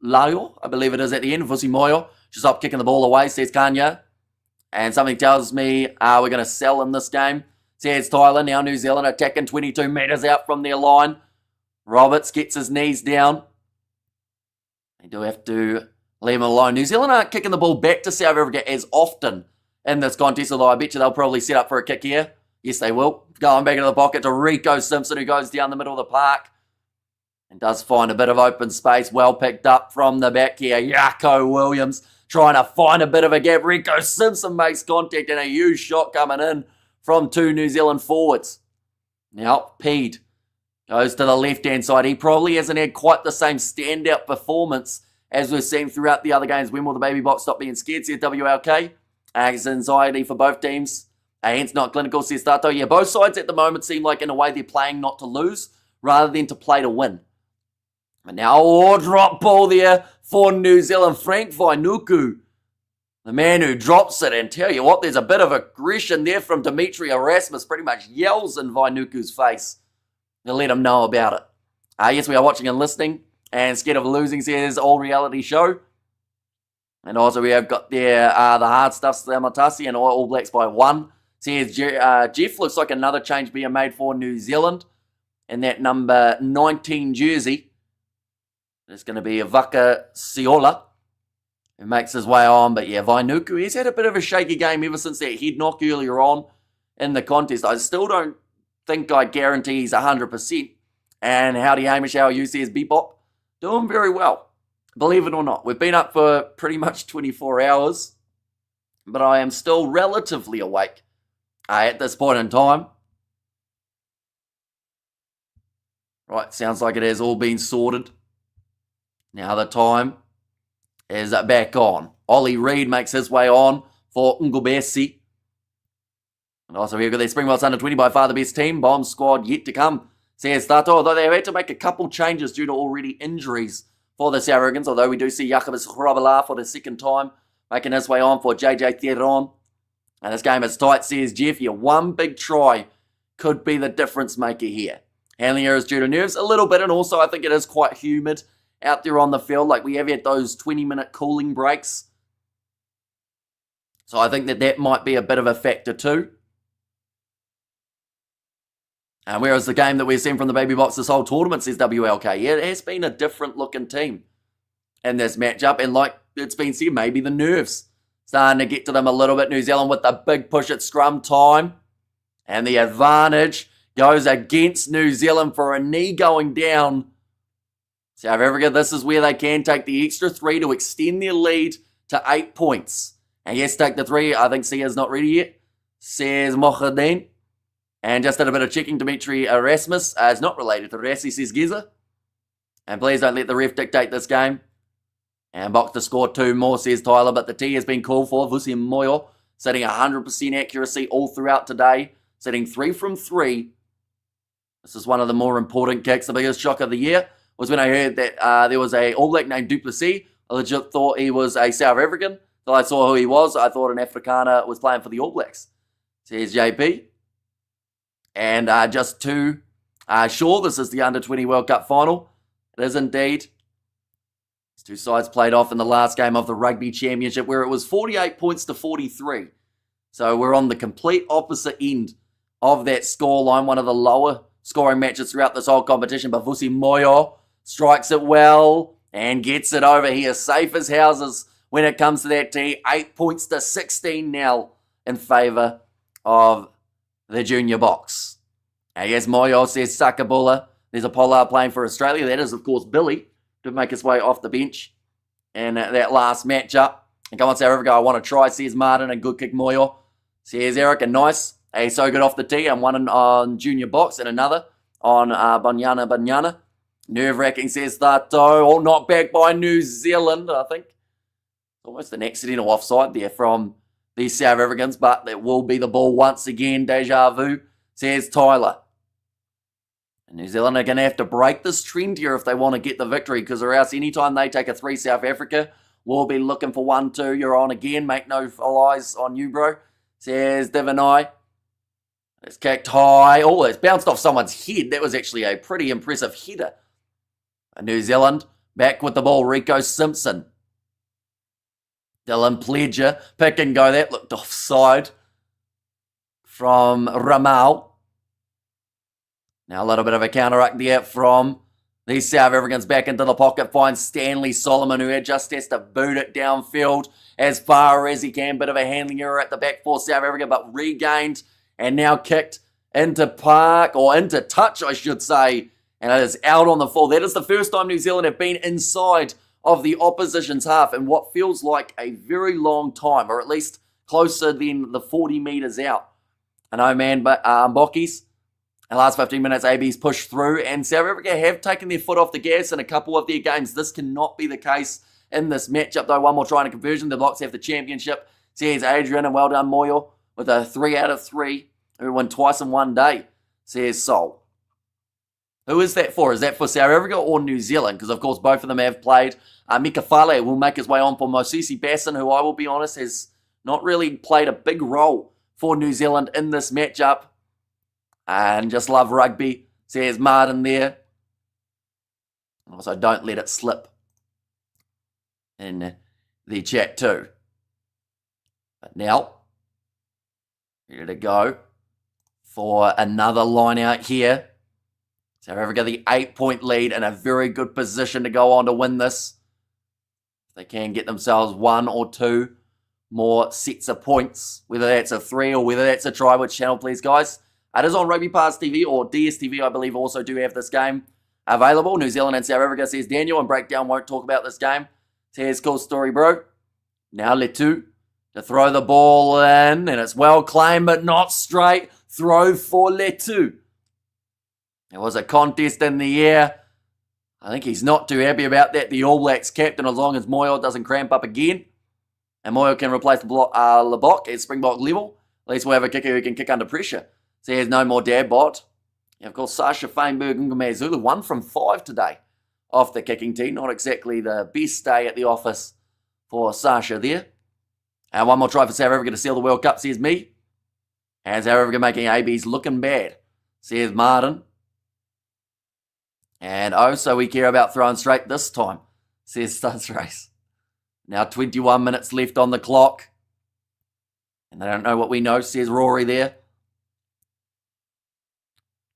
Layo, I believe it is at the end. Vusi Moyo, she's up kicking the ball away, says Kanya. And something tells me we're going to sell in this game. Says Tyler, now New Zealand attacking 22 metres out from their line. Roberts gets his knees down. They do have to leave him alone. New Zealand aren't kicking the ball back to South Africa as often in this contest, although I bet you they'll probably set up for a kick here. Yes, they will. Going back into the pocket to Rico Simpson, who goes down the middle of the park and does find a bit of open space. Well picked up from the back here. Yako Williams trying to find a bit of a gap. Rico Simpson makes contact and a huge shot coming in from two New Zealand forwards. Now, Pede goes to the left-hand side. He probably hasn't had quite the same standout performance as we've seen throughout the other games. When will the baby box stop being scared? Says WLK. It's anxiety for both teams. Hence not clinical, says Tato. Yeah, both sides at the moment seem like in a way they're playing not to lose rather than to play to win. And now, drop ball there for New Zealand. Frank Vainuku, the man who drops it. And tell you what, there's a bit of aggression there from Dimitri Erasmus. Pretty much yells in Vainuku's face to let him know about it. Yes, we are watching and listening. And scared of losing, says All Reality Show. And also we have got there the hard stuff, Samatasi and All Blacks by 1. Says Jeff, looks like another change being made for New Zealand. And that number 19 jersey is going to be Vaka Siola, who makes his way on. But yeah, Vainuku, he's had a bit of a shaky game ever since that head knock earlier on in the contest. I still don't think I guarantee he's 100%. And Howdy Hamish, how you says Bebop, doing very well. Believe it or not, we've been up for pretty much 24 hours, but I am still relatively awake at this point in time. Right, sounds like it has all been sorted. Now the time is back on. Ollie Reid makes his way on for Ngobesi. And also we've got the Springboks under 20, by far the best team. Bomb squad yet to come, says Tato, although they've had to make a couple changes due to already injuries for the South Africans, although we do see Jacobus Grabela for the second time making his way on for JJ Theron. And this game is tight, says Jeff. Yeah, one big try could be the difference maker here. Handling errors due to nerves a little bit, and also I think it is quite humid out there on the field. Like we have had those 20-minute cooling breaks. So I think that might be a bit of a factor too. And whereas the game that we've seen from the baby box this whole tournament, says WLK, yeah, it has been a different looking team in this matchup. And like it's been said, maybe the nerves starting to get to them a little bit. New Zealand with the big push at scrum time. And the advantage goes against New Zealand for a knee going down. South Africa, this is where they can take the extra 3 to extend their lead to 8 points. And yes, take the 3. I think Sia's not ready yet, says Mohadin. And just did a bit of checking, Dimitri Erasmus is not related to Rassi, says Giza. And please don't let the ref dictate this game. And Box to score 2 more, says Tyler. But the T has been called for. Vusi Moyo setting 100% accuracy all throughout today. Setting 3 from 3. This is one of the more important kicks. The biggest shock of the year was when I heard that there was a All Black named Duplessis. I legit thought he was a South African. Till I saw who he was, I thought an Afrikaner was playing for the All Blacks, says JP. And just to sure, this is the Under-20 World Cup final. It is indeed. These two sides played off in the last game of the Rugby Championship where it was 48 points to 43. So we're on the complete opposite end of that scoreline, one of the lower scoring matches throughout this whole competition. But Vusi Moyo strikes it well and gets it over here. Safe as houses when it comes to that T. 8 points to 16 now in favour of the Junior Boks. And yes, Moyo says Sakabula. There's a Pollard playing for Australia. That is, of course, Billy to make his way off the bench in that last matchup. And come on, South Africa, I want to try, says Martin. A good kick, Moyo. Says Eric, and nice. He's so good off the tee. And one on Junior Boks and another on Banyana. Nerve-wracking, says Tato. All knocked back by New Zealand, I think. Almost an accidental offside there from these South Africans, but it will be the ball once again. Deja vu, says Tyler. And New Zealand are going to have to break this trend here if they want to get the victory, because or else anytime they take a 3, South Africa will be looking for 1-2. You're on again. Make no eyes on you, bro, says Divinai. It's kicked high. Oh, it's bounced off someone's head. That was actually a pretty impressive header. New Zealand back with the ball. Rico Simpson. Dylan Pledger. Pick and go. That looked offside from Ramal. Now a little bit of a counter-ruck there from these South Africans back into the pocket. Finds Stanley Solomon, who just has to boot it downfield as far as he can. Bit of a handling error at the back for South Africa, but regained and now kicked into park, or into touch, I should say. And it is out on the full. That is the first time New Zealand have been inside of the opposition's half in what feels like a very long time, or at least closer than the 40 metres out. I know, man, but Mbokis, in the last 15 minutes, AB's pushed through, and South Africa have taken their foot off the gas in a couple of their games. This cannot be the case in this matchup, though. One more try and a conversion. The Boks have the championship. Says Adrian, and well done, Moyo, with a 3 out of 3. Who won twice in one day, says Sol. Who is that for? Is that for South Africa or New Zealand? Because, of course, both of them have played. Mika Fale will make his way on for Mosisi Basson, who I will be honest has not really played a big role for New Zealand in this matchup. And just love rugby, says Martin there. Also, don't let it slip in the chat too. But now, ready to go for another line out here. South Africa, the 8-point lead, in a very good position to go on to win this. If they can get themselves 1 or 2 more sets of points, whether that's a 3 or whether that's a try. Which channel, please, guys? It is on Rugby Pass TV, or DSTV, I believe, also do have this game available. New Zealand and South Africa, says Daniel, and Breakdown won't talk about this game. Says, cool story, bro. Now Letu to throw the ball in, and it's well claimed, but not straight. Throw for Letu. It was a contest in the air. I think he's not too happy about that. The All Blacks captain, as long as Moyo doesn't cramp up again. And Moyo can replace Lebok at Springbok level. At least we'll have a kicker who can kick under pressure. So there's no more dad bot. And of course, Sasha Feinberg and Zulu, 1 from 5 today off the kicking team. Not exactly the best day at the office for Sasha there. And one more try for South Africa to seal the World Cup, says me. And South Africa making ABs looking bad, says Martin. And oh, so we care about throwing straight this time, says Studs Race. Now 21 minutes left on the clock. And they don't know what we know, says Rory there.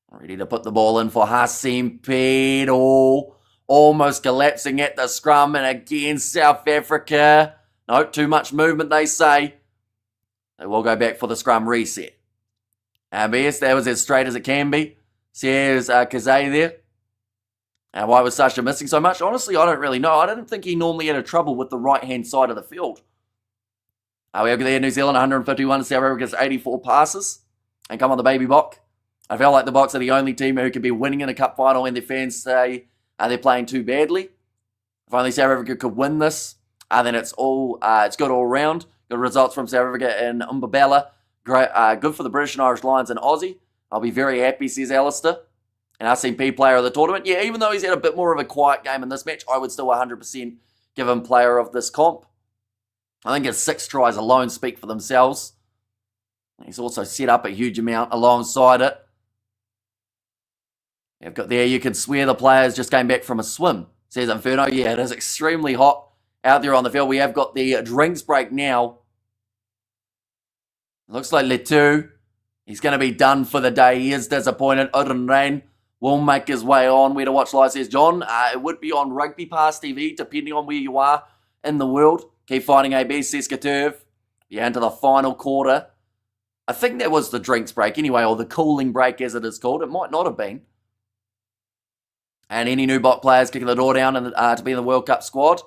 Ready to put the ball in for Hasim Pedal. Almost collapsing at the scrum. And again, South Africa. No, too much movement, they say. They will go back for the scrum reset. yes, that was as straight as it can be, says Kazay there. And why was Sasha missing so much? Honestly, I don't really know. I didn't think he normally had a trouble with the right-hand side of the field. We have there New Zealand 151 to South Africa's 84 passes. And come on, the baby Bok. I felt like the Boks are the only team who could be winning in a cup final when their fans say they're playing too badly. If only South Africa could win this, then it's good all round. Good results from South Africa in Umbabella. Great, good for the British and Irish Lions and Aussie. I'll be very happy, says Alistair. An RCP player of the tournament. Yeah, even though he's had a bit more of a quiet game in this match, I would still 100% give him player of this comp. I think his 6 tries alone speak for themselves. He's also set up a huge amount alongside it. You've got there, you can swear the players just came back from a swim, says Inferno. Yeah, it is extremely hot out there on the field. We have got the drinks break now. Looks like Letu, he's going to be done for the day. He is disappointed. Udden Rain will make his way on. Where to watch live, says John. It would be on Rugby Pass TV, depending on where you are in the world. Keep fighting, AB, says Katurv. Yeah, into the final quarter. I think that was the drinks break anyway, or the cooling break as it is called. It might not have been. And any new bot players kicking the door down to be in the World Cup squad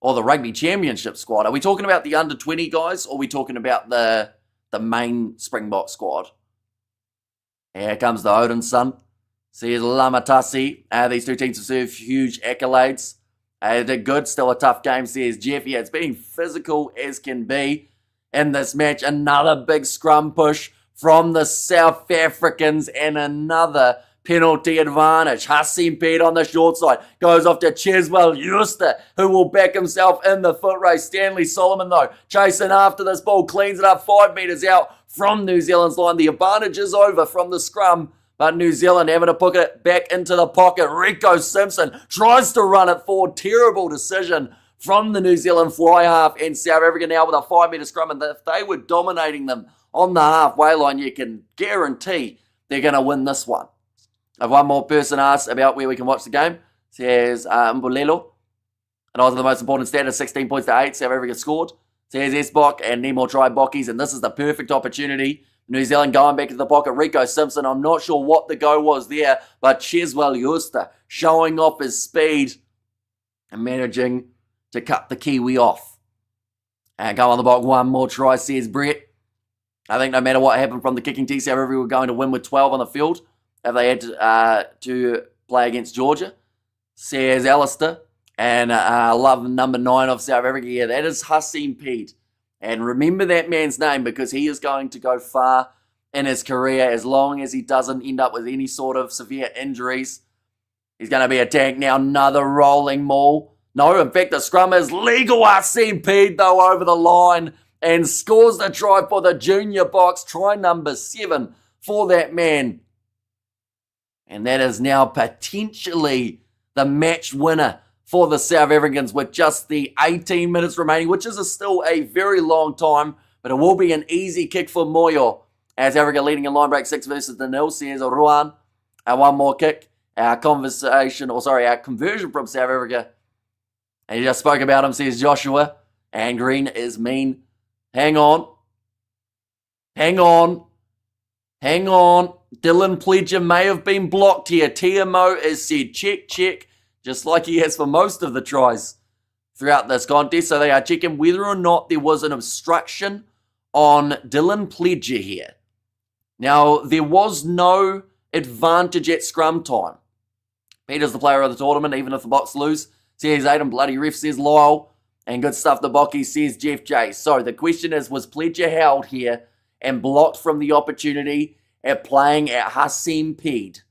or the Rugby Championship squad. Are we talking about the under-20 guys, or are we talking about the main Springbok squad? Here comes the Odin son. Says Lamatasi. These two teams deserve huge accolades. They did good. Still a tough game, says Jeff. Yeah, it's been physical as can be in this match. Another big scrum push from the South Africans and another penalty advantage. Hassim Pete on the short side goes off to Cheswell Euster, who will back himself in the foot race. Stanley Solomon, though, chasing after this ball, cleans it up 5 metres out from New Zealand's line. The advantage is over from the scrum, but New Zealand having to put it back into the pocket. Rico Simpson tries to run it forward. Terrible decision from the New Zealand fly half, and South Africa now with a 5 metre scrum. And if they were dominating them on the halfway line, you can guarantee they're going to win this one. If one more person asks about where we can watch the game, says Mbulelo. And also the most important stat is 16 points to 8. South Africa scored. Says Esbok and need more try Bockies. And this is the perfect opportunity. New Zealand going back to the pocket. Rico Simpson, I'm not sure what the go was there, but Cheswell Euster showing off his speed and managing to cut the Kiwi off. And go on the block, one more try, says Brett. I think no matter what happened from the kicking tee, South Africa were going to win with 12 on the field if they had to play against Georgia, says Alistair. And I love number 9 of South Africa. Yeah, that is Hassim Pete. And remember that man's name, because he is going to go far in his career as long as he doesn't end up with any sort of severe injuries. He's going to be attacked now. Another rolling maul. No, in fact, the scrum is legal. Hassim Pete, though, over the line and scores the try for the Junior Boks. Try number 7 for that man. And that is now potentially the match winner for the South Africans with just the 18 minutes remaining, which is still a very long time, but it will be an easy kick for Moyo as Africa leading in line break 6 versus the 0, says Ruan. And one more kick. Our conversion from South Africa. And he just spoke about him, says Joshua. And green is mean. Hang on. Dylan Pledger may have been blocked here. TMO has said check, just like he has for most of the tries throughout this contest. So they are checking whether or not there was an obstruction on Dylan Pledger here. Now, there was no advantage at scrum time. Peter's the player of the tournament, even if the Boks lose, says Aiden. Bloody ref, says Lyle. And good stuff, the Bockie, says Jeff J. So the question is, was Pledger held here and blocked from the opportunity at playing at Hassim Pete?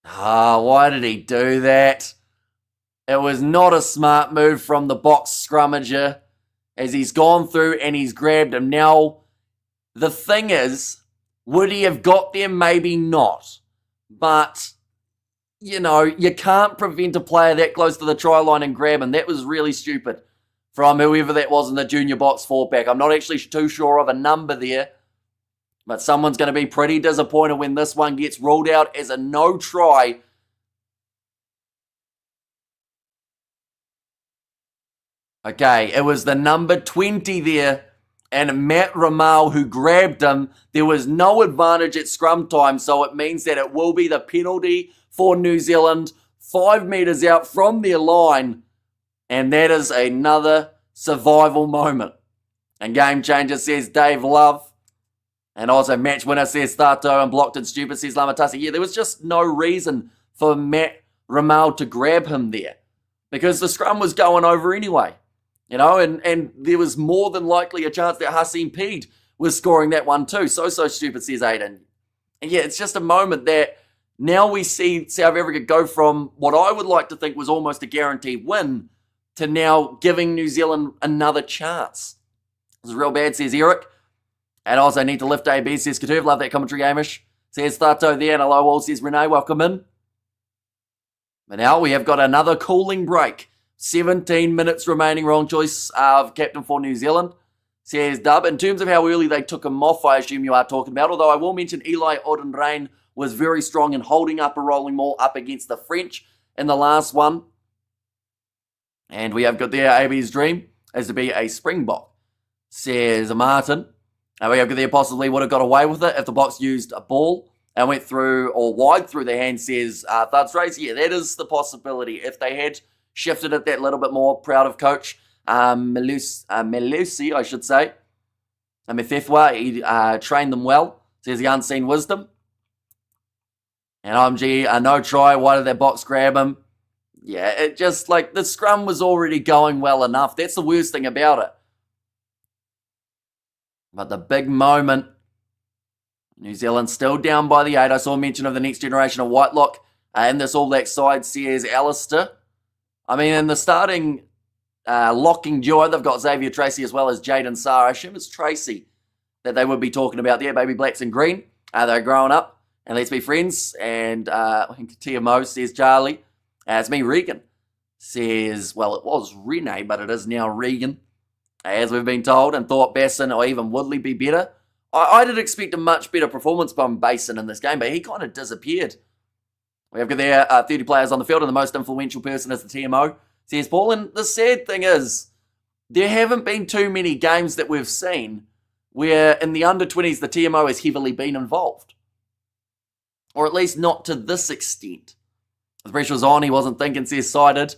Why did he do that? It was not a smart move from the Boks scrummager, as he's gone through and he's grabbed him. Now, the thing is, would he have got there? Maybe not. But, you know, you can't prevent a player that close to the try line and grab him. That was really stupid from whoever that was in the Junior Boks 4-pack. I'm not actually too sure of a number there, but someone's going to be pretty disappointed when this one gets ruled out as a no try. Okay, it was the number 20 there, and Matt Ramal who grabbed him. There was no advantage at scrum time, so it means that it will be the penalty for New Zealand, 5 metres out from their line, and that is another survival moment. And game changer, says Dave Love. And also match winner, says Stato, and blocked and stupid, says Lamatasi. Yeah, there was just no reason for Matt Ramal to grab him there, because the scrum was going over anyway. You know, and there was more than likely a chance that Hassim Pete was scoring that one too. So stupid, says Aiden. And yeah, it's just a moment that now we see South Africa go from what I would like to think was almost a guaranteed win to now giving New Zealand another chance. This is real bad, says Eric. And also need to lift AB, says Katuv. Love that commentary, Gamish. Says Thato there, and hello all, says Renee. Welcome in. But now we have got another cooling break. 17 minutes remaining. Wrong choice of captain for New Zealand, says Dub. In terms of how early they took him off, I assume you are talking about. Although I will mention Eli Odenrain was very strong in holding up a rolling maul up against the French in the last one. And we have got there AB's dream is to be a Springbok, says Martin. And we have got there possibly would have got away with it if the Boks used a ball and went through or wide through the hand, says Thuds Race. Yeah, that is the possibility. If they had shifted it that little bit more, proud of coach Melusi, I should say. Methethwa, he trained them well, says the unseen wisdom. And OMG, no try. Why did that Boks grab him? Yeah, it just like the scrum was already going well enough. That's the worst thing about it. But the big moment, New Zealand still down by the 8. I saw mention of the next generation of Whitelock in this All Black side, says Alistair. I mean, in the starting locking duo, they've got Xavier Tracy as well as Jaden Sarr. I assume it's Tracy that they would be talking about there. Baby Blacks and Green. They're growing up, and let's be friends. And TMO says Charlie. It's me, Regan. Says, well, it was Renee, but it is now Regan, as we've been told, and thought Basson or even Woodley be better. I did expect a much better performance from Basin in this game, but he kind of disappeared. We have got there 30 players on the field, and the most influential person is the TMO, says Paul. And the sad thing is, there haven't been too many games that we've seen where in the under-20s the TMO has heavily been involved. Or at least not to this extent. The pressure was on, he wasn't thinking, says Sided.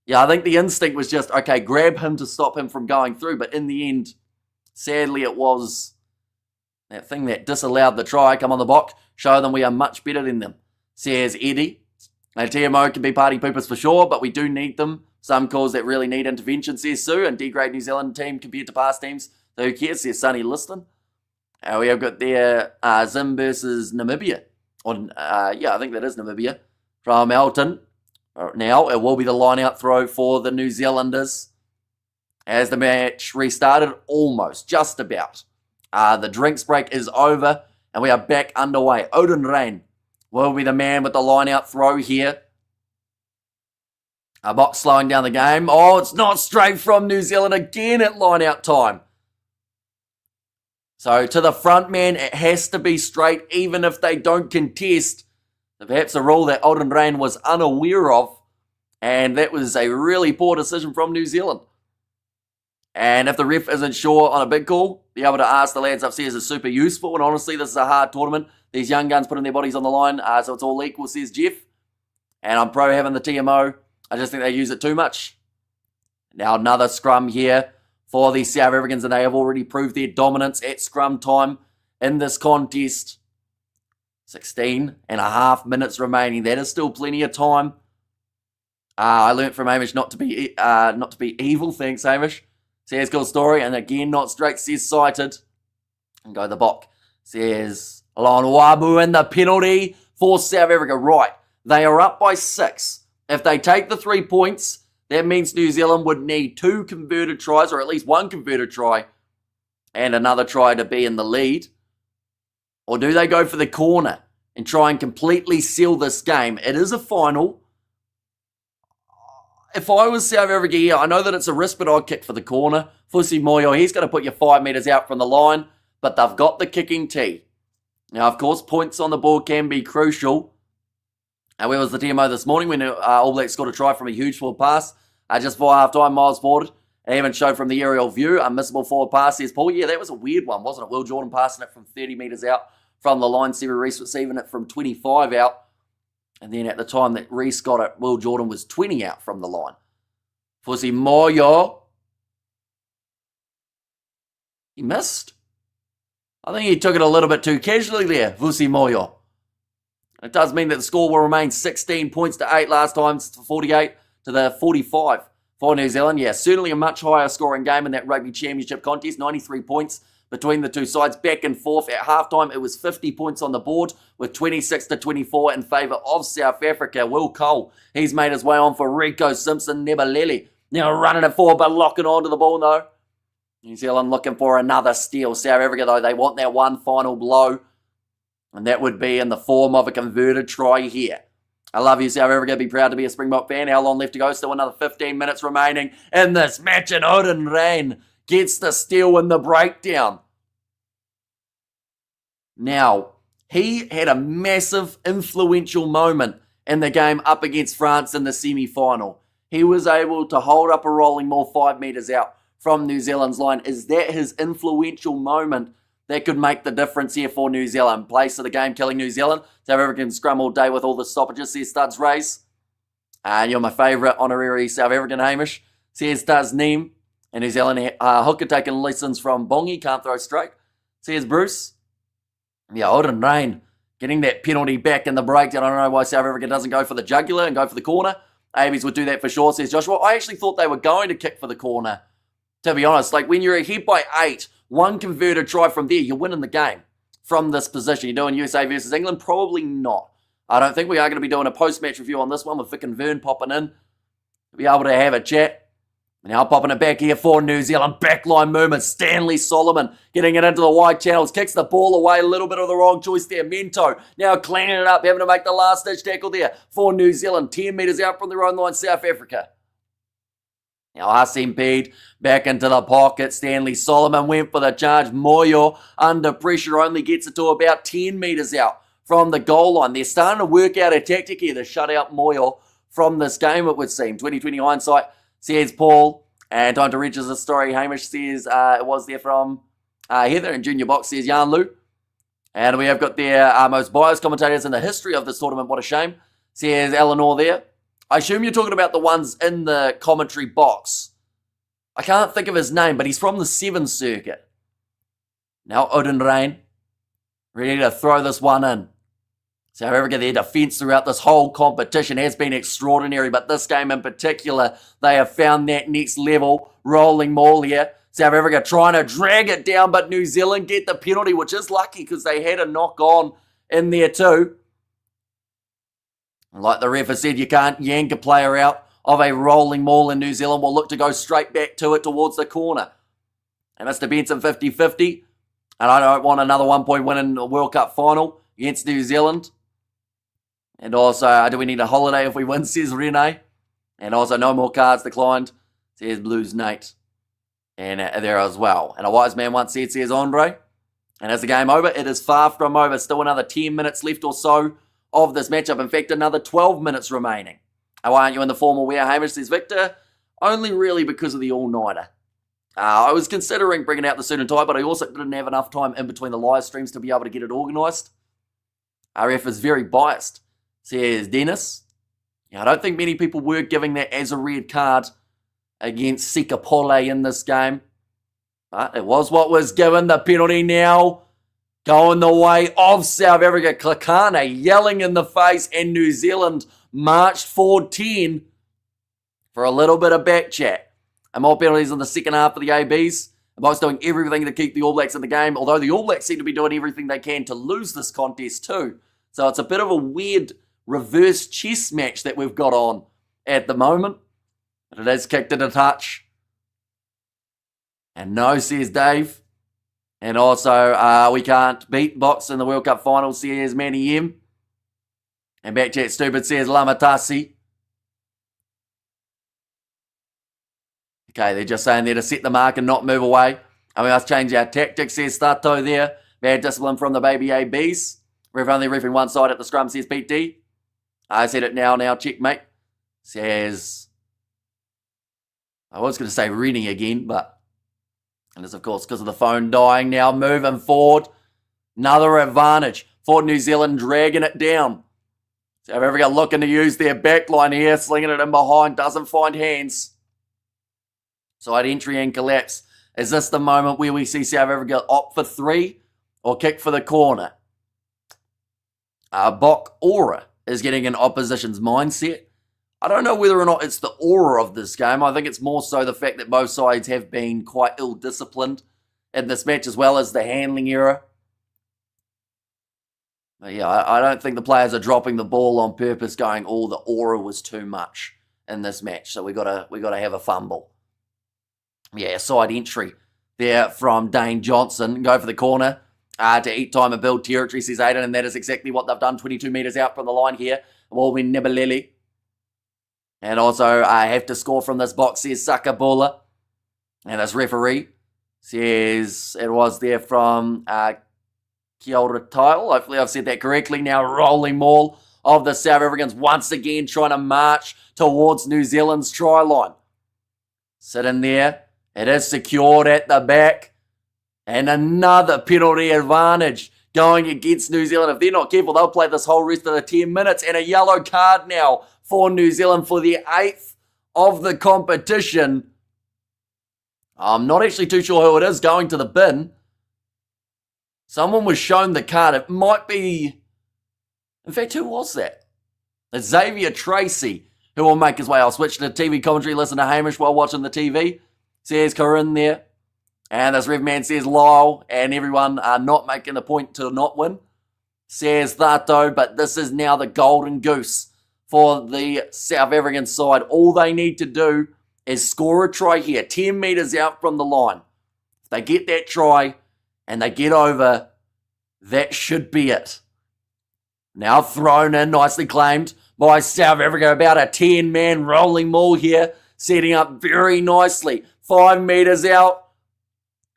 Yeah, I think the instinct was just, okay, grab him to stop him from going through. But in the end, sadly, it was that thing that disallowed the try. Come on the box, show them we are much better than them, says Eddie. Now, TMO can be party poopers for sure, but we do need them. Some calls that really need intervention, says Sue, and D-grade New Zealand team compared to past teams. So who cares, says Sonny Liston. We have got there Zim versus Namibia. Yeah, I think that is Namibia. From Elton. Now, it will be the line-out throw for the New Zealanders. As the match restarted, almost, just about. The drinks break is over, and we are back underway. Odin Rain will be the man with the line-out throw here. Box slowing down the game. Oh, it's not straight from New Zealand again at line-out time. So, to the front man, it has to be straight, even if they don't contest. Perhaps a rule that Odin Rain was unaware of, and that was a really poor decision from New Zealand. And if the ref isn't sure on a big call, be able to ask the lads upstairs is super useful. And honestly, this is a hard tournament. These young guns putting their bodies on the line, so it's all equal, says Jeff. And I'm pro having the TMO. I just think they use it too much. Now another scrum here for the South Africans, and they have already proved their dominance at scrum time in this contest. 16 and a half minutes remaining. That is still plenty of time. I learnt from Hamish not to be evil. Thanks, Hamish. Says cool story, and again not straight, says Cited. And go the Bok. Says Alon Wabu and the penalty for South Africa. Right, they are up by 6. If they take the 3 points, that means New Zealand would need 2 converted tries, or at least 1 converted try, and another try to be in the lead. Or do they go for the corner and try and completely seal this game? It is a final. If I was South Africa here, I know that it's a risk, but I'd kick for the corner. Fusi Moyo, he's going to put you 5 metres out from the line, but they've got the kicking tee. Now, of course, points on the board can be crucial. And where was the TMO this morning when All Blacks scored a try from a huge forward pass? Just before half-time, miles forward. And even showed from the aerial view, a missable forward pass, says Paul. Yeah, that was a weird one, wasn't it? Will Jordan passing it from 30 metres out from the line. Sevu Reece receiving it from 25 out. And then at the time that Reece got it, Will Jordan was 20 out from the line. Fusi Moyo. He missed. I think he took it a little bit too casually there, Fusi Moyo. It does mean that the score will remain 16 points to 8 last time, 48 to the 45 for New Zealand. Yeah, certainly a much higher scoring game in that Rugby Championship contest. 93 points between the two sides, back and forth. At halftime, it was 50 points on the board with 26 to 24 in favour of South Africa. Will Cole, he's made his way on for Rico Simpson. Nebalele now running it forward, but locking onto the ball, though. New Zealand looking for another steal. South Africa, though, they want that one final blow. And that would be in the form of a converted try here. I love you, South Africa. Be proud to be a Springbok fan. How long left to go? Still another 15 minutes remaining in this match. And Odin Rain gets the steal in the breakdown. Now, he had a massive influential moment in the game up against France in the semi-final. He was able to hold up a rolling ball 5 metres out from New Zealand's line. Is that his influential moment that could make the difference here for New Zealand? Place of the game, killing New Zealand. South Africa can scrum all day with all the stoppages, says Studs Race. And you're my favourite honorary South African, Hamish, says Does Neem. And New Zealand hooker taking lessons from Bongi, can't throw straight, says Bruce. Yeah, Odin Rain getting that penalty back in the breakdown. I don't know why South Africa doesn't go for the jugular and go for the corner. Abies would do that for sure, says Joshua. I actually thought they were going to kick for the corner, to be honest. Like when you're ahead by 8, 1 converted try from there, you're winning the game. from this position. You're doing USA versus England? Probably not. I don't think we are going to be doing a post-match review on this one with Vic and Vern popping in. We'll be able to have a chat. Now popping it back here for New Zealand. Backline movement. Stanley Solomon getting it into the wide channels. Kicks the ball away. A little bit of the wrong choice there. Mento now cleaning it up. Having to make the last-ditch tackle there for New Zealand. 10 metres out from their own line, South Africa. Now Hasim Pede back into the pocket. Stanley Solomon went for the charge. Moyo under pressure only gets it to about 10 metres out from the goal line. They're starting to work out a tactic here to shut out Moyo from this game, it would seem. 2020 hindsight, says Paul. And time to reach us a story. Hamish says it was there from Heather, and Junior Boks says Jan Lu. And we have got their most biased commentators in the history of this tournament. What a shame, says Eleanor there. I assume you're talking about the ones in the commentary box. I can't think of his name, but he's from the 7 circuit. Now Odin Rain, ready to throw this one in. South Africa, their defence throughout this whole competition has been extraordinary, but this game in particular, they have found that next level. Rolling maul here. South Africa trying to drag it down, but New Zealand get the penalty, which is lucky because they had a knock on in there too. Like the ref has said, you can't yank a player out of a rolling maul, in New Zealand will look to go straight back to it towards the corner. And Mr. Benson 50-50. And I don't want another 1-point win in the World Cup final against New Zealand. And also, do we need a holiday if we win, says Rene. And also, no more cards declined, says Blues Nate. And there as well. And a wise man once said, says Andre. And as the game over, it is far from over. Still another 10 minutes left or so of this matchup. In fact, another 12 minutes remaining. And why aren't you in the formal wear, Hamish, says Victor? Only really because of the all-nighter. I was considering bringing out the suit and tie, but I also didn't have enough time in between the live streams to be able to get it organised. RF is very biased, says Dennis. Yeah, I don't think many people were giving that as a red card against Sika Pole in this game. But it was what was given. The penalty now going the way of South Africa. Klakane yelling in the face, and New Zealand marched forward 10 for a little bit of back chat. And more penalties in the second half for the ABs. The Boks doing everything to keep the All Blacks in the game, although the All Blacks seem to be doing everything they can to lose this contest too. So it's a bit of a weird reverse chess match that we've got on at the moment. But it has kicked it a touch. And no, says Dave. And also, we can't beat Boks in the World Cup final, says Manny M. And Backchat Stupid says Lamatasi. Okay, they're just saying there to set the mark and not move away. And we must change our tactics, says Stato there. Bad discipline from the baby ABs. Ref only referring one side at the scrum, says Pete D. I said it now, checkmate. Says, I was going to say Rennie again, but, and it's of course because of the phone dying now, moving forward. Another advantage for New Zealand, dragging it down. South Africa looking to use their backline here, slinging it in behind, doesn't find hands. Side entry and collapse. Is this the moment where we see South Africa opt for 3 or kick for the corner? Bok Aura is getting an opposition's mindset. I don't know whether or not it's the aura of this game. I think it's more so the fact that both sides have been quite ill-disciplined in this match, as well as the handling error. But yeah, I don't think the players are dropping the ball on purpose, going, "Oh, the aura was too much in this match, so we gotta have a fumble." Yeah, side entry there from Dane Johnson. Go for the corner to eat time and build territory, says Aiden, and that is exactly what they've done. 22 metres out from the line here. Walwyn Nebeleli. And also, I have to score from this box, says Sakabula. And this referee says it was there from Kia ora Tile. Hopefully I've said that correctly. Now rolling maul of the South Africans once again trying to march towards New Zealand's try line. Sit in there. It is secured at the back. And another penalty advantage going against New Zealand. If they're not careful, they'll play this whole rest of the 10 minutes. And a yellow card now for New Zealand for the 8th of the competition. I'm not actually too sure who it is going to the bin. Someone was shown the card. It might be... In fact, who was that? It's Xavier Tracy, who will make his way. I'll switch to TV commentary, listen to Hamish while watching the TV. Says Corinne there. And this Rev Man says Lyle, and everyone are not making the point to not win. Says Thato, but this is now the golden goose for the South African side. All they need to do is score a try here, 10 metres out from the line. If they get that try and they get over, that should be it. Now thrown in, nicely claimed by South Africa. About a 10-man rolling maul here, setting up very nicely. 5 metres out.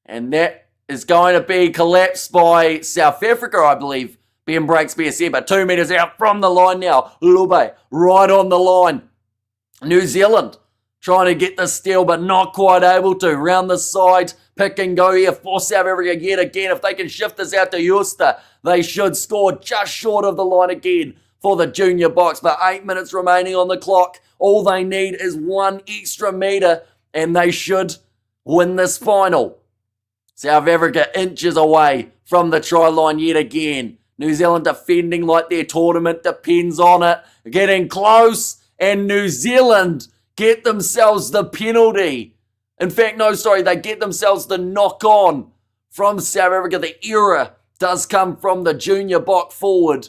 And that is going to be collapsed by South Africa, I believe. Ben breaks BSC, but 2 metres out from the line now. Lube, right on the line. New Zealand trying to get the steal, but not quite able to. Round the side, pick and go here for South Africa yet again. If they can shift this out to Justa, they should score just short of the line again for the Junior Boks. But 8 minutes remaining on the clock. All they need is 1 extra metre, and they should win this final. South Africa inches away from the try line yet again. New Zealand defending like their tournament depends on it. Getting close, and New Zealand get themselves the penalty. In fact, no, sorry, they get themselves the knock-on from South Africa. The error does come from the Junior Boks forward.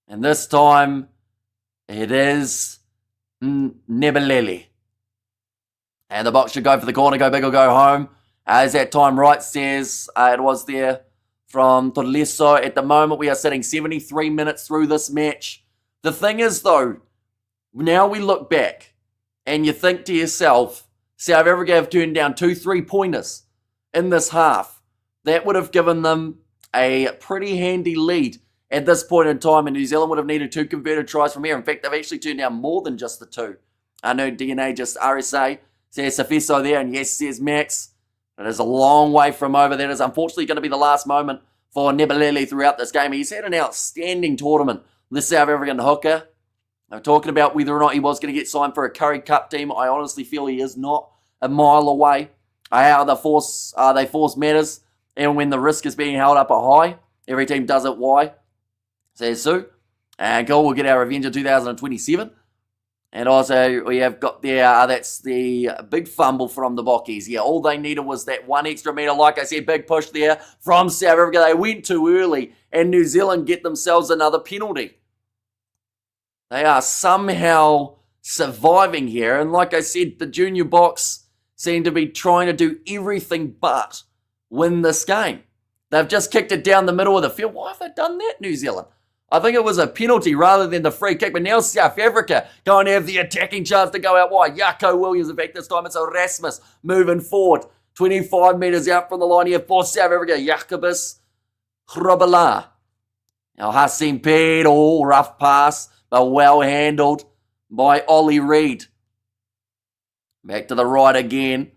And this time, it is Nebelele. And the Boks should go for the corner, go big or go home. As that time right says, it was there from Torleso. At the moment, we are sitting 73 minutes through this match. The thing is, though, now we look back and you think to yourself, South Africa have turned down 2 3-pointers in this half. That would have given them a pretty handy lead at this point in time, and New Zealand would have needed 2 converted tries from here. In fact, they've actually turned down more than just the 2. I know DNA just RSA says Safiso there, and yes, says Max. It is a long way from over. That is unfortunately going to be the last moment for Nebelele throughout this game. He's had an outstanding tournament, the South African hooker. I'm talking about whether or not he was going to get signed for a Curry Cup team. I honestly feel he is not a mile away. How they force matters, and when the risk is being held up a high, every team does it. Why? Says Sue. And cool, we'll get our revenge in 2027. And also, we have got there, that's the big fumble from the Bockies. Yeah, all they needed was that 1 extra metre. Like I said, big push there from South Africa. They went too early, and New Zealand get themselves another penalty. They are somehow surviving here. And like I said, the Junior Boks seem to be trying to do everything but win this game. They've just kicked it down the middle of the field. Why have they done that, New Zealand? I think it was a penalty rather than the free kick. But now South Africa going to have the attacking chance to go out wide. Jaco Williams, in fact, this time it's Erasmus moving forward. 25 metres out from the line here for South Africa. Jacobus Grobelaar. Now Hassim Pede, rough pass, but well handled by Ollie Reid. Back to the right again.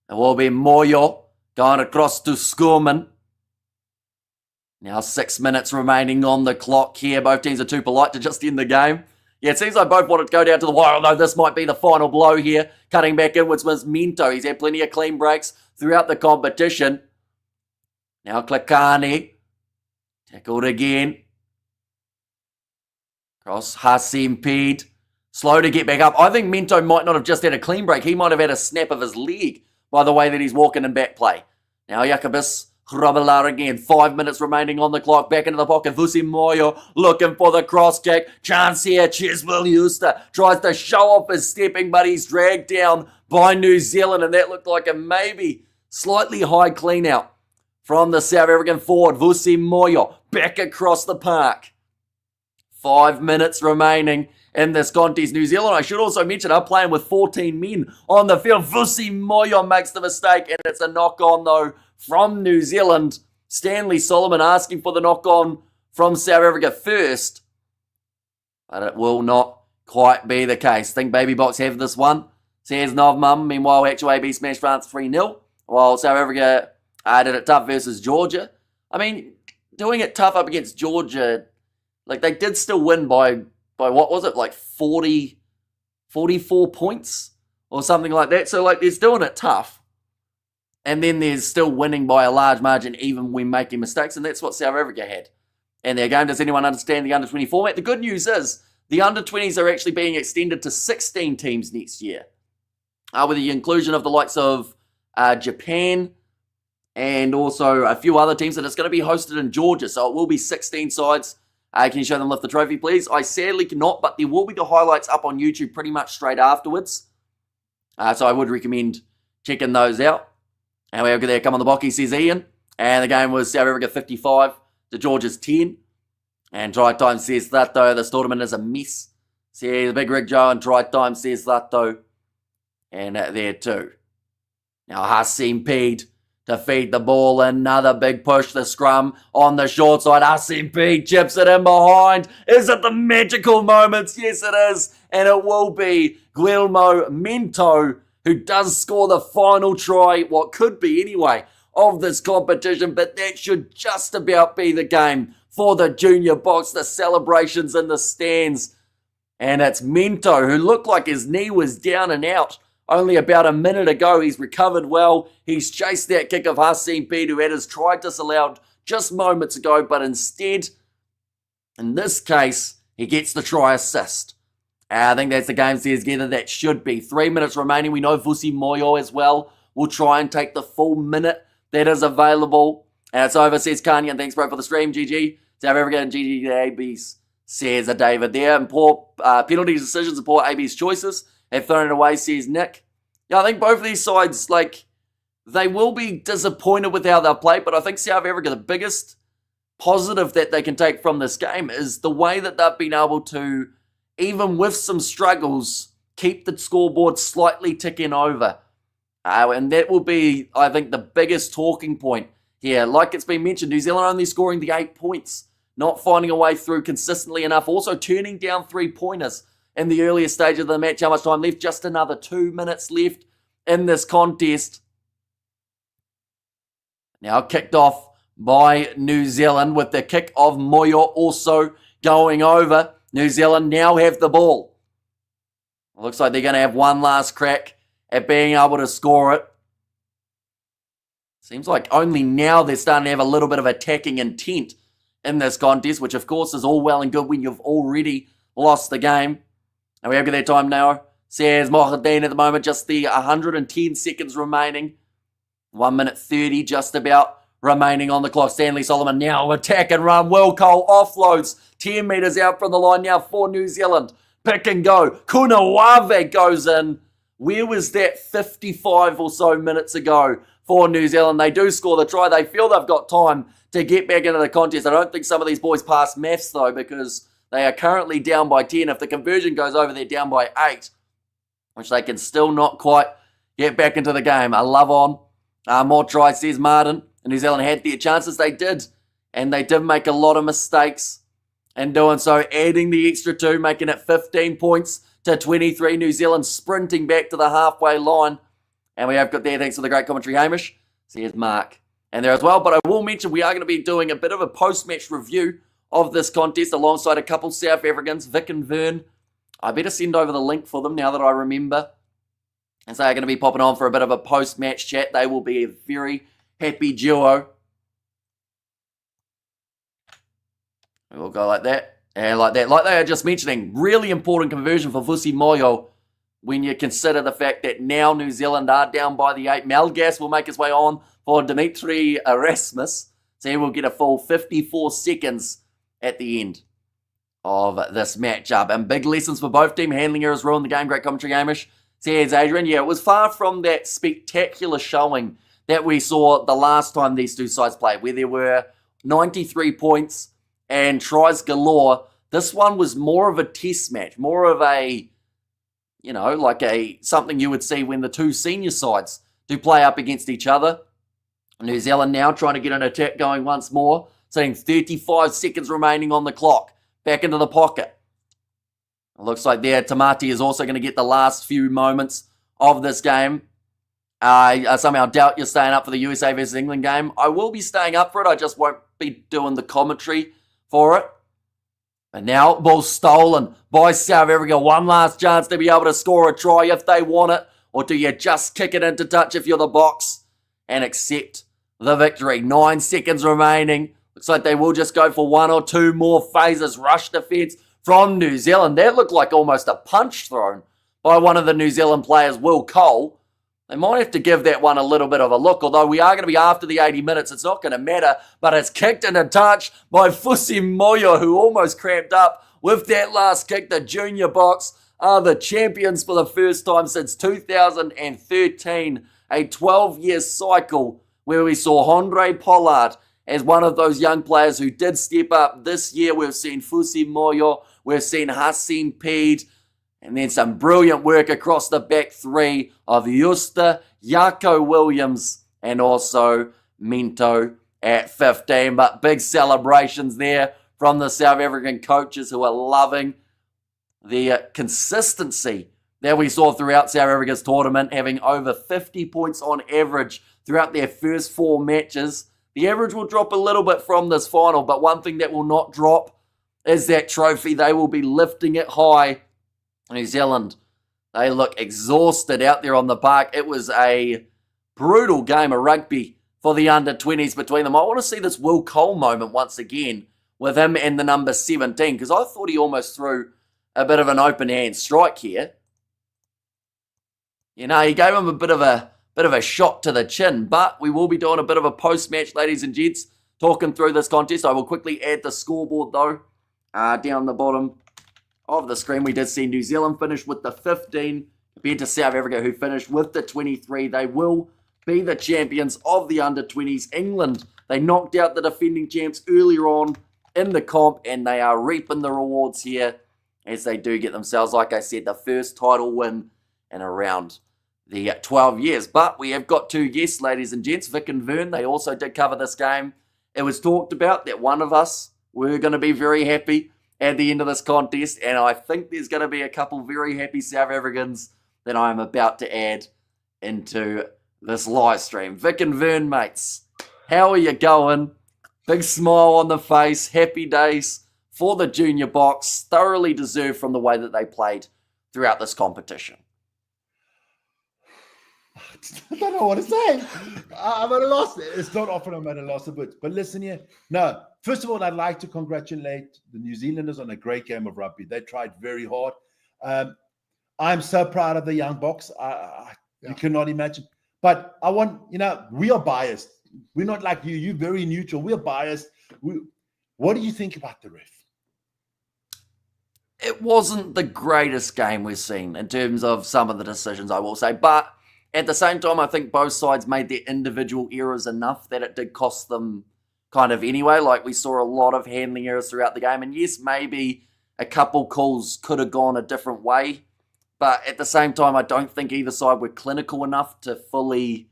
It will be Moyo going across to Skurman. Now 6 minutes remaining on the clock here. Both teams are too polite to just end the game. Yeah, it seems like both wanted to go down to the wire, although this might be the final blow here. Cutting back inwards was Minto. He's had plenty of clean breaks throughout the competition. Now Klakani. Tackled again. Cross Hassim Pede. Slow to get back up. I think Minto might not have just had a clean break. He might have had a snap of his leg by the way that he's walking in back play. Now Jacobus Grobelaar again. 5 minutes remaining on the clock. Back into the pocket. Vusi Moyo looking for the cross kick. Chance here. Chiswell Justa tries to show off his stepping, but he's dragged down by New Zealand, and that looked like a maybe slightly high clean out from the South African forward. Vusi Moyo back across the park. 5 minutes remaining in this contest. New Zealand, I should also mention, are playing with 14 men on the field. Vusi Moyo makes the mistake, and it's a knock-on, though, from New Zealand. Stanley Solomon asking for the knock-on from South Africa first. But it will not quite be the case. Think Baby Boks have this one. Says Novmum. Meanwhile, actual AB smashed France 3-0. While South Africa did it tough versus Georgia. I mean, doing it tough up against Georgia, like they did still win by what was it, like 44 points or something like that. So like they're doing it tough. And then there's still winning by a large margin even when making mistakes. And that's what South Africa had in their game. Does anyone understand the under-20 format? The good news is the under-20s are actually being extended to 16 teams next year. With the inclusion of the likes of Japan, and also a few other teams, and it's going to be hosted in Georgia, so it will be 16 sides. Can you show them lift the trophy, please? I sadly cannot, but there will be the highlights up on YouTube pretty much straight afterwards. So I would recommend checking those out. And we have there, come on the Bocky, says Ian. And the game was South Africa 55 to Georgia's 10. And Try Time says that, though, this tournament is a mess. See, the Big Rig Joe and Try Time says that, though. And there too. Now Hassim Pede to feed the ball. Another big push. The scrum on the short side. Hassim Pede chips it in behind. Is it the magical moments? Yes, it is. And it will be Guillermo Mento who does score the final try. What could be anyway of this competition. But that should just about be the game for the Junior Boks. The celebrations in the stands. And it's Mento who looked like his knee was down and out only about a minute ago. He's recovered well. He's chased that kick of Hassim Pede, who had his try disallowed just moments ago, but instead, in this case, he gets the try assist. I think that's the game says together. That should be 3 minutes remaining. We know Vusi Moyo as well will try and take the full minute that is available. And it's over, says Kanye. And thanks, bro, for the stream. GG. South Africa and GG to ABs, says David there. And poor penalty decisions and poor AB's choices have thrown it away, says Nick. Yeah, I think both of these sides, they will be disappointed with how they'll play, but I think South Africa, the biggest positive that they can take from this game is the way that they've been able to, even with some struggles, keep the scoreboard slightly ticking over. And that will be, I think, the biggest talking point here. Like it's been mentioned, New Zealand only scoring the 8 points, not finding a way through consistently enough, also turning down 3-pointers in the earlier stage of the match. How much time left? Just another 2 minutes left in this contest. Now kicked off by New Zealand with the kick of Moyo also going over. New Zealand now have the ball. Looks like they're going to have one last crack at being able to score it. Seems like only now they're starting to have a little bit of attacking intent in this contest, which of course is all well and good when you've already lost the game. And we have got that time now. Says Mohadeen at the moment, just the 110 seconds remaining. 1 minute 30 just about remaining on the clock. Stanley Solomon now attack and run. Will Cole offloads 10 metres out from the line now for New Zealand. Pick and go. Kunawave goes in. Where was that 55 or so minutes ago for New Zealand? They do score the try. They feel they've got time to get back into the contest. I don't think some of these boys pass maths though, because they are currently down by 10. If the conversion goes over, they're down by 8, which they can still not quite get back into the game. A love on. More tries, says Martin. And New Zealand had their chances. They did. And they did make a lot of mistakes in doing so. Adding the extra 2, making it 15 points to 23. New Zealand sprinting back to the halfway line. And we have got there, thanks for the great commentary, Hamish. Says Mark. And there as well. But I will mention we are going to be doing a bit of a post-match review of this contest alongside a couple South Africans, Vic and Vern. I better send over the link for them now that I remember. And so they're going to be popping on for a bit of a post-match chat. They will be a very happy duo. We'll go like that. And like that. Like they are just mentioning, really important conversion for Vusi Moyo when you consider the fact that now New Zealand are down by the 8. Malgas will make his way on for Dimitri Erasmus. So he will get a full 54 seconds at the end of this matchup. And big lessons for both teams. Handling errors ruined the game. Great commentary, Hamish. Says Adrian. Yeah, it was far from that spectacular showing that we saw the last time these two sides played, where there were 93 points and tries galore. This one was more of a test match, more of a, something you would see when the two senior sides do play up against each other. New Zealand now trying to get an attack going once more. Sitting 35 seconds remaining on the clock. Back into the pocket. It looks like there Tamati is also going to get the last few moments of this game. I somehow doubt you're staying up for the USA versus England game. I will be staying up for it. I just won't be doing the commentary for it. And now, ball stolen by South Africa. One last chance to be able to score a try if they want it. Or do you just kick it into touch if you're the Boks and accept the victory? 9 seconds remaining. Looks like they will just go for 1 or 2 more phases. Rush defense from New Zealand. That looked like almost a punch thrown by one of the New Zealand players, Will Cole. They might have to give that one a little bit of a look, although we are going to be after the 80 minutes. It's not going to matter, but it's kicked in a touch by Fusi Moyo, who almost cramped up with that last kick. The Junior Boks are the champions for the first time since 2013, a 12-year cycle where we saw Andre Pollard as one of those young players who did step up. This year we've seen Fusi Moyo, we've seen Hassan Pede, and then some brilliant work across the back three of Justa, Jaco Williams, and also Minto at 15. But big celebrations there from the South African coaches who are loving the consistency that we saw throughout South Africa's tournament, having over 50 points on average throughout their first 4 matches. The average will drop a little bit from this final, but one thing that will not drop is that trophy. They will be lifting it high. New Zealand, they look exhausted out there on the park. It was a brutal game of rugby for the under-20s between them. I want to see this Will Cole moment once again with him and the number 17, because I thought he almost threw a bit of an open-hand strike here. You know, he gave him a bit of a shot to the chin, but we will be doing a bit of a post-match, ladies and gents, talking through this contest. I will quickly add the scoreboard, though, down the bottom of the screen. We did see New Zealand finish with the 15 compared to South Africa, who finished with the 23. They will be the champions of the under-20s. England, they knocked out the defending champs earlier on in the comp, and they are reaping the rewards here as they do get themselves, like I said, the first title win in around the 12 years. But we have got 2 guests, ladies and gents. Vic and Vern, they also did cover this game. It was talked about that one of us were going to be very happy at the end of this contest, and I think there's going to be a couple very happy South Africans that I'm about to add into this live stream. Vic and Vern, mates, how are you going? Big smile on the face, happy days for the Junior Boks, thoroughly deserved from the way that they played throughout this competition. I don't know what to say. I'm at a loss. It's not often I'm at a loss of it. But listen here. No, first of all, I'd like to congratulate the New Zealanders on a great game of rugby. They tried very hard. I'm so proud of the young Boks. You cannot imagine. But I want, we are biased. We're not like you. You're very neutral. We're biased. What do you think about the ref? It wasn't the greatest game we've seen in terms of some of the decisions, I will say. But at the same time, I think both sides made their individual errors enough that it did cost them kind of anyway. Like, we saw a lot of handling errors throughout the game. And yes, maybe a couple calls could have gone a different way. But at the same time, I don't think either side were clinical enough to fully,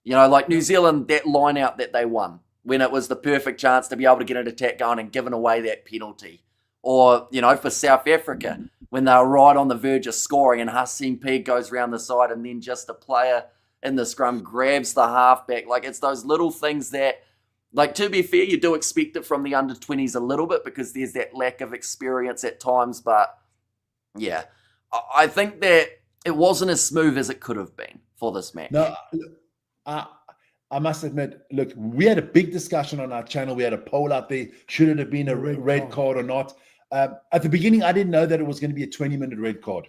like New Zealand, that line out that they won when it was the perfect chance to be able to get an attack going and giving away that penalty. Or, for South Africa, when they were right on the verge of scoring and Hassan Pede goes around the side and then just a player in the scrum grabs the halfback. Like, it's those little things that, like, to be fair, you do expect it from the under-20s a little bit because there's that lack of experience at times. But, yeah, I think that it wasn't as smooth as it could have been for this match. No, I must admit, look, we had a big discussion on our channel. We had a poll out there. Should it have been a red card or not? At the beginning, I didn't know that it was going to be a 20-minute red card.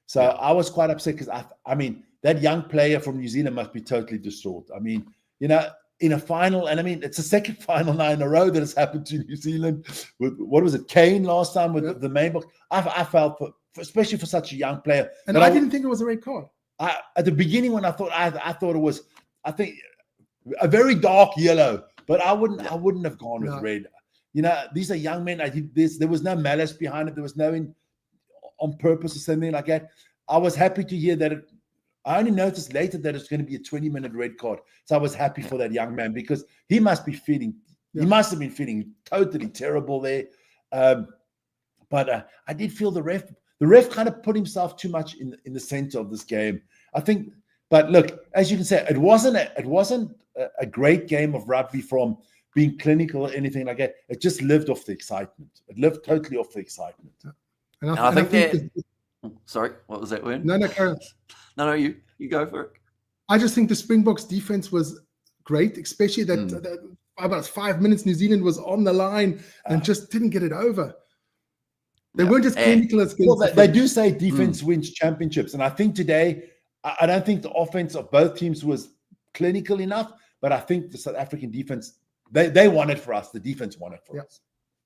So I was quite upset because, I mean, that young player from New Zealand must be totally distraught. I mean, in a final, and I mean, it's the second final now in a row that has happened to New Zealand. With, what was it, Kane last time with the main box? I felt, especially for such a young player. And I didn't think it was a red card. At the beginning, when I thought it was, I think, a very dark yellow, but I wouldn't have gone with red. These are young men. There was no malice behind it. There was no on purpose or something like that. I was happy to hear that. I only noticed later that it's going to be a 20-minute red card. So I was happy for that young man because he must be feeling. He must have been feeling totally terrible there. But I did feel the ref kind of put himself too much in the center of this game. I think. But look, as you can say, it wasn't a great game of rugby from being clinical or anything like that. It just lived off the excitement. It lived totally off the excitement. And I think that. Sorry, what was that word? No, Karen. No, you go for it. I just think the Springboks defense was great, especially that about 5 minutes New Zealand was on the line and just didn't get it over. They weren't as clinical as they do say defense wins championships, and I think today I don't think the offense of both teams was clinical enough, but I think the South African defense, they won it for us. The defense won it for us.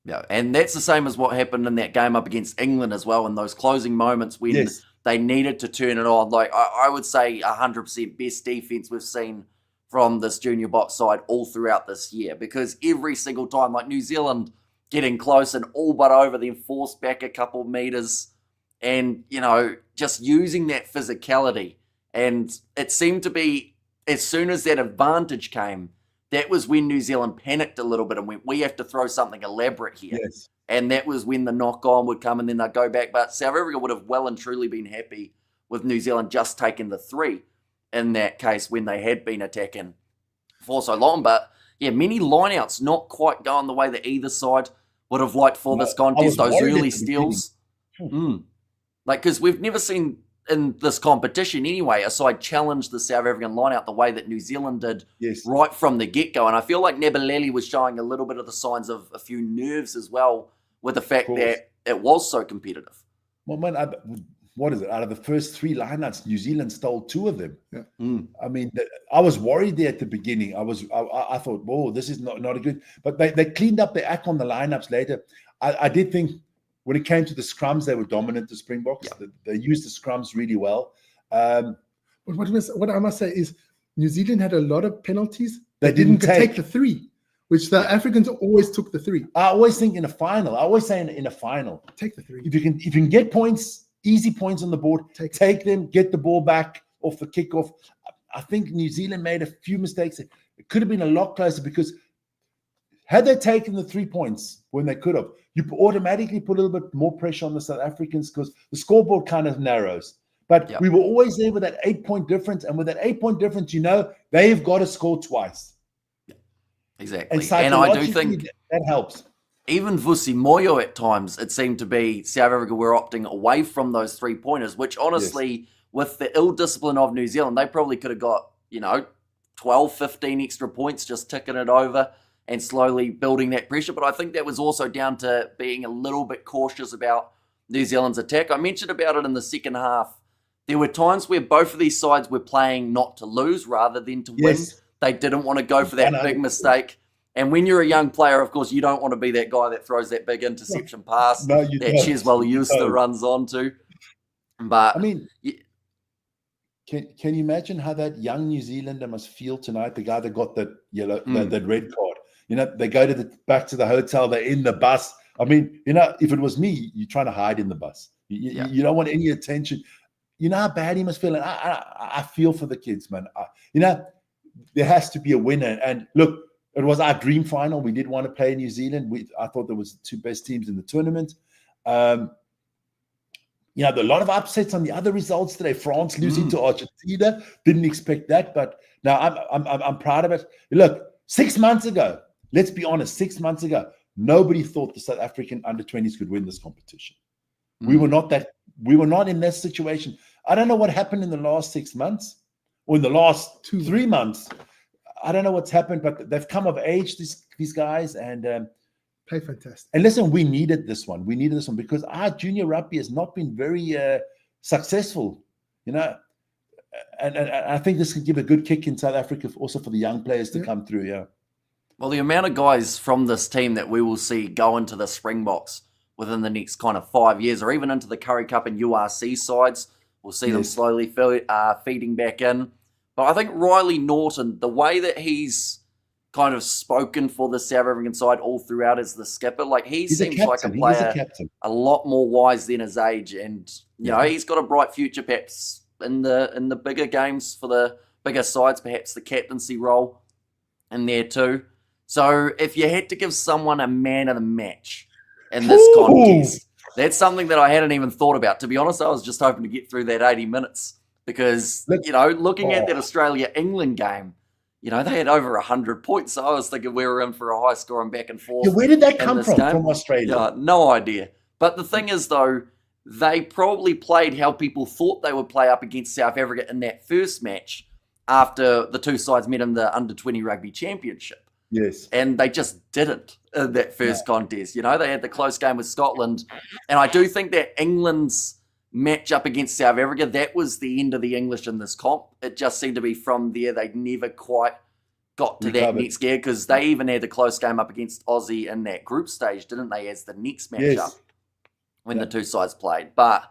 Yeah, and that's the same as what happened in that game up against England as well, in those closing moments when they needed to turn it on. Like, I would say 100% best defense we've seen from this Junior Boks side all throughout this year, because every single time, like New Zealand getting close and all but over, then forced back a couple of meters and, you know, just using that physicality. And it seemed to be, as soon as that advantage came, that was when New Zealand panicked a little bit and went, we have to throw something elaborate here. Yes. And that was when the knock-on would come and then they'd go back. But South Africa would have well and truly been happy with New Zealand just taking the 3 in that case when they had been attacking for so long. But, yeah, many lineouts not quite going the way that either side would have liked for this contest. Those early steals. Like, because we've never seen in this competition anyway, a side challenge the South African lineout the way that New Zealand did right from the get-go. And I feel like Nebeleli was showing a little bit of the signs of a few nerves as well with the fact that it was so competitive. Well, man, what is it? Out of the first 3 lineouts, New Zealand stole 2 of them. Yeah. I mean, I was worried there at the beginning. I thought, whoa, this is not a good. But they cleaned up the act on the lineups later. I did think when it came to the scrums, they were dominant, the Springboks. Yeah. They used the scrums really well. What I must say is New Zealand had a lot of penalties. They didn't take the 3, which the Africans always took the 3. I always think in a final. I always say in a final, take the 3. If you can get points, easy points on the board, take them, get the ball back off the kickoff. I think New Zealand made a few mistakes. It could have been a lot closer because had they taken the 3 points when they could have, you automatically put a little bit more pressure on the South Africans because the scoreboard kind of narrows. But we were always there with that 8-point difference. And with that 8-point difference, you know, they've got to score twice. Exactly. And I do think that helps. Even Vusi Moyo at times, it seemed to be South Africa were opting away from those 3-pointers, which honestly, with the ill discipline of New Zealand, they probably could have got, 12, 15 extra points just ticking it over and slowly building that pressure. But I think that was also down to being a little bit cautious about New Zealand's attack. I mentioned about it in the second half. There were times where both of these sides were playing not to lose rather than to win. They didn't want to go for that big mistake. And when you're a young player, of course, you don't want to be that guy that throws that big interception pass that Cheswell Euster runs onto. But I mean, can you imagine how that young New Zealander must feel tonight? The guy that got that yellow, that red card. They go back to the hotel. They're in the bus. I mean, if it was me, you're trying to hide in the bus. You don't want any attention. You know how bad he must feel. And I feel for the kids, man. There has to be a winner. And look, it was our dream final. We did want to play New Zealand. I thought there was the 2 best teams in the tournament. There are a lot of upsets on the other results today. France losing to Argentina. Didn't expect that, but now I'm proud of it. Look, 6 months ago, let's be honest, 6 months ago, nobody thought the South African under-20s could win this competition. We were not in that situation. I don't know what happened in the last 6 months or in the last 3 months. I don't know what's happened, but they've come of age, these guys, and play fantastic. And listen, we needed this one. We needed this one because our junior rugby has not been very successful, And I think this could give a good kick in South Africa also for the young players to come through, Well, the amount of guys from this team that we will see go into the Springboks within the next kind of 5 years or even into the Currie Cup and URC sides, we'll see them slowly feeding back in. But I think Riley Norton, the way that he's kind of spoken for the South African side all throughout as the skipper, like he seems like a player a lot more wise than his age. And, he's got a bright future perhaps in the bigger games for the bigger sides, perhaps the captaincy role in there too. So if you had to give someone a man of the match in this contest, that's something that I hadn't even thought about. To be honest, I was just hoping to get through that 80 minutes because, looking at that Australia-England game, they had over 100 points. So I was thinking we were in for a high scoring back and forth. Where did that come from Australia? No idea. But the thing is, though, they probably played how people thought they would play up against South Africa in that first match after the two sides met in the Under-20 Rugby Championship. Yes. And they just didn't in that first contest. They had the close game with Scotland. And I do think that England's match up against South Africa, that was the end of the English in this comp. It just seemed to be from there they never quite got to that next gear, because they even had a close game up against Aussie in that group stage, didn't they, as the next matchup when the two sides played. But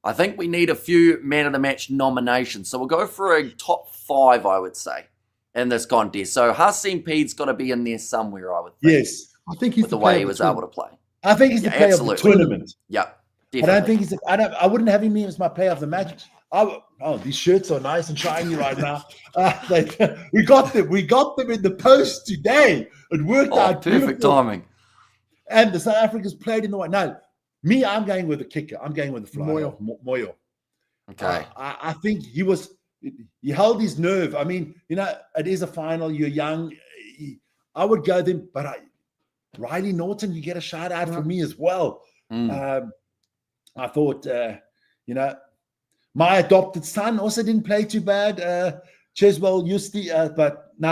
I think we need a few man of the match nominations. So we'll go for a top 5, I would say, in this contest. So Hasim Peed's got to be in there somewhere, I would think. Yes. I think he's the way he was able to play. I think he's the player of the tournament. Yeah, definitely. I don't think he's. I wouldn't have him as my player of the match. These shirts are nice and shiny right now. We got them. We got them in the post today. It worked out. Perfect timing. And the South Africans played in the way. No, me, I'm going with the kicker. I'm going with the flyer. Moyo. Okay. I think he held his nerve. I mean, it is a final. You're young. I would go then, but Riley Norton, you get a shout out for me as well. I thought, my adopted son also didn't play too bad. Cheswell Justi, but no,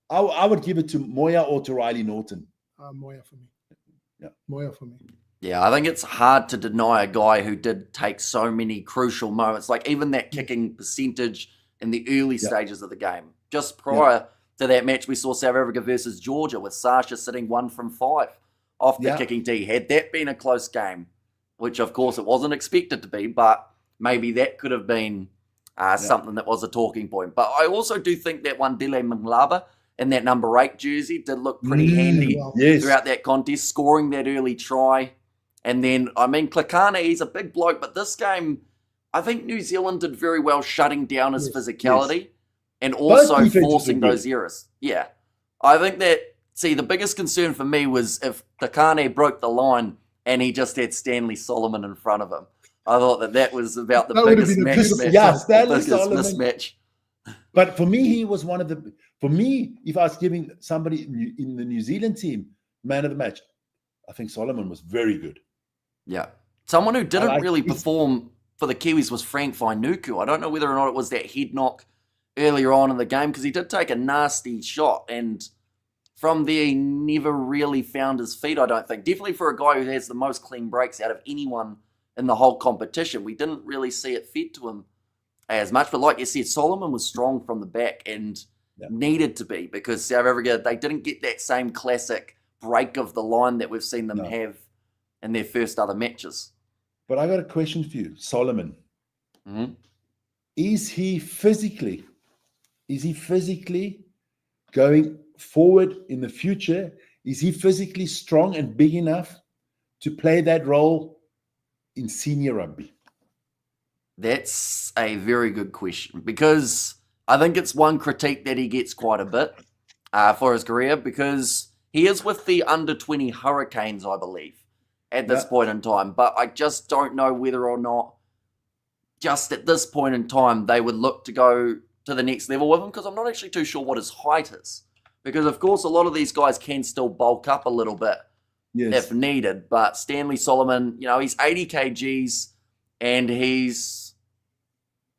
I would give it to Moya or to Riley Norton. Moya for me. Yeah, Moya for me. Yeah, I think it's hard to deny a guy who did take so many crucial moments, like even that kicking percentage in the early stages of the game. Just prior to that match, we saw South Africa versus Georgia with Sasha sitting 1 from 5 off the kicking tee. Had that been a close game, which of course it wasn't expected to be, but maybe that could have been something that was a talking point. But I also do think that one Dele Manglaba in that number 8 jersey did look pretty handy throughout that contest, scoring that early try. And then, I mean, Klekana, he's a big bloke, but this game, I think New Zealand did very well shutting down his physicality and also forcing those errors. Yeah. I think that, the biggest concern for me was if Klekana broke the line and he just had Stanley Solomon in front of him. I thought that was about the biggest mismatch. Yeah, Stanley Solomon. Mismatch. But for me, he was one of the. For me, if I was giving somebody in the New Zealand team man of the match, I think Solomon was very good. Yeah. Someone who didn't really perform for the Kiwis was Frank Wainuku. I don't know whether or not it was that head knock earlier on in the game, because he did take a nasty shot, and from there he never really found his feet, I don't think. Definitely for a guy who has the most clean breaks out of anyone in the whole competition. We didn't really see it fed to him as much. But like you said, Solomon was strong from the back and needed to be, because South Africa, they didn't get that same classic break of the line that we've seen them have in their first other matches. But I got a question for you, Solomon. Is he physically going forward in the future? Is he physically strong and big enough to play that role in senior rugby? That's a very good question, because I think it's one critique that he gets quite a bit for his career, because he is with the under-20 Hurricanes, I believe, at this point in time. But I just don't know whether or not, just at this point in time, they would look to go to the next level with him, because I'm not actually too sure what his height is. Because, of course, a lot of these guys can still bulk up a little bit if needed. But Stanley Solomon, he's 80 kgs and he's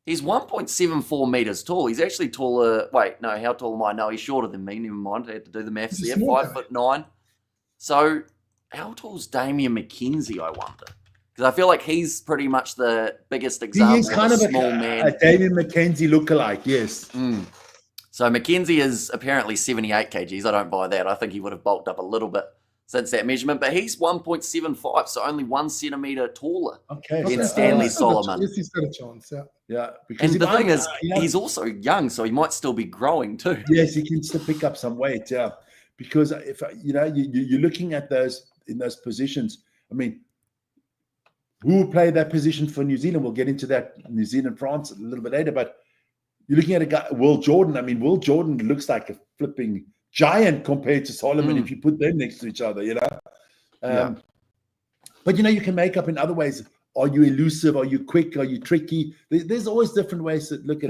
1.74 meters tall. He's actually taller. Wait, no, how tall am I? No, he's shorter than me. Never mind. I had to do the maths there. 5'9". So how tall's Damian McKenzie, I wonder? Because I feel like he's pretty much the biggest example He's kind of a small man. A Damian McKenzie lookalike, yes. So McKenzie is apparently 78 kgs. I don't buy that. I think he would have bulked up a little bit since that measurement. But he's 1.75, so only 1 centimeter taller than Stanley Solomon. Yes, he's got a chance, Yeah, because and the thing is, he's also young, so he might still be growing too. Yes, he can still pick up some weight, because if you're looking at those in those positions, I mean, who will play that position for New Zealand? We'll get into that, New Zealand, France, a little bit later. But you're looking at a guy, Will Jordan. I mean, Will Jordan looks like a flipping giant compared to Solomon if you put them next to each other, But, you can make up in other ways. Are you elusive? Are you quick? Are you tricky? There's always different ways to look at it.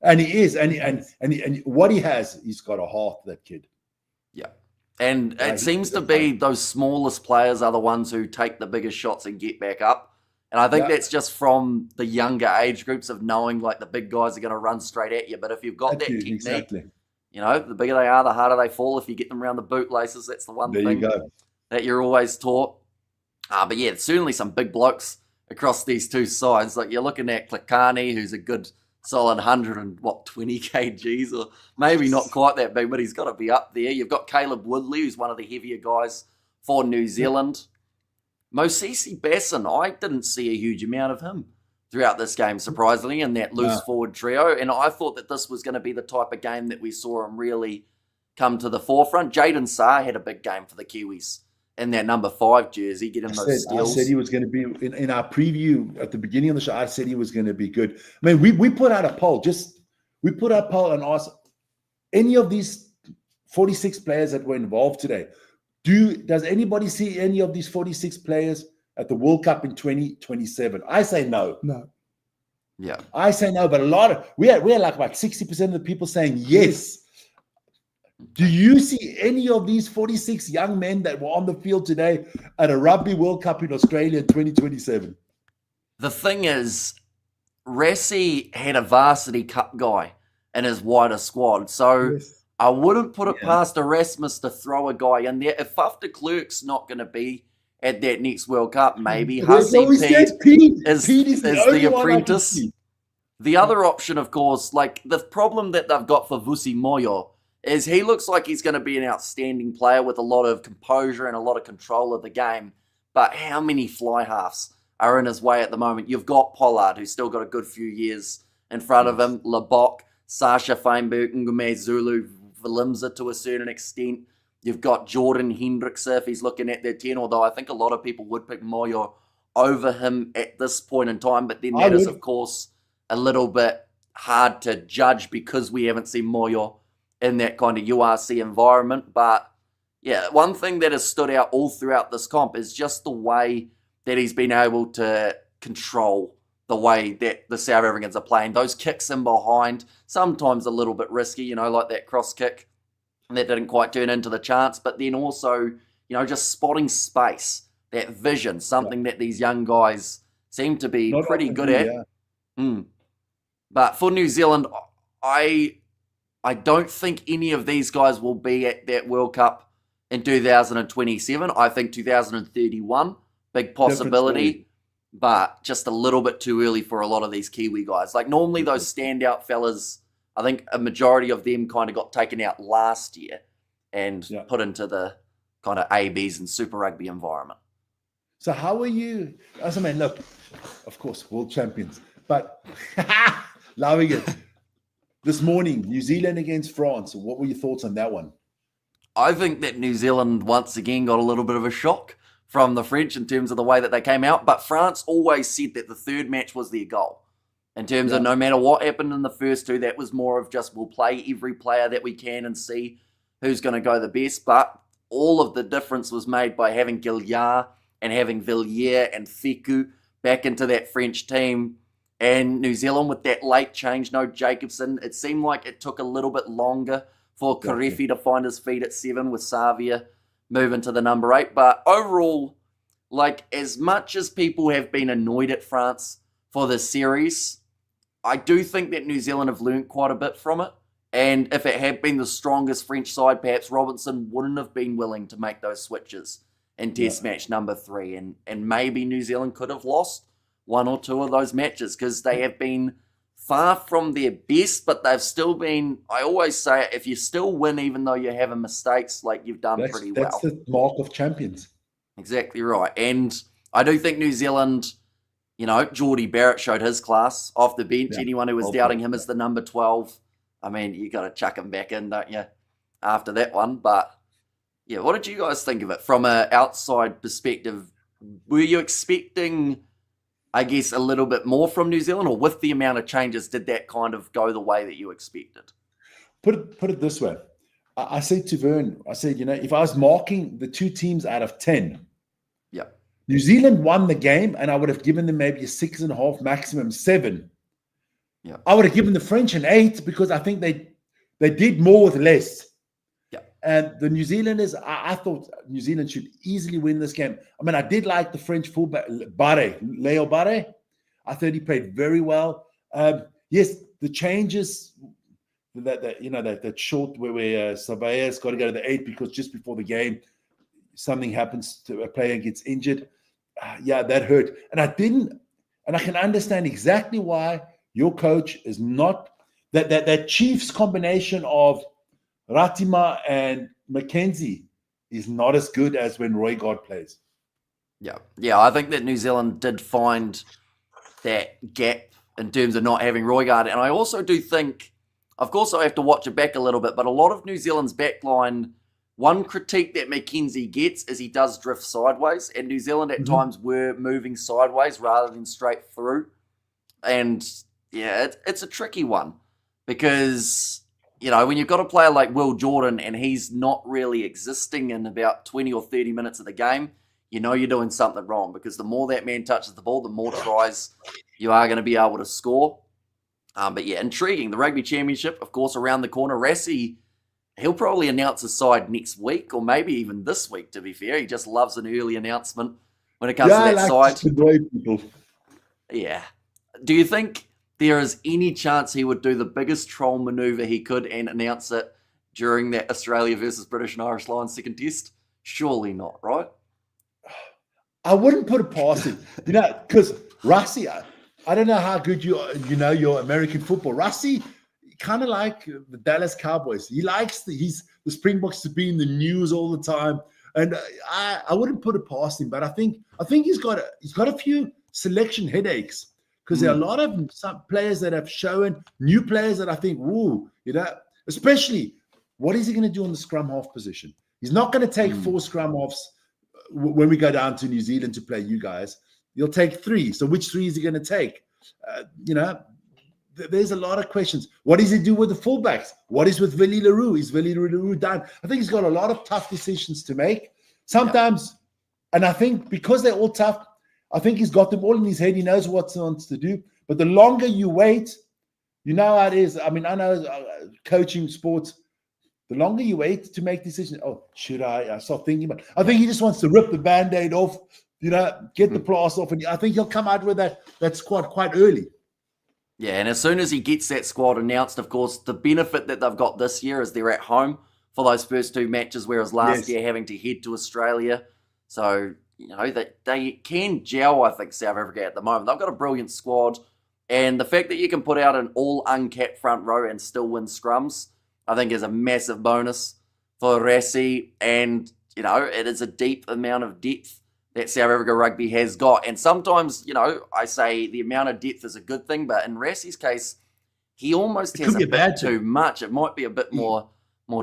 And he is. And what he has, he's got a heart, that kid. Yeah. And it seems to be those smallest players are the ones who take the biggest shots and get back up. And I think that's just from the younger age groups of knowing like the big guys are going to run straight at you. But if you've got that technique, the bigger they are, the harder they fall. If you get them around the bootlaces, that's the one thing that you're always taught. But yeah, certainly some big blokes across these two sides. Like you're looking at Klekani, who's a good solid 120 kgs, or maybe not quite that big, but he's got to be up there. You've got Caleb Woodley, who's one of the heavier guys for New Zealand. Mosisi Basson, I didn't see a huge amount of him throughout this game, surprisingly, in that loose forward trio. And I thought that this was going to be the type of game that we saw him really come to the forefront. Jaden Sarr had a big game for the Kiwis in that number 5 jersey, getting those steals. I said he was going to be, in our preview at the beginning of the show, I said he was going to be good. I mean, we put out a poll, and asked any of these 46 players that were involved today, does anybody see any of these 46 players at the World Cup in 2027? I say no. No. Yeah. I say no, but we had like about 60% of the people saying yes. Do you see any of these 46 young men that were on the field today at a Rugby World Cup in Australia in 2027? The thing is, Rassie had a varsity cup guy in his wider squad, so I wouldn't put it past Erasmus to throw a guy in there. If Faf de Klerk's not going to be at that next World Cup, maybe Hussey Pete is the apprentice. The other option, of course, like the problem that they've got for Vusi Moyo is he looks like he's going to be an outstanding player with a lot of composure and a lot of control of the game. But how many fly halves are in his way at the moment? You've got Pollard, who's still got a good few years in front of him, Lebok, Sasha Feinberg, Ngume Zulu, Valimza to a certain extent. You've got Jordan Hendrickse if he's looking at their 10, although I think a lot of people would pick Moyo over him at this point in time. But then that is, of course, a little bit hard to judge because we haven't seen Moyo in that kind of URC environment. But yeah, one thing that has stood out all throughout this comp is just the way that he's been able to control the way that the South Africans are playing. Those kicks in behind, sometimes a little bit risky, like that cross kick that didn't quite turn into the chance, but then also, just spotting space, that vision, something that these young guys seem to be pretty good at. But for New Zealand, I don't think any of these guys will be at that World Cup in 2027. I think 2031, big possibility, but just a little bit too early for a lot of these Kiwi guys. Like normally those standout fellas, I think a majority of them kind of got taken out last year and put into the kind of ABs and Super Rugby environment. So how are you? As I mean, look, of course, world champions, but loving it. This morning, New Zealand against France. What were your thoughts on that one? I think that New Zealand once again got a little bit of a shock from the French in terms of the way that they came out. But France always said that the third match was their goal. In terms of no matter what happened in the first two, that was more of just we'll play every player that we can and see who's going to go the best. But all of the difference was made by having Gilliard and having Villiers and Feku back into that French team. And New Zealand with that late change, no Jacobson, it seemed like it took a little bit longer for Karefi to find his feet at 7 with Savia moving to the number 8. But overall, like as much as people have been annoyed at France for this series, I do think that New Zealand have learned quite a bit from it. And if it had been the strongest French side, perhaps Robinson wouldn't have been willing to make those switches in Test match number 3. And maybe New Zealand could have lost 1 or 2 of those matches because they have been far from their best, but they've still been, I always say, if you still win even though you're having mistakes, like you've done pretty well. That's the mark of champions. Exactly right. And I do think New Zealand, Geordie Barrett showed his class off the bench. Anyone who was doubting him as the number 12, I mean, you got to chuck him back in, don't you, after that one. But yeah, what did you guys think of it from an outside perspective? Were you expecting, I guess, a little bit more from New Zealand, or with the amount of changes, did that kind of go the way that you expected? Put it this way. I said to Vern, I said, if I was marking the two teams out of 10, New Zealand won the game, and I would have given them maybe a 6.5, maximum 7. Yeah, I would have given the French an 8 because I think they did more with less. Yeah, and the New Zealanders, I thought New Zealand should easily win this game. I mean, I did like the French fullback Leo Barre. I thought he played very well. Yes, the changes that short where Surveyor's got to go to the 8 because just before the game something happens to a player gets injured. yeah, that hurt. And I can understand exactly why your coach is not that Chiefs combination of Ratima and Mackenzie is not as good as when Roy God plays. Yeah, I think that New Zealand did find that gap in terms of not having Roygaard. And I also do think, of course, I have to watch it back a little bit, but a lot of New Zealand's backline, one critique that Mackenzie gets is he does drift sideways, and New Zealand at times were moving sideways rather than straight through. And yeah, it's a tricky one because, you know, when you've got a player like Will Jordan and he's not really existing in about 20 or 30 minutes of the game, you know you're doing something wrong because the more that man touches the ball, the more tries you are going to be able to score. But yeah, intriguing. The Rugby Championship, of course, around the corner. Rassie, he'll probably announce his side next week or maybe even this week, to be fair. He just loves an early announcement when it comes to that side. To annoy people. Yeah. Do you think there is any chance he would do the biggest troll maneuver he could and announce it during that Australia versus British and Irish Lions second test? Surely not, right? I wouldn't put it past him, you know, because Rassie, I don't know how good you know your American football. Rassie, kind of like the Dallas Cowboys. He likes the Springboks to be in the news all the time, and I wouldn't put it past him. But I think he's got a few selection headaches because there are a lot of some players that have shown new players that I think, woo, you know, especially what is he going to do on the scrum half position? He's not going to take 4 scrum halves. When we go down to New Zealand to play you guys, you'll take 3. So which 3 is he going to take? You know, there's a lot of questions. What does he do with the fullbacks? What is with Willie Leroux? Is Willie Leroux done? I think he's got a lot of tough decisions to make. Sometimes, and I think because they're all tough, I think he's got them all in his head. He knows what he wants to do. But the longer you wait, you know how it is. I mean, I know coaching sports, the longer you wait to make decisions, should I start thinking about it. I think he just wants to rip the Band-Aid off, you know, get the plaster off, and I think he'll come out with that squad quite early. Yeah, and as soon as he gets that squad announced, of course, the benefit that they've got this year is they're at home for those first 2 matches, whereas last year having to head to Australia. So, you know, that they can gel, I think, South Africa at the moment. They've got a brilliant squad, and the fact that you can put out an all uncapped front row and still win scrums, I think is a massive bonus for Rassie, and, you know, it is a deep amount of depth that South Africa Rugby has got. And sometimes, you know, I say the amount of depth is a good thing, but in Rassie's case, he almost has a bit too much. It might be a bit more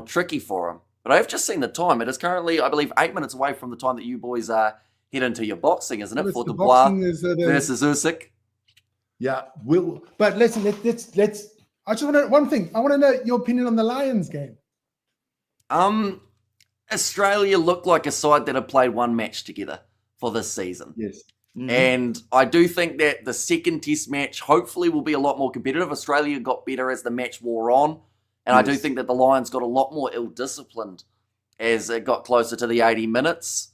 tricky for him. But I've just seen the time. It is currently, I believe, 8 minutes away from the time that you boys are heading to your boxing, isn't it? For Dubois versus Usyk. Yeah, but let's. I just want to one thing. I want to know your opinion on the Lions game. Australia looked like a side that had played 1 match together for this season. Yes. And I do think that the second test match hopefully will be a lot more competitive. Australia got better as the match wore on. And I do think that the Lions got a lot more ill-disciplined as it got closer to the 80 minutes.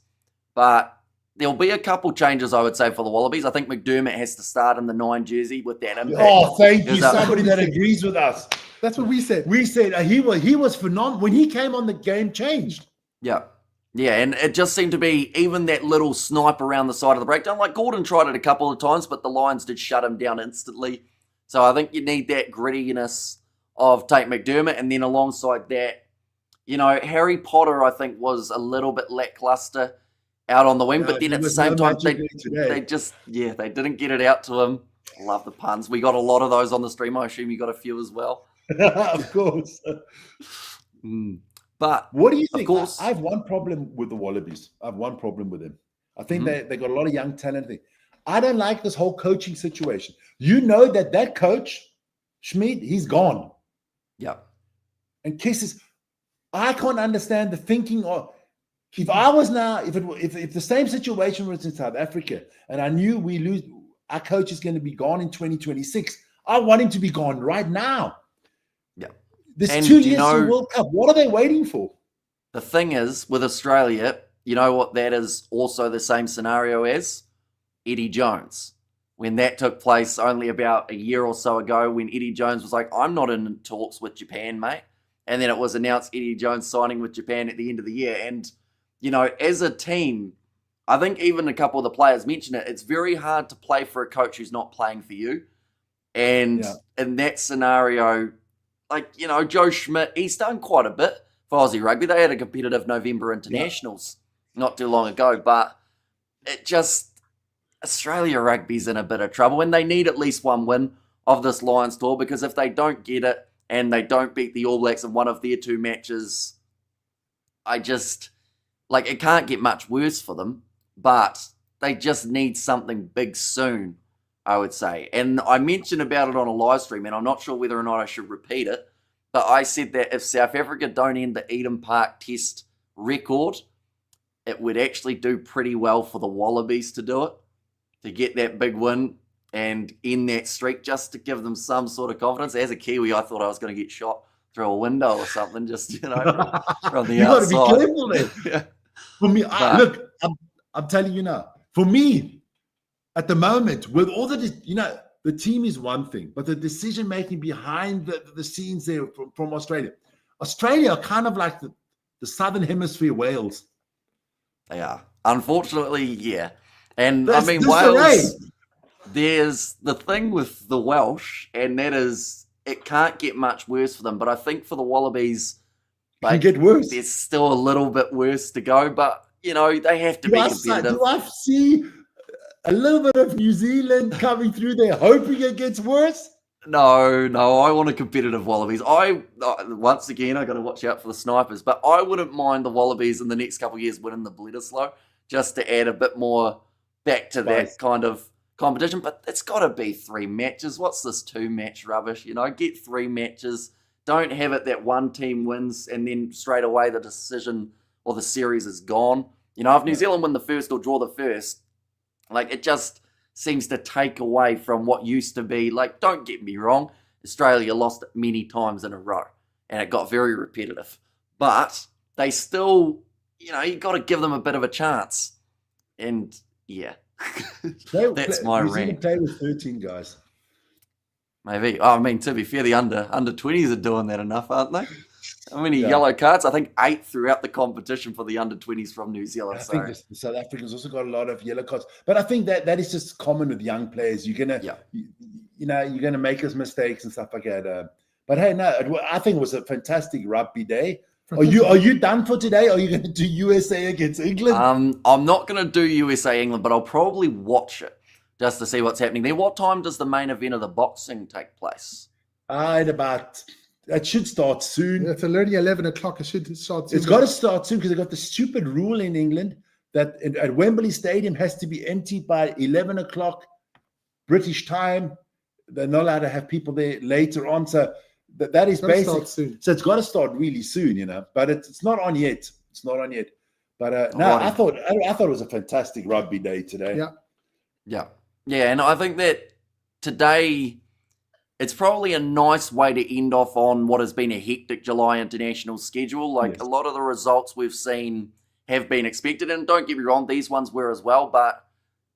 But there'll be a couple changes, I would say, for the Wallabies. I think McDermott has to start in the 9 jersey with that impact. Oh, thank you. Somebody that agrees with us. That's what we said. We said he was phenomenal. When he came on, the game changed. Yeah. Yeah, and it just seemed to be even that little snipe around the side of the breakdown. Like Gordon tried it a couple of times, but the Lions did shut him down instantly. So I think you need that grittiness of Tate McDermott. And then alongside that, you know, Harry Potter, I think, was a little bit lackluster out on the wing. But then at the same time, they didn't get it out to him. I love the puns. We got a lot of those on the stream. I assume you got a few as well. Of course. But what do you think? Of course, I have one problem with the Wallabies. I have one problem with them. I think they got a lot of young talent. I don't like this whole coaching situation. You know that coach, Schmid, he's gone. Yeah. And Kisses, I can't understand the thinking of, if I was now, if the same situation was in South Africa and I knew we lose, our coach is going to be gone in 2026, I want him to be gone right now. Yeah. There's 2 years to the World Cup. What are they waiting for? The thing is, with Australia, you know what that is also the same scenario as? Eddie Jones. When that took place only about a year or so ago, when Eddie Jones was like, I'm not in talks with Japan, mate. And then it was announced Eddie Jones signing with Japan at the end of the year. And, you know, as a team, I think even a couple of the players mentioned it. It's very hard to play for a coach who's not playing for you. And in that scenario, like, you know, Joe Schmidt, he's done quite a bit for Aussie Rugby. They had a competitive November internationals not too long ago, but it just, Australia Rugby's in a bit of trouble, and they need at least one win of this Lions tour, because if they don't get it and they don't beat the All Blacks in one of their 2 matches, I just, like, it can't get much worse for them, but they just need something big soon, I would say. And I mentioned about it on a live stream, and I'm not sure whether or not I should repeat it, but I said that if South Africa don't end the Eden Park Test record, it would actually do pretty well for the Wallabies to do it, to get that big win and end that streak, just to give them some sort of confidence. As a Kiwi, I thought I was going to get shot through a window or something, just, you know, from the outside. You got to be careful there. Yeah. For me, look, I'm telling you now, for me, at the moment, with all the, you know, the team is one thing, but the decision making behind the scenes there from Australia. Australia are kind of like the Southern Hemisphere Wales. They are. Unfortunately, yeah. And I mean, Wales, there's the thing with the Welsh, and that is, it can't get much worse for them. But I think for the Wallabies, like, can get worse. There's still a little bit worse to go, but, you know, they have to be competitive. Do I see a little bit of New Zealand coming through there, hoping it gets worse? No, I want a competitive Wallabies. Once again, I got to watch out for the snipers, but I wouldn't mind the Wallabies in the next couple of years winning the Bledisloe, just to add a bit more back to that kind of competition. But it's got to be 3 matches. What's this 2-match rubbish? You know, get 3 matches. Don't have it that one team wins and then straight away the decision or the series is gone. You know, if New Zealand win the first or draw the first, like, it just seems to take away from what used to be. Like, don't get me wrong, Australia lost it many times in a row and it got very repetitive. But they still, you know, you got to give them a bit of a chance. And yeah, that's my rant. Play with 13 guys. Maybe. I mean, to be fair, the under 20s are doing that enough, aren't they? How many yellow cards? I think 8 throughout the competition for the under 20s from New Zealand. I think the South Africans also got a lot of yellow cards, but I think that is just common with young players. You're gonna, you know, you're gonna make us mistakes and stuff like that. But hey, no, I think it was a fantastic rugby day. Are you done for today? Are you going to do USA against England? I'm not going to do USA England, but I'll probably watch it just to see what's happening there. What time does the main event of the boxing take place? It should start soon. It's already 11 o'clock. It should start soon. It's got to start soon because they've got the stupid rule in England that at Wembley Stadium has to be emptied by 11 o'clock British time. They're not allowed to have people there later on. So that is basic. So it's got to start really soon, you know. But it's not on yet. It's not on yet. But no, I thought it was a fantastic rugby day today. Yeah. And I think that today, it's probably a nice way to end off on what has been a hectic July international schedule. Like, a lot of the results we've seen have been expected. And don't get me wrong, these ones were as well. But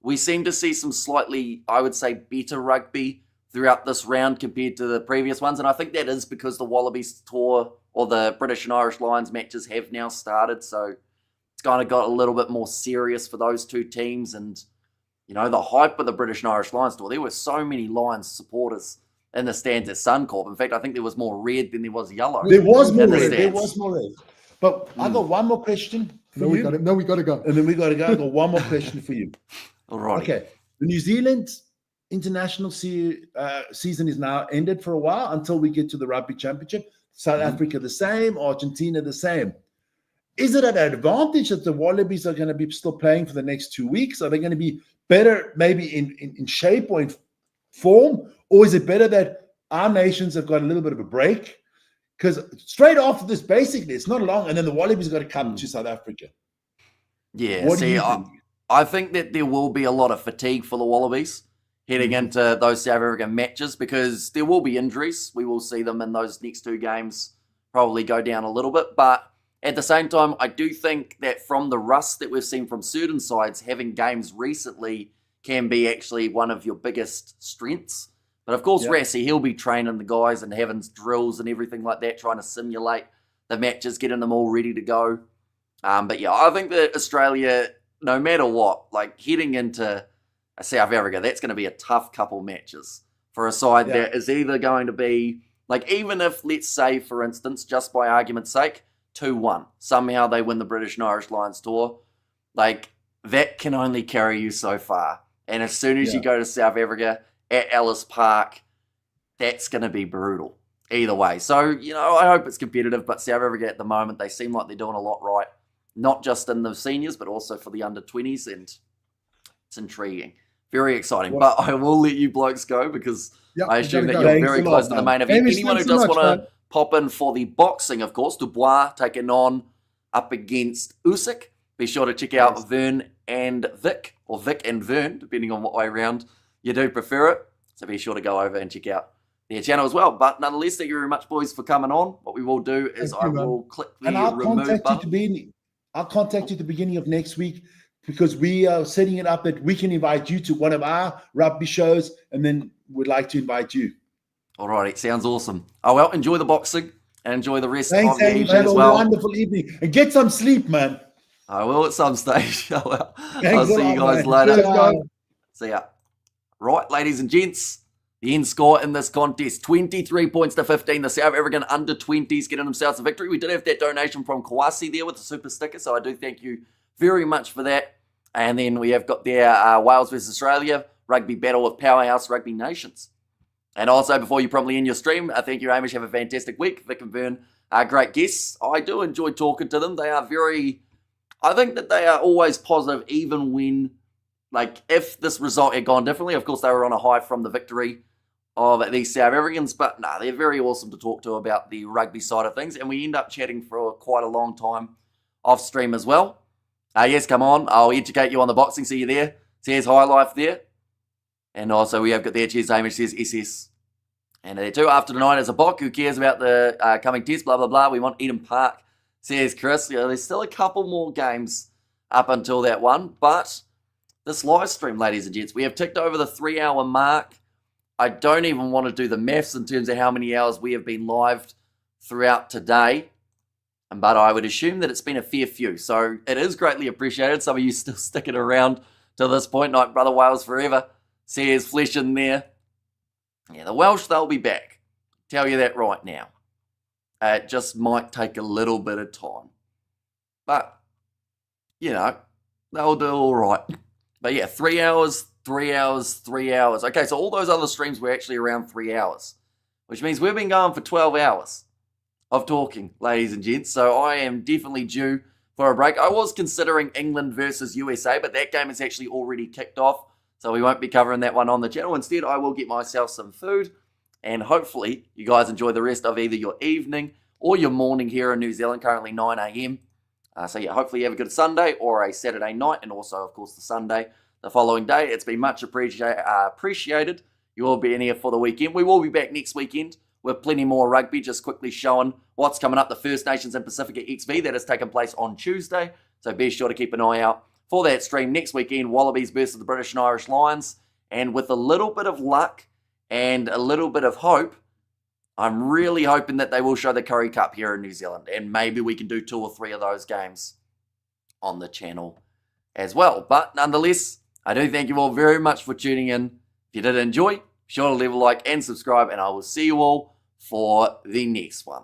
we seem to see some slightly, I would say, better rugby throughout this round compared to the previous ones. And I think that is because the Wallabies tour or the British and Irish Lions matches have now started. So it's kind of got a little bit more serious for those two teams. And, you know, the hype of the British and Irish Lions tour, there were so many Lions supporters in the stands at Suncorp. In fact, I think there was more red than there was yellow. There was more red. But I got one more question for you. We got to go. And then we got to go. I got one more question for you. All right. Okay. The New Zealand international season is now ended for a while until we get to the Rugby Championship. South Africa the same, Argentina the same. Is it an advantage that the Wallabies are going to be still playing for the next 2 weeks? Are they going to be better maybe in shape or in form? Or is it better that our nations have got a little bit of a break? Because straight after this, basically, it's not long, and then the Wallabies got to come to South Africa. Yeah, I think that there will be a lot of fatigue for the Wallabies heading into those South African matches because there will be injuries. We will see them in those next 2 games probably go down a little bit. But at the same time, I do think that from the rust that we've seen from certain sides, having games recently can be actually one of your biggest strengths. But of course, Rassie, he'll be training the guys and having drills and everything like that, trying to simulate the matches, getting them all ready to go. But yeah, I think that Australia, no matter what, like heading into South Africa, that's going to be a tough couple matches for a side that is either going to be, like, even if, let's say, for instance, just by argument's sake, 2-1, somehow they win the British and Irish Lions tour, like, that can only carry you so far. And as soon as you go to South Africa at Ellis Park, that's going to be brutal either way. So, you know, I hope it's competitive, but South Africa at the moment, they seem like they're doing a lot right, not just in the seniors, but also for the under-20s, and it's intriguing. Very exciting. But I will let you blokes go because I assume that you're very close to the main event. Anyone who does want to pop in for the boxing, of course, Dubois taking on up against Usyk. Be sure to check out Vern and Vic, or Vic and Vern, depending on what way around you do prefer it. So be sure to go over and check out their channel as well. But nonetheless, thank you very much, boys, for coming on. What we will do is I will click the remove button. I'll contact you at the beginning of next week, because we are setting it up that we can invite you to one of our rugby shows, and then we'd like to invite you. All right, sounds awesome. Oh, well, enjoy the boxing and enjoy the rest of the evening as well. Have a wonderful evening. And get some sleep, man. I will at some stage. I'll see you guys later. See ya. Right, ladies and gents, the end score in this contest, 23 points to 15. The South African under-20s getting themselves a victory. We did have that donation from Kawasi there with the super sticker, so I do thank you very much for that. And then we have got there Wales versus Australia, rugby battle of powerhouse rugby nations. And also, before you probably end your stream, thank you, Hamish. Have a fantastic week. Vic and Vern are great guests. I do enjoy talking to them. They are I think that they are always positive, even when, like, if this result had gone differently. Of course, they were on a high from the victory of these South Africans, but no, they're very awesome to talk to about the rugby side of things. And we end up chatting for quite a long time off stream as well. Yes, come on. I'll educate you on the boxing. See you there. Says High Life there. And also we have got there, cheers, Hamish, says SS. And there too, after tonight is a Bok. Who cares about the coming test, blah, blah, blah. We want Eden Park, says Chris. You know, there's still a couple more games up until that one. But this live stream, ladies and gents, we have ticked over the 3-hour mark. I don't even want to do the maths in terms of how many hours we have been live throughout today. But I would assume that it's been a fair few. So it is greatly appreciated. Some of you still sticking around to this point. Like Brother Wales forever. Says Flesh in there. Yeah, the Welsh, they'll be back. Tell you that right now. It just might take a little bit of time. But, you know, they'll do all right. But yeah, 3 hours, 3 hours, 3 hours. Okay, so all those other streams were actually around 3 hours. Which means we've been going for 12 hours. Of talking, ladies and gents. So I am definitely due for a break. I was considering England versus USA, but that game is actually already kicked off. So we won't be covering that one on the channel. Instead, I will get myself some food. And hopefully, you guys enjoy the rest of either your evening or your morning here in New Zealand, currently 9 a.m. So yeah, hopefully you have a good Sunday or a Saturday night. And also, of course, the Sunday the following day. It's been much appreciated. You will be in here for the weekend. We will be back next weekend with plenty more rugby, just quickly showing what's coming up. The First Nations and Pacifica XV that has taken place on Tuesday. So be sure to keep an eye out for that stream next weekend. Wallabies versus the British and Irish Lions. And with a little bit of luck and a little bit of hope, I'm really hoping that they will show the Curry Cup here in New Zealand. And maybe we can do 2 or 3 of those games on the channel as well. But nonetheless, I do thank you all very much for tuning in. If you did enjoy, be sure to leave a like and subscribe, and I will see you all for the next one.